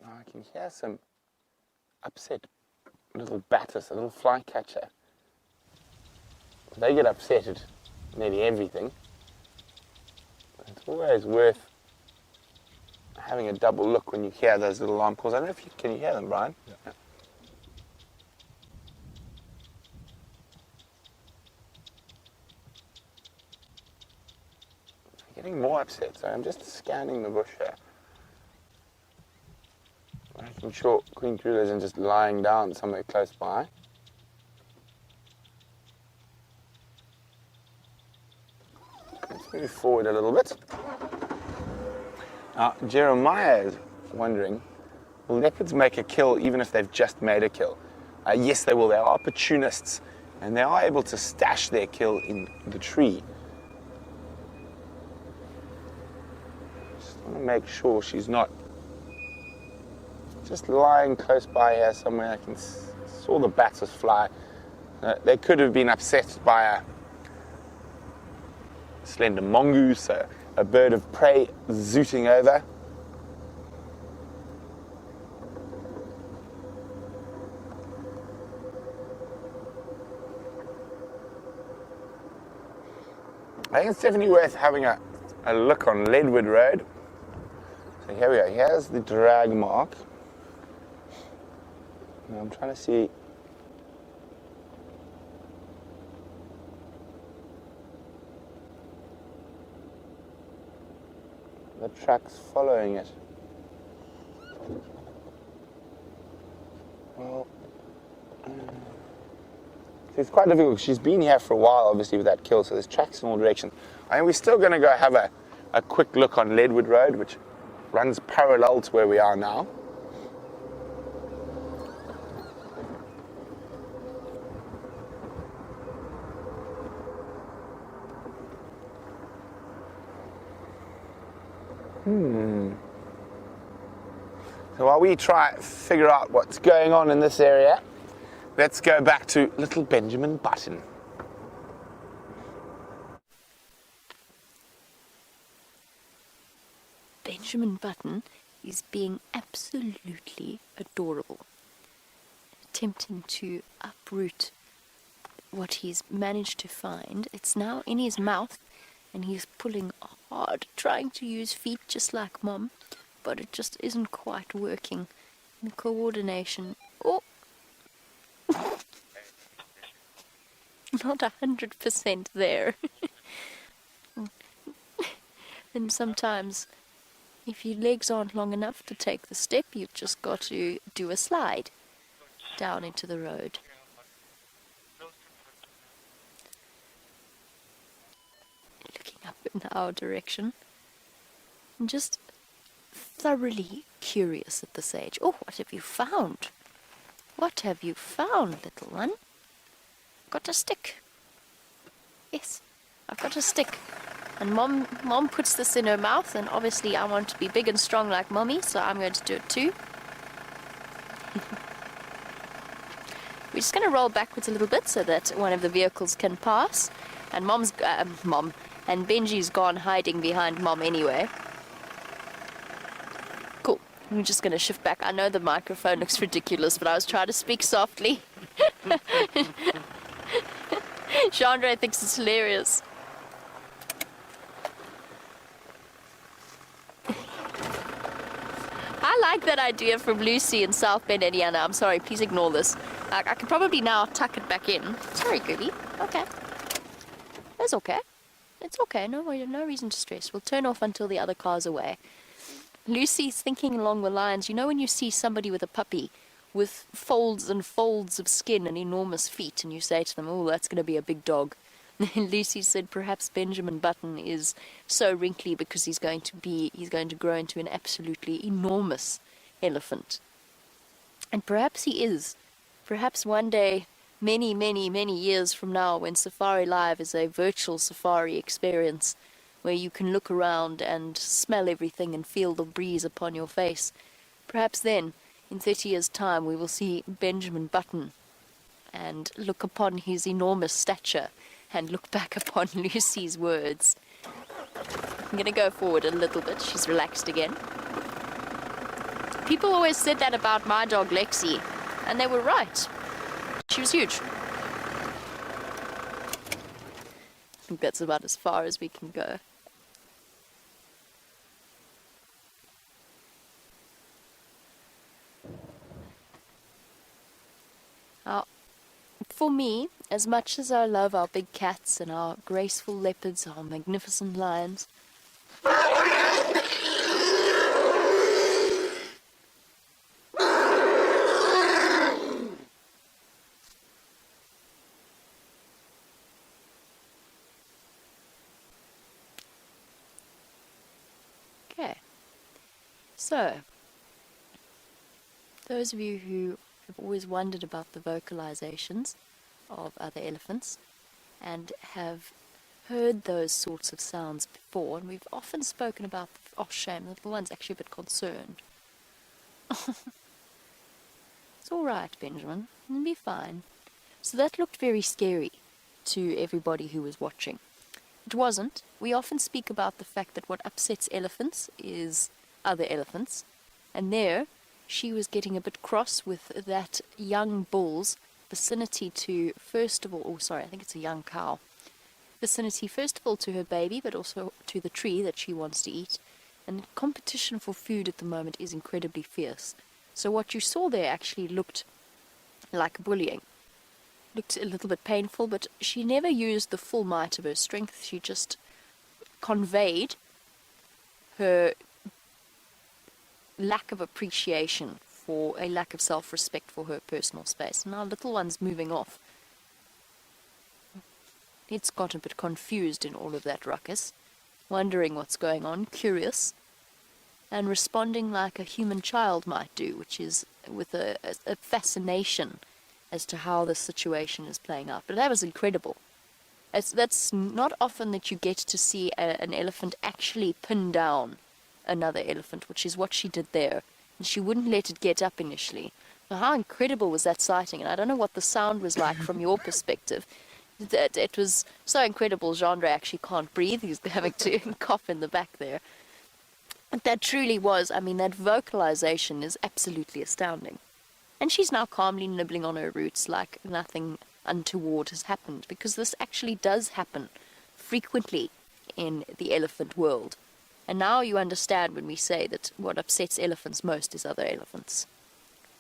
S2: I can hear some upset little batters, a little flycatcher. They get upset at nearly everything. It's always worth having a double look when you hear those little alarm calls. I don't know if can you hear them, Brian? Yeah. I'm getting more upset, so I'm just scanning the bush here. Making sure Queen Karula isn't just lying down somewhere close by. Let's move forward a little bit. Now, Jeremiah is wondering, will leopards make a kill even if they've just made a kill? Yes, they will. They are opportunists, and they are able to stash their kill in the tree. Just want to make sure she's not just lying close by here somewhere. I can saw the bats fly. They could have been upset by a slender mongoose, a bird of prey zooting over. I think it's definitely worth having a look on Leadwood Road. So here we are. Here's the drag mark. Now I'm trying to see. The tracks following it. Well, it's quite difficult. She's been here for a while, obviously, with that kill, so there's tracks in all directions. I think we're still going to go have a quick look on Leadwood Road, which runs parallel to where we are now. So while we try to figure out what's going on in this area, let's go back to little Benjamin Button.
S3: Benjamin Button is being absolutely adorable, attempting to uproot what he's managed to find. It's now in his mouth, and he's pulling hard, trying to use feet just like Mom, but it just isn't quite working. The coordination. Oh, Not 100% there. And sometimes, if your legs aren't long enough to take the step, you've just got to do a slide down into the road. Looking up in our direction. I'm just thoroughly curious at this age. Oh, what have you found? What have you found, little one? Got a stick. Yes, I've got a stick. And Mom puts this in her mouth, and obviously I want to be big and strong like Mommy, so I'm going to do it too. We're just going to roll backwards a little bit so that one of the vehicles can pass. And Mom and Benji's gone hiding behind Mom anyway. Cool. We're just going to shift back. I know the microphone looks ridiculous, but I was trying to speak softly. Chandra thinks it's hilarious. I like that idea from Lucy in South Bend, Indiana. I'm sorry, please ignore this. I can probably now tuck it back in. Sorry, Gooby. Okay. That's okay. It's okay. No reason to stress. We'll turn off until the other car's away. Lucy's thinking along the lines, you know when you see somebody with a puppy with folds and folds of skin and enormous feet, and you say to them, oh, that's going to be a big dog. Lucy said perhaps Benjamin Button is so wrinkly because he's going to grow into an absolutely enormous elephant. And perhaps he is. Perhaps one day, many, many, many years from now, when Safari Live is a virtual safari experience where you can look around and smell everything and feel the breeze upon your face, perhaps then, in 30 years' time, we will see Benjamin Button and look upon his enormous stature and look back upon Lucy's words. I'm going to go forward a little bit. She's relaxed again. People always said that about my dog Lexi, and they were right. She was huge. I think that's about as far as we can go. For me, as much as I love our big cats and our graceful leopards, our magnificent lions, okay, so those of you who have always wondered about the vocalizations of other elephants and have heard those sorts of sounds before, and we've often spoken about, oh shame, the little one's actually a bit concerned. It's alright, Benjamin, it'll be fine. So that looked very scary to everybody who was watching. It wasn't. We often speak about the fact that what upsets elephants is other elephants, and there she was getting a bit cross with that young bull's vicinity to, first of all, I think it's a young cow, vicinity first of all to her baby, but also to the tree that she wants to eat. And competition for food at the moment is incredibly fierce. So what you saw there actually looked like bullying. Looked a little bit painful, but she never used the full might of her strength. She just conveyed her lack of appreciation for a lack of self-respect for her personal space. Now little one's moving off. It's got a bit confused in all of that ruckus, wondering what's going on, curious, and responding like a human child might do, which is with a fascination as to how the situation is playing out. But that was incredible. That's not often that you get to see an elephant actually pin down another elephant, which is what she did there, and she wouldn't let it get up initially. Now, how incredible was that sighting? And I don't know what the sound was like from your perspective. It was so incredible, Chandra actually can't breathe. He's having to cough in the back there. But that truly was, I mean, that vocalization is absolutely astounding. And she's now calmly nibbling on her roots like nothing untoward has happened, because this actually does happen frequently in the elephant world. And now you understand when we say that what upsets elephants most is other elephants.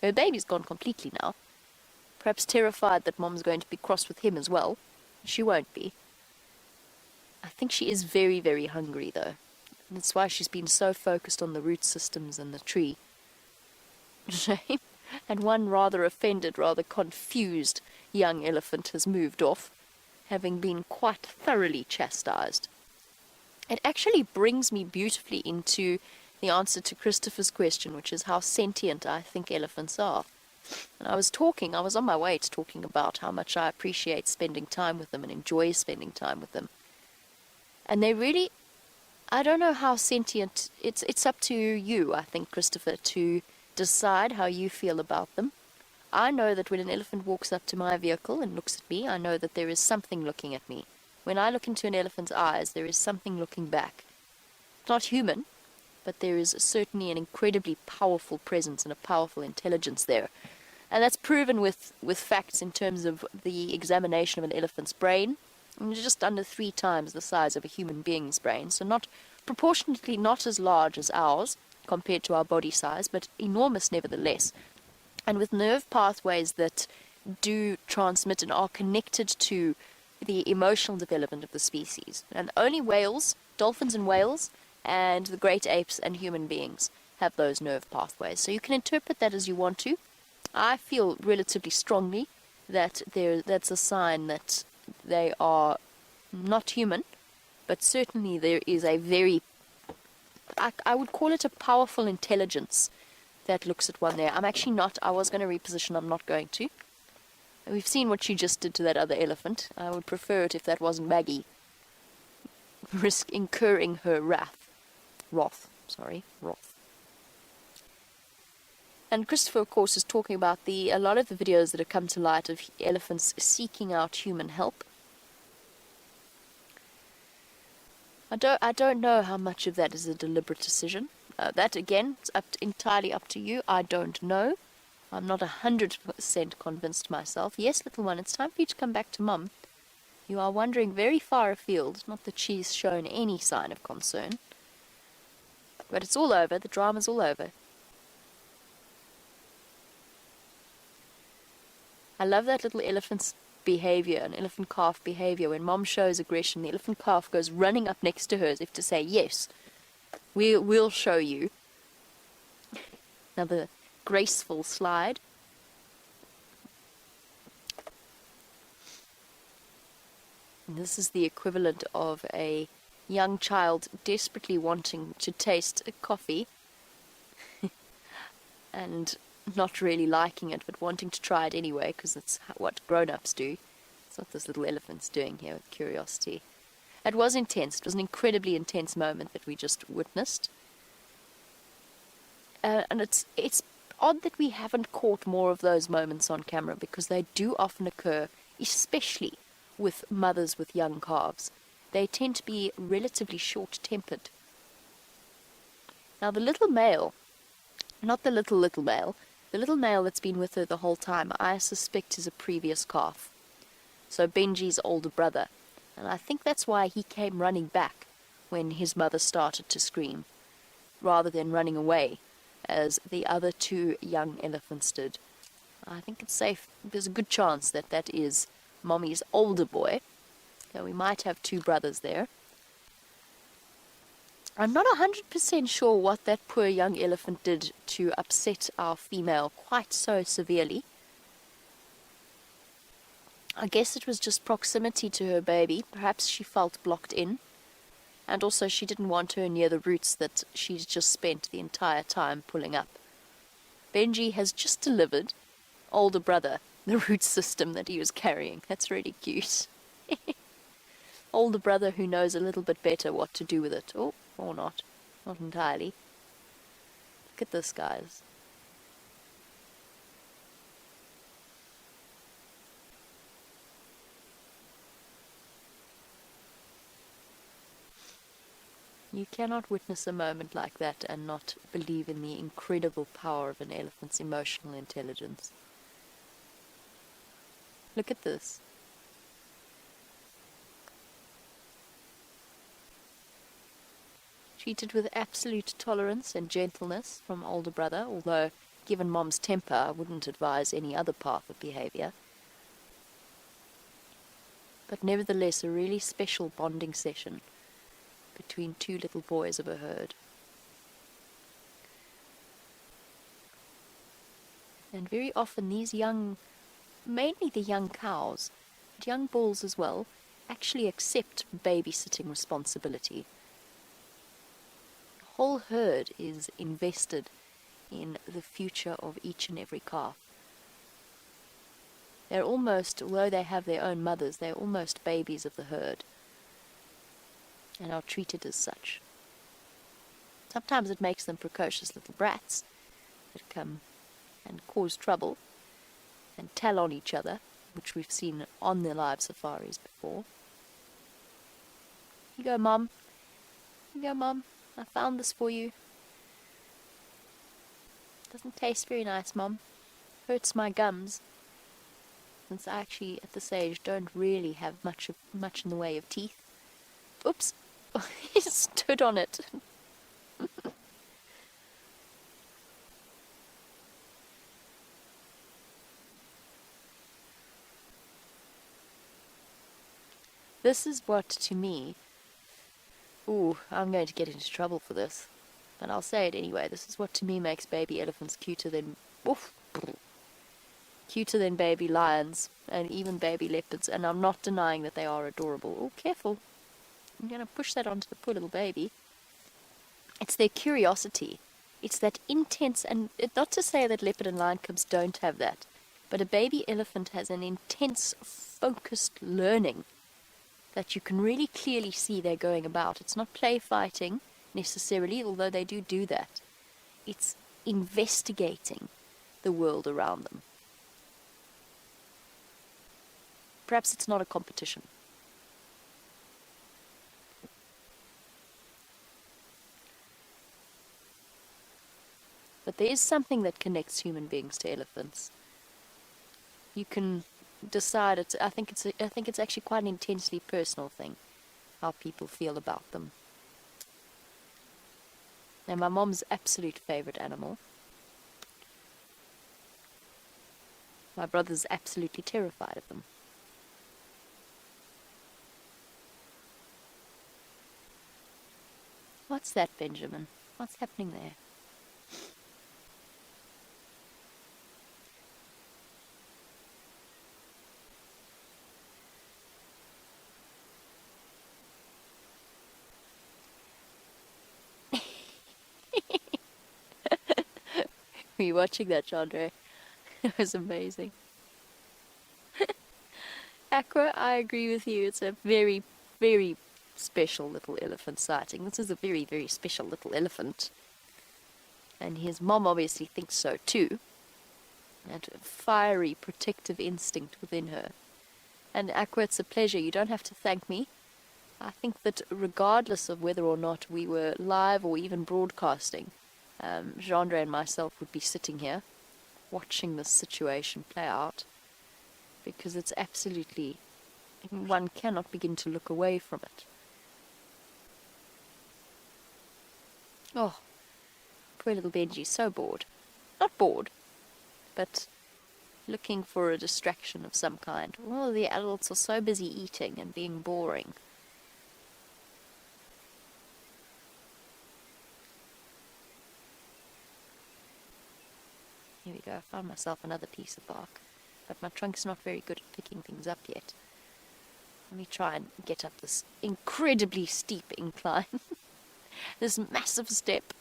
S3: Her baby's gone completely now. perhaps terrified that Mom's going to be cross with him as well. She won't be. I think she is very, very hungry, though. And that's why she's been so focused on the root systems and the tree. Shame. And one rather offended, rather confused young elephant has moved off, having been quite thoroughly chastised. It actually brings me beautifully into the answer to Christopher's question, which is how sentient I think elephants are. And I was on my way to talking about how much I appreciate spending time with them and enjoy spending time with them. And they really, I don't know how sentient, it's up to you, I think, Christopher, to decide how you feel about them. I know that when an elephant walks up to my vehicle and looks at me, I know that there is something looking at me. When I look into an elephant's eyes, there is something looking back. It's not human, but there is certainly an incredibly powerful presence and a powerful intelligence there. And that's proven with facts in terms of the examination of an elephant's brain. Just under 3 times the size of a human being's brain, so not proportionately not as large as ours compared to our body size, but enormous nevertheless. And with nerve pathways that do transmit and are connected to the emotional development of the species. And only whales, dolphins and whales, and the great apes and human beings have those nerve pathways. So you can interpret that as you want to. I feel relatively strongly that that's a sign that they are not human, but certainly there is a very, I would call it a powerful intelligence that looks at one there. I was going to reposition, I'm not going to. We've seen what she just did to that other elephant. I would prefer it if that wasn't Maggie. Risk incurring her wrath. And Christopher, of course, is talking about a lot of the videos that have come to light of elephants seeking out human help. I don't know how much of that is a deliberate decision. That, again, is entirely up to you. I don't know. I'm not 100% convinced myself. Yes, little one, it's time for you to come back to Mum. You are wandering very far afield. Not that she's shown any sign of concern. But it's all over. The drama's all over. I love that little elephant's behavior, an elephant calf behavior. When Mom shows aggression, the elephant calf goes running up next to her as if to say, yes, we'll show you. Another graceful slide. And this is the equivalent of a young child desperately wanting to taste a coffee and not really liking it, but wanting to try it anyway, because it's what grown-ups do. It's what this little elephant's doing here with curiosity. It was intense. It was an incredibly intense moment that we just witnessed. And it's odd that we haven't caught more of those moments on camera, because they do often occur, especially with mothers with young calves. They tend to be relatively short-tempered. Now the little male, not the little male, the little male that's been with her the whole time, I suspect is a previous calf. So Benji's older brother. And I think that's why he came running back when his mother started to scream, rather than running away, as the other 2 young elephants did. I think it's safe. There's a good chance that that is Mommy's older boy. So we might have 2 brothers there. I'm not 100% sure what that poor young elephant did to upset our female quite so severely. I guess it was just proximity to her baby. Perhaps she felt blocked in. And also she didn't want her near the roots that she's just spent the entire time pulling up. Benji has just delivered older brother the root system that he was carrying. That's really cute. Older brother who knows a little bit better what to do with it. Oh, or not. Not entirely. Look at this, guys. You cannot witness a moment like that and not believe in the incredible power of an elephant's emotional intelligence. Look at this. Treated with absolute tolerance and gentleness from older brother, although given Mom's temper, I wouldn't advise any other path of behavior. But nevertheless, a really special bonding session between two little boys of a herd. And very often these young, mainly the young cows, but young bulls as well, actually accept babysitting responsibility. The whole herd is invested in the future of each and every calf. They're almost, although they have their own mothers, they're almost babies of the herd, and are treated as such. Sometimes it makes them precocious little brats that come and cause trouble and tell on each other, which we've seen on their live safaris before. Here you go, Mum. Here you go, Mum. I found this for you. Doesn't taste very nice, Mum. Hurts my gums. Since I actually, at this age, don't really have much in the way of teeth. Oops. He stood on it. This is what, to me... Ooh, I'm going to get into trouble for this. But I'll say it anyway. This is what, to me, makes baby elephants cuter than... Oof, cuter than baby lions and even baby leopards. And I'm not denying that they are adorable. Oh, careful. I'm going to push that onto the poor little baby. It's their curiosity. It's that intense... And not to say that leopard and lion cubs don't have that. But a baby elephant has an intense, focused learning that you can really clearly see they're going about. It's not play fighting necessarily, although they do that. It's investigating the world around them. Perhaps it's not a competition. But there is something that connects human beings to elephants. You can decide it. I think it's actually quite an intensely personal thing, how people feel about them. Now, my mom's absolute favorite animal. My brother's absolutely terrified of them. What's that, Benjamin? What's happening there? Were you watching that, Chandra? It was amazing. Aqua, I agree with you. It's a very, very special little elephant sighting. This is a very, very special little elephant. And his mom obviously thinks so too. That fiery, protective instinct within her. And Aqua, it's a pleasure. You don't have to thank me. I think that regardless of whether or not we were live or even broadcasting, Chandra and myself would be sitting here watching this situation play out, because it's absolutely, one cannot begin to look away from it. Oh, poor little Benji, so bored. Not bored, but looking for a distraction of some kind. All the adults are so busy eating and being boring. Here we go, I found myself another piece of bark, but my trunk's not very good at picking things up yet. Let me try and get up this incredibly steep incline. This massive step.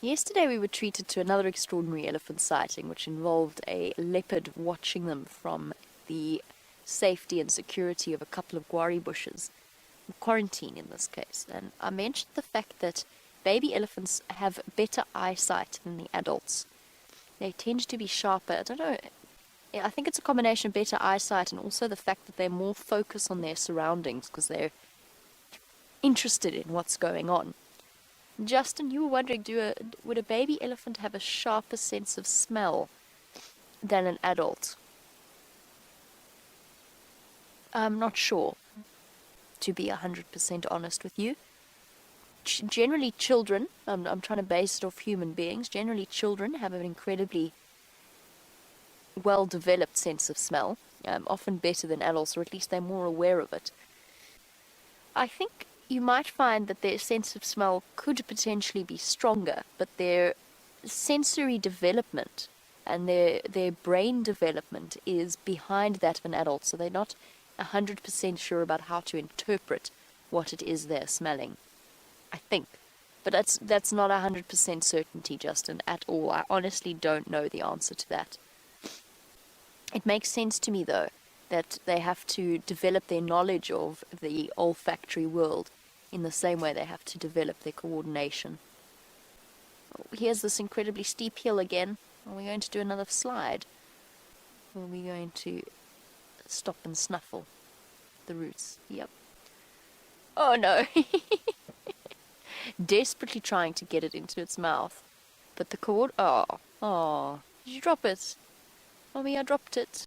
S3: Yesterday we were treated to another extraordinary elephant sighting, which involved a leopard watching them from the safety and security of a couple of guarri bushes. Quarantine in this case. And I mentioned the fact that baby elephants have better eyesight than the adults. They tend to be sharper. I don't know, I think it's a combination of better eyesight and also the fact that they're more focused on their surroundings because they're interested in what's going on. Justin, you were wondering, would a baby elephant have a sharper sense of smell than an adult? I'm not sure. to be 100% honest with you. Generally children, I'm trying to base it off human beings, generally children have an incredibly well-developed sense of smell, often better than adults, or at least they're more aware of it. I think you might find that their sense of smell could potentially be stronger, but their sensory development and their brain development is behind that of an adult, so they're not 100% sure about how to interpret what it is they're smelling, I think. But that's not 100% certainty, Justin, at all. I honestly don't know the answer to that. It makes sense to me, though, that they have to develop their knowledge of the olfactory world in the same way they have to develop their coordination. Here's this incredibly steep hill again. Are we going to do another slide? Or are we going to stop and snuffle the roots? Yep. Oh no! Desperately trying to get it into its mouth. But the cord... Oh. Did you drop it? Mommy, I dropped it.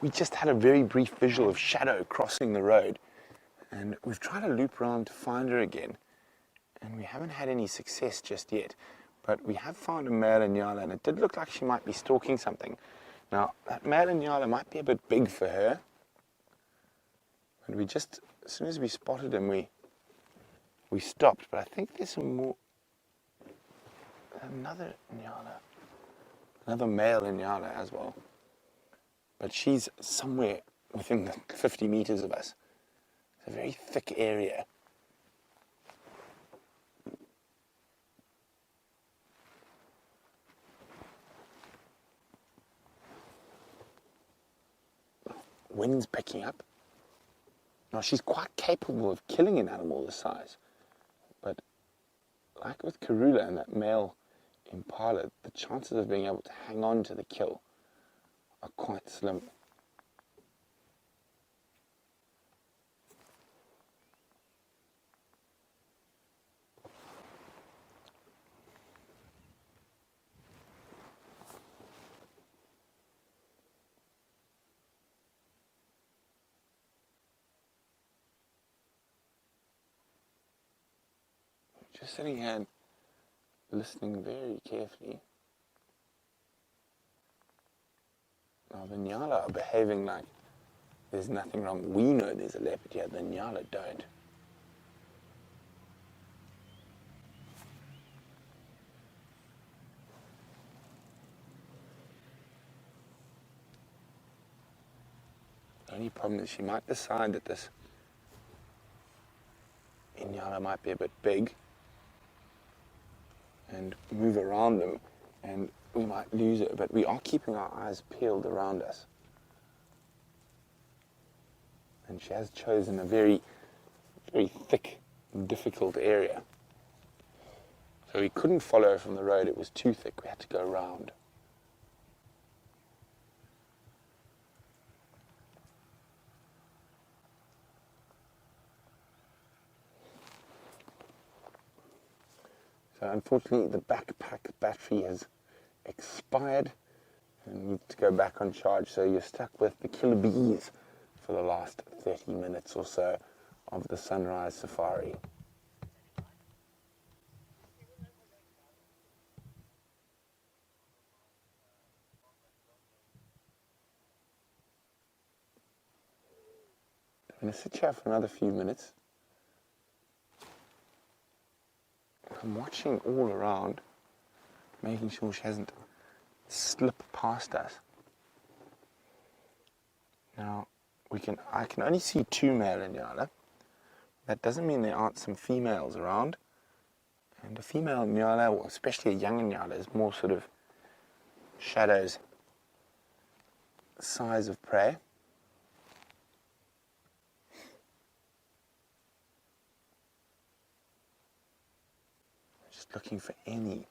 S2: We just had a very brief visual of Shadow crossing the road, and we've tried to loop around to find her again, and we haven't had any success just yet. But we have found a male Inyala, and it did look like she might be stalking something. Now, that male Inyala might be a bit big for her, and we just, as soon as we spotted him, we stopped. But I think there's another Inyala, another male Inyala as well. But she's somewhere within the 50 meters of us. It's a very thick area. Wind's picking up. Now, she's quite capable of killing an animal this size. But like with Karula and that male impala, the chances of being able to hang on to the kill are quite slim. Just sitting here and listening very carefully. Now the Nyala are behaving like there's nothing wrong. We know there's a leopard here, the Nyala don't. The only problem is she might decide that this Inyala might be a bit big and move around them, and we might lose it, but we are keeping our eyes peeled around us. And she has chosen a very, very thick and difficult area. So we couldn't follow her from the road, it was too thick, we had to go around. So unfortunately the backpack battery has expired and needs to go back on charge, so you're stuck with the killer bees for the last 30 minutes or so of the sunrise safari. I'm going to sit here for another few minutes. I'm watching all around, making sure she hasn't slipped past us. Now, I can only see 2 male Inyala. That doesn't mean there aren't some females around. And a female Inyala, or especially a young Inyala, is more sort of Shadow's size of prey. Just looking for any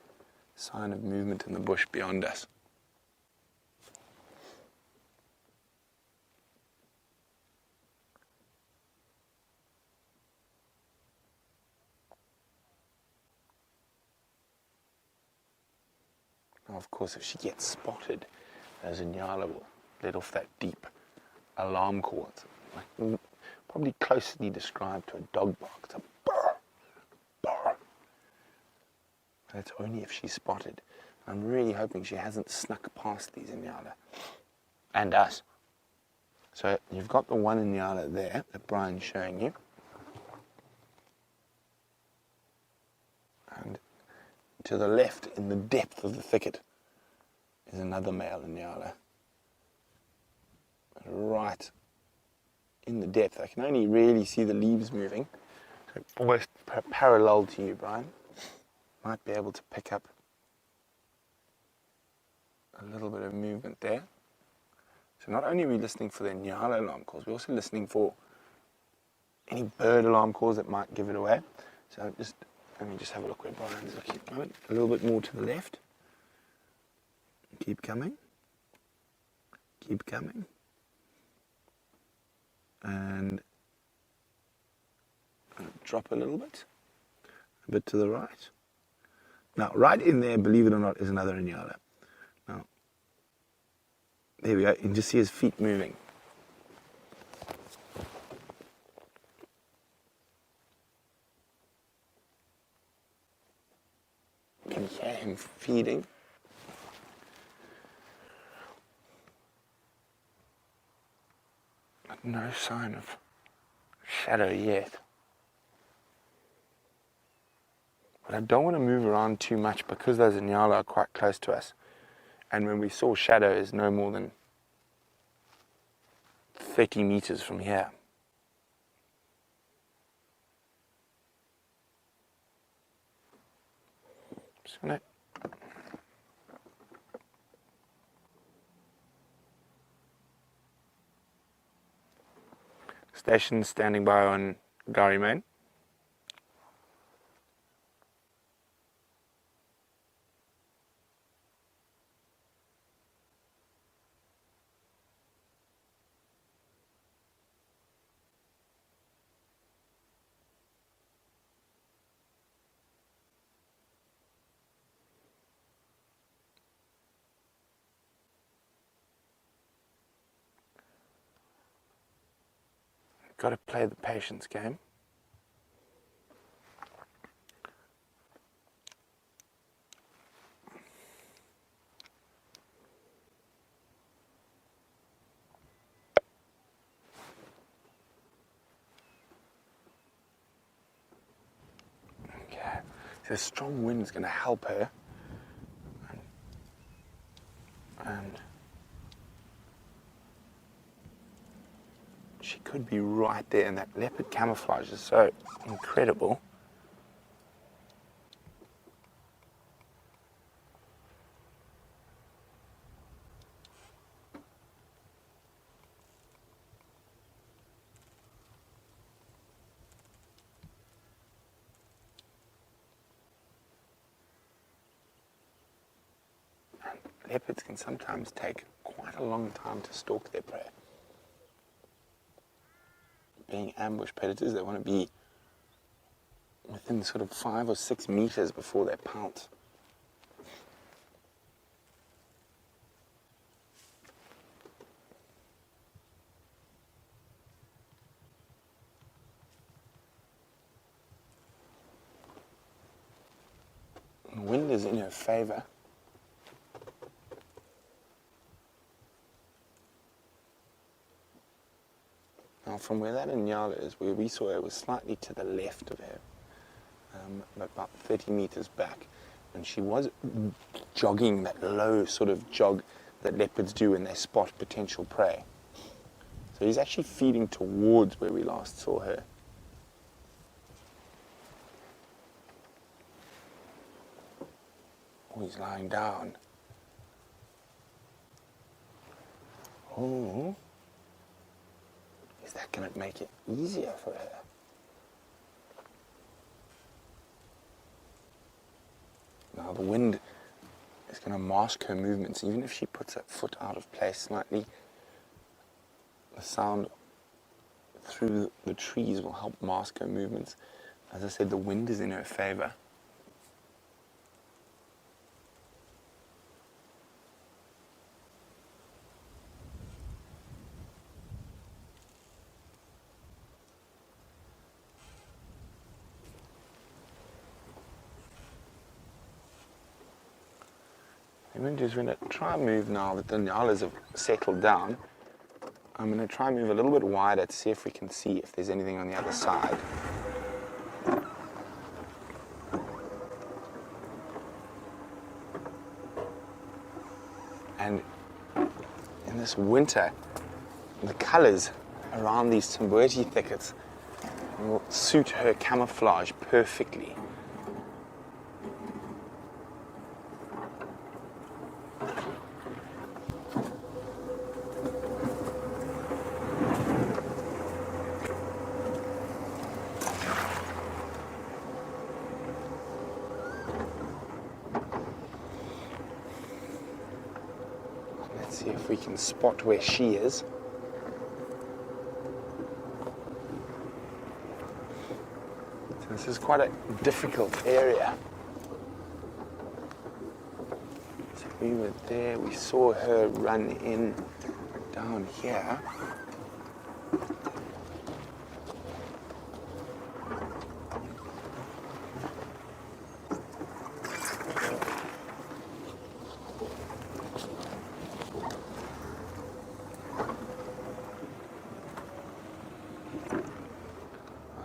S2: sign of movement in the bush beyond us. Now, of course, if she gets spotted, those Inyala will let off that deep alarm call. It's like, probably closely described to a dog bark. It's a burr, burr. That's only if she's spotted. I'm really hoping she hasn't snuck past these Inyala and us. So you've got the one Inyala there that Brian's showing you. And to the left, in the depth of the thicket, is another male Inyala. Right in the depth. I can only really see the leaves moving. So almost parallel to you, Brian. Might be able to pick up a little bit of movement there. So not only are we listening for the Inyala alarm calls, we're also listening for any bird alarm calls that might give it away. So let me just have a look where Brian's looking at the moment. A little bit more to the left. Keep coming. Keep coming. And drop a little bit. A bit to the right. Now, right in there, believe it or not, is another Inyala. Now, there we go. You can just see his feet moving. You can hear him feeding. But no sign of shadow yet. But I don't want to move around too much because those Inyala are quite close to us. And when we saw shadow is no more than 30 meters from here. Just gonna station standing by on Gary Main. Got to play the patience game. Okay, so a strong wind is going to help her. And she could be right there, and that leopard camouflage is so incredible. And leopards can sometimes take quite a long time to stalk their prey. Being ambush predators, they want to be within sort of 5 or 6 meters before they pounce. The wind is in her favor. Now, from where that Inyala is, where we saw her was slightly to the left of her, but about 30 meters back, and she was jogging that low sort of jog that leopards do when they spot potential prey. So he's actually feeding towards where we last saw her. Oh, he's lying down. Oh. Is that going to make it easier for her? Now the wind is going to mask her movements. Even if she puts her foot out of place slightly, the sound through the trees will help mask her movements. As I said, the wind is in her favor. I'm going to try and move now that the nyalas have settled down. I'm going to try and move a little bit wider to see if we can see if there's anything on the other side. And in this winter, the colours around these Timbueti thickets will suit her camouflage perfectly. Let's see if we can spot where she is. So this is quite a difficult area. So we were there, we saw her run in down here.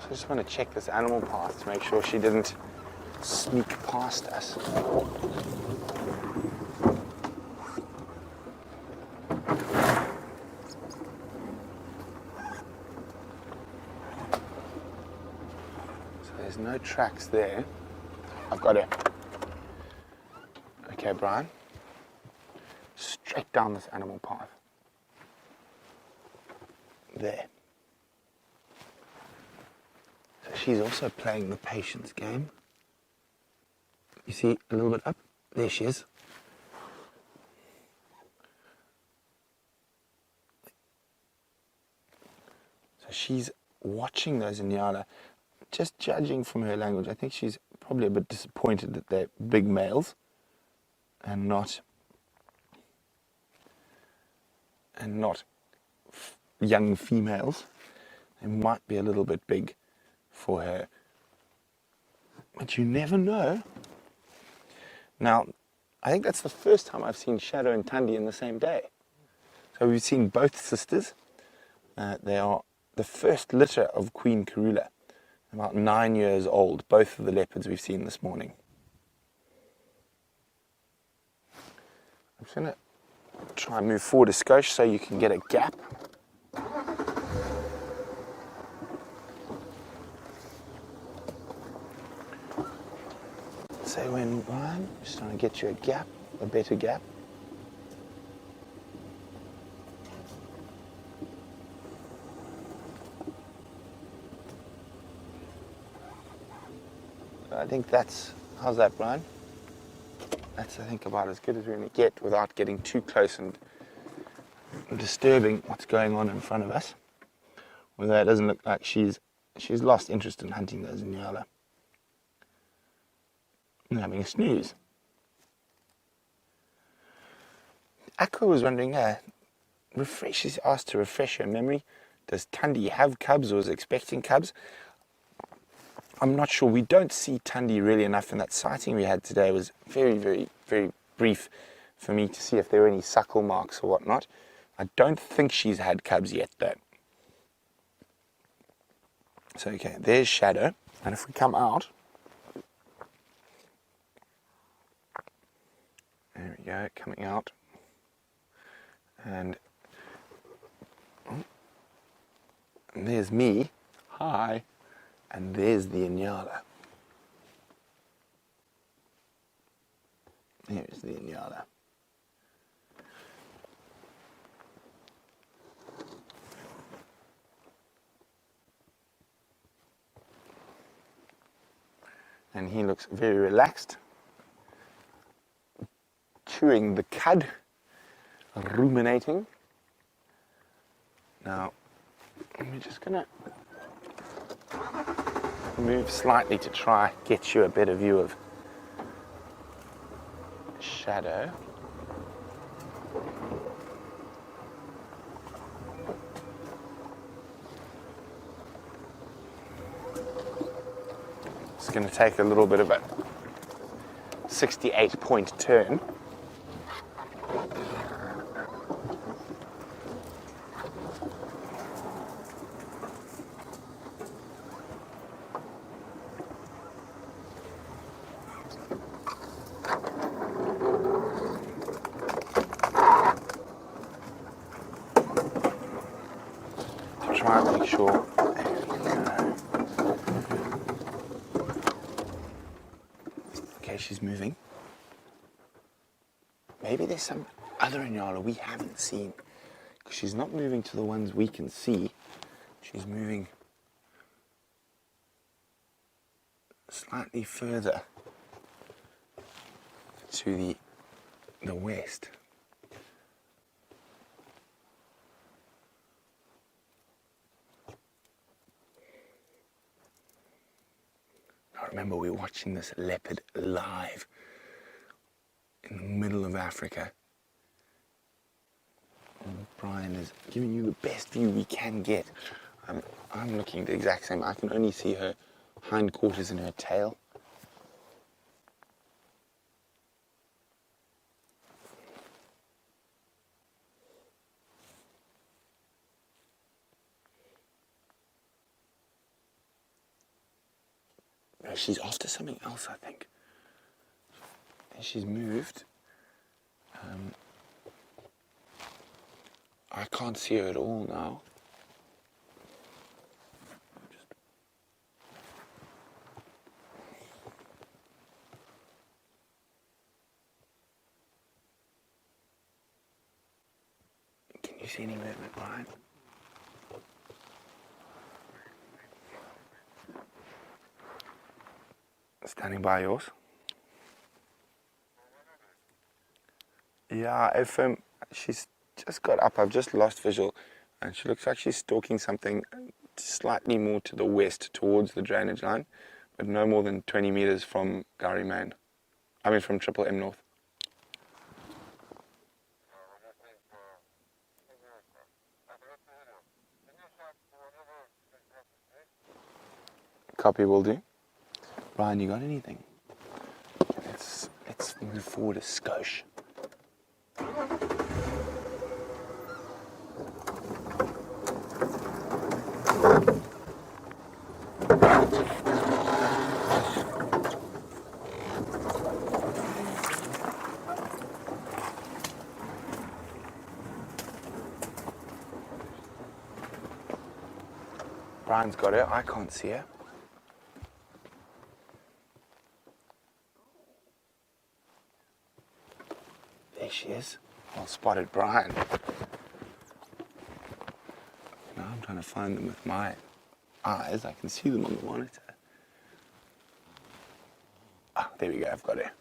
S2: I just want to check this animal path to make sure she didn't sneak past us. So there's no tracks there. I've got her. Okay, Brian. Straight down this animal path. There. She's also playing the patience game. You see a little bit up? There she is. So she's watching those Inyala. Just judging from her language, I think she's probably a bit disappointed that they're big males and not young females. They might be a little bit big for her, but you never know. Now, I think that's the first time I've seen Shadow and Tundi in the same day. So we've seen both sisters. They are the first litter of Queen Karula, about 9 years old, both of the leopards we've seen this morning. I'm just going to try and move forward a skosh so you can get a gap. Say when, Brian, just trying to get you a gap, a better gap. I think that's, how's that, Brian? That's, I think, about as good as we're going to get without getting too close and disturbing what's going on in front of us. Although it doesn't look like she's lost interest in hunting those Inyala. And having a snooze. Aqua was wondering, she's asked to refresh her memory. Does Tundi have cubs or is expecting cubs? I'm not sure. We don't see Tundi really enough, and that sighting we had today was very, very, very brief for me to see if there were any suckle marks or whatnot. I don't think she's had cubs yet, though. So, okay, there's Shadow. And if we come out, there we go, coming out. And there's me. Hi. And there's the Inyala. Here's the Inyala. And he looks very relaxed, chewing the cud, ruminating. Now, we're just gonna move slightly to try get you a better view of Shadow. It's going to take a little bit of a 68-point turn. sure. There we go. Okay, she's moving. Maybe there's some other Inyala we haven't seen. Because she's not moving to the ones we can see. She's moving slightly further to the west. Now remember, we're watching this leopard live in the middle of Africa. And Brian is giving you the best view we can get. I'm looking the exact same. I can only see her hindquarters and her tail. No, she's after something else, I think. And she's moved. I can't see her at all now. Can you see any movement, Brian? Standing by yours. Yeah, if she's just got up, I've just lost visual, and she looks like she's stalking something slightly more to the west towards the drainage line, but no more than 20 meters from Gowrie Main. I mean from Triple M North. Copy, will do. Ryan, you got anything? Let's move forward a skosh. Brian's got her. I can't see her. There she is. Well spotted, Brian. Now I'm trying to find them with my eyes. I can see them on the monitor. Ah, there we go. I've got her.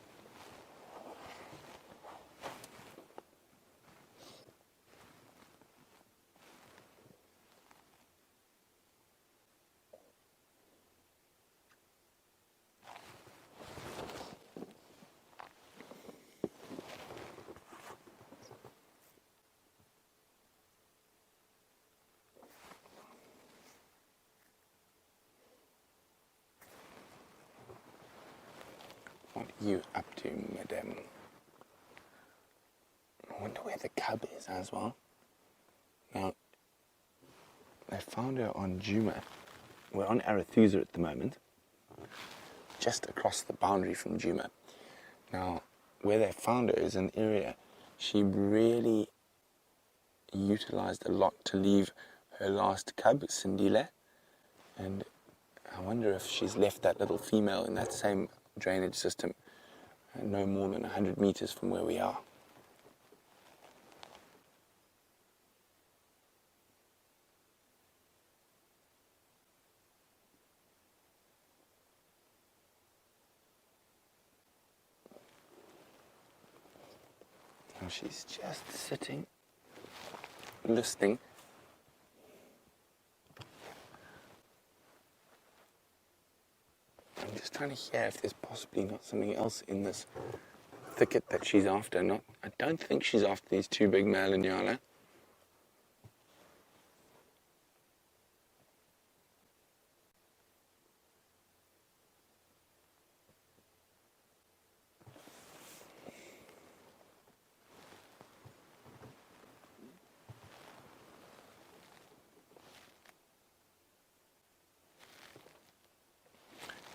S2: What are you up to, madam? I wonder where the cub is as well. Now, they found her on Juma. We're on Arathusa at the moment, just across the boundary from Juma. Now, where they found her is an area she really utilized a lot to leave her last cub, Sindile, and I wonder if she's left that little female in that same drainage system no more than 100 meters from where we are. Now she's just sitting, listening. I'm just trying to hear if there's possibly not something else in this thicket that she's after. I don't think she's after these two big male Inyala.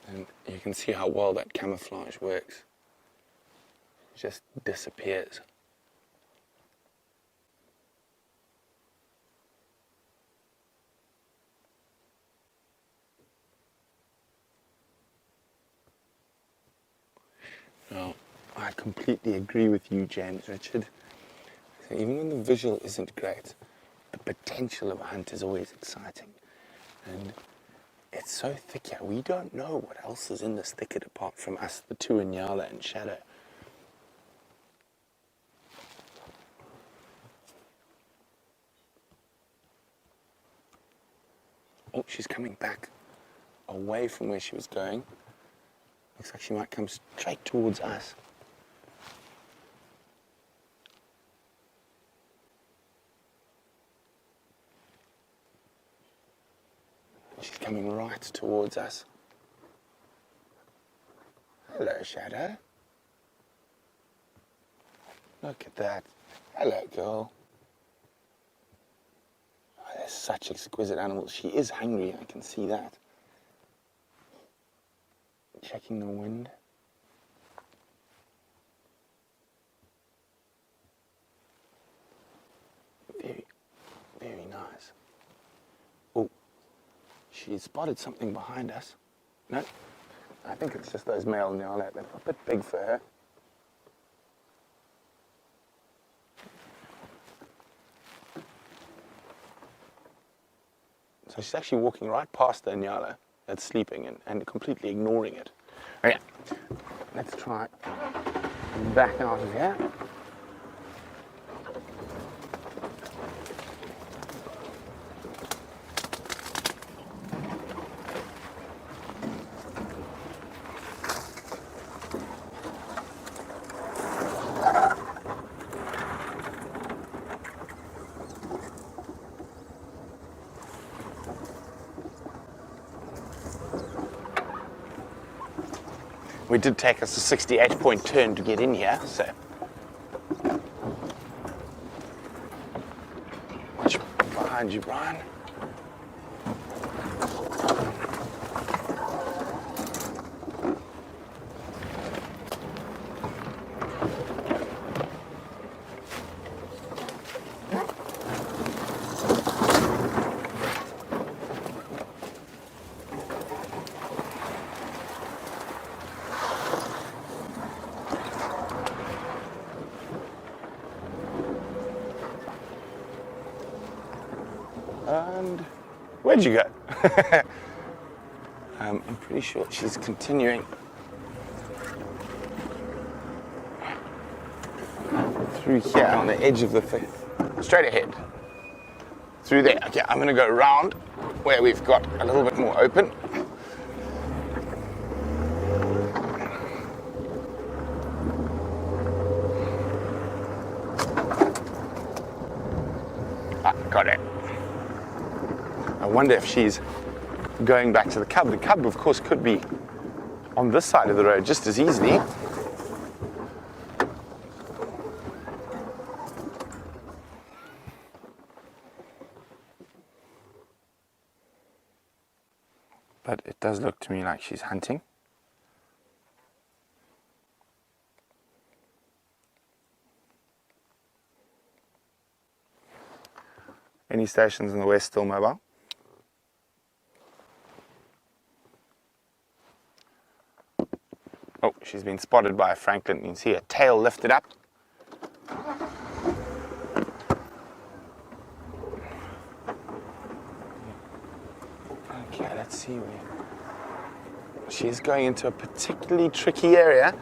S2: And you can see how well that camouflage works. It just disappears. completely agree with you, James Richard. So even when the visual isn't great, the potential of a hunt is always exciting. And it's so thick here. We don't know what else is in this thicket apart from us, the two in Nyala and Shadow. Oh, she's coming back away from where she was going. Looks like she might come straight towards us. She's coming right towards us. Hello, Shadow. Look at that. Hello, girl. Oh, they're such exquisite animals. She is hungry, I can see that. Checking the wind. Very, very nice. Oh, she spotted something behind us. No, I think it's just those male Nyala. They're a bit big for her. So she's actually walking right past the Nyala that's sleeping and completely ignoring it. Okay, let's try back out of here. We did take us a 68-point turn to get in here, so watch behind you, Brian. And where'd you go? I'm pretty sure she's continuing through here on the edge of the thing. Straight ahead. Through there. Okay, I'm going to go round where we've got a little bit more open. Ah, got it. I wonder if she's going back to the cub. The cub, of course, could be on this side of the road just as easily. But it does look to me like she's hunting. Any stations in the west still mobile? Oh, she's been spotted by a Franklin. You can see her tail lifted up. Okay, let's see. She's going into a particularly tricky area.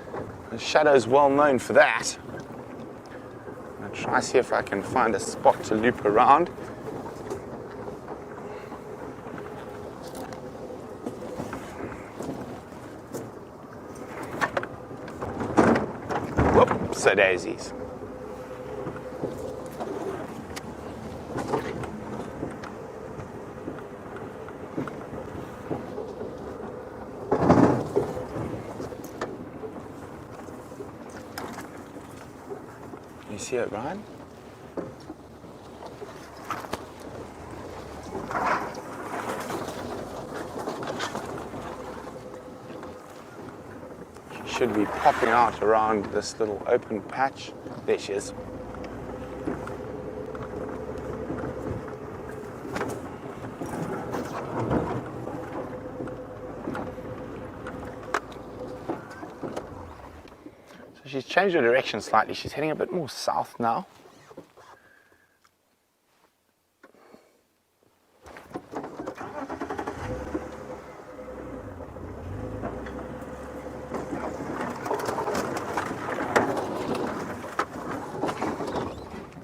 S2: The Shadow's well known for that. I'm going to try see if I can find a spot to loop around. Whoops, daisies. You see it, Ryan? She should be popping out around this little open patch. There she is. So she's changed her direction slightly. She's heading a bit more south now.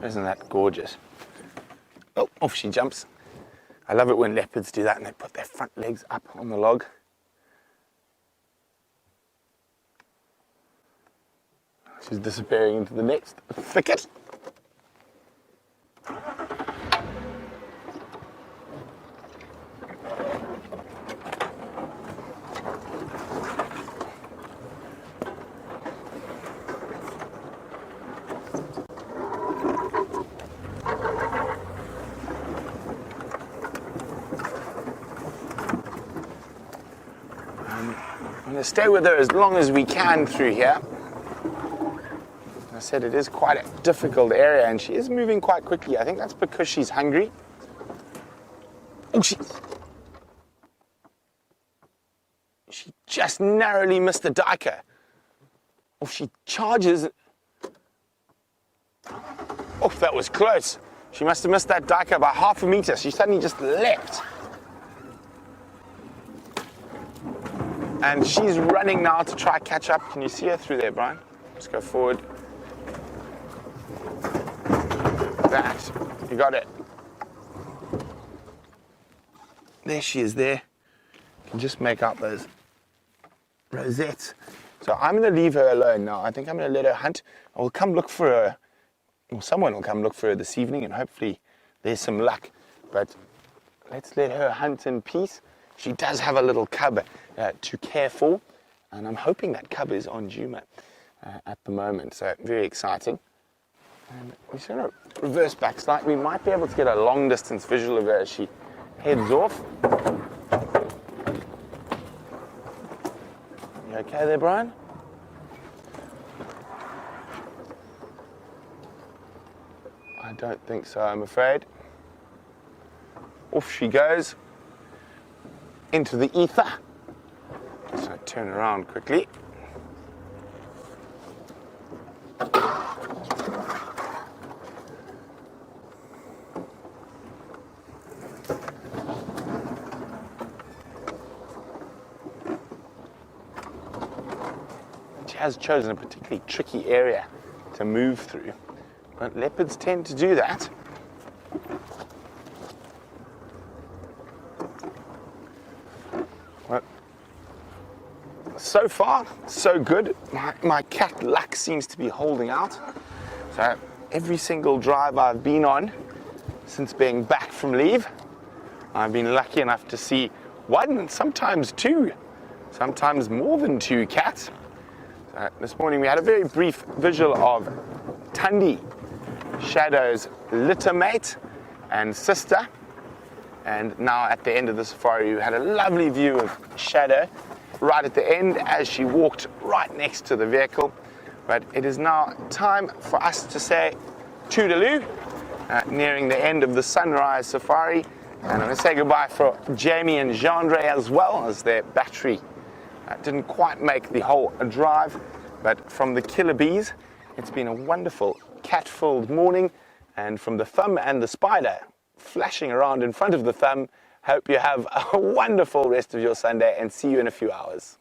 S2: Isn't that gorgeous? Oh, off she jumps. I love it when leopards do that and they put their front legs up on the log. She's disappearing into the next thicket. I'm going to stay with her as long as we can through here. I said it is quite a difficult area and she is moving quite quickly. I think that's because she's hungry. Oh, she just narrowly missed the duiker. Oh, she charges. Oh, that was close. She must have missed that duiker by half a meter. She suddenly just leapt. And she's running now to try catch up. Can you see her through there, Brian? Just go forward. That. You got it. There she is there. You can just make out those rosettes. So I'm going to leave her alone now. I think I'm going to let her hunt. I will come look for her, or someone will come look for her this evening, and hopefully there's some luck. But let's let her hunt in peace. She does have a little cub to care for, and I'm hoping that cub is on Juma at the moment, so very exciting. And we're just going to reverse back slightly. We might be able to get a long distance visual of her as she heads off. You okay there, Brian? I don't think so, I'm afraid. Off she goes into the ether. So turn around quickly. She has chosen a particularly tricky area to move through, but leopards tend to do that. Well, so far, so good. My cat luck seems to be holding out. So every single drive I've been on since being back from leave, I've been lucky enough to see one, sometimes two, sometimes more than two cats. So this morning we had a very brief visual of Tundi, Shadow's litter mate and sister. And now at the end of the safari, we had a lovely view of Shadow right at the end as she walked right next to the vehicle. But it is now time for us to say toodaloo, nearing the end of the sunrise safari. And I'm going to say goodbye for Jamie and Gendre as well, as their battery didn't quite make the whole drive. But from the Killer Bees, it's been a wonderful cat-filled morning. And from the thumb and the spider flashing around in front of the thumb, hope you have a wonderful rest of your Sunday and see you in a few hours.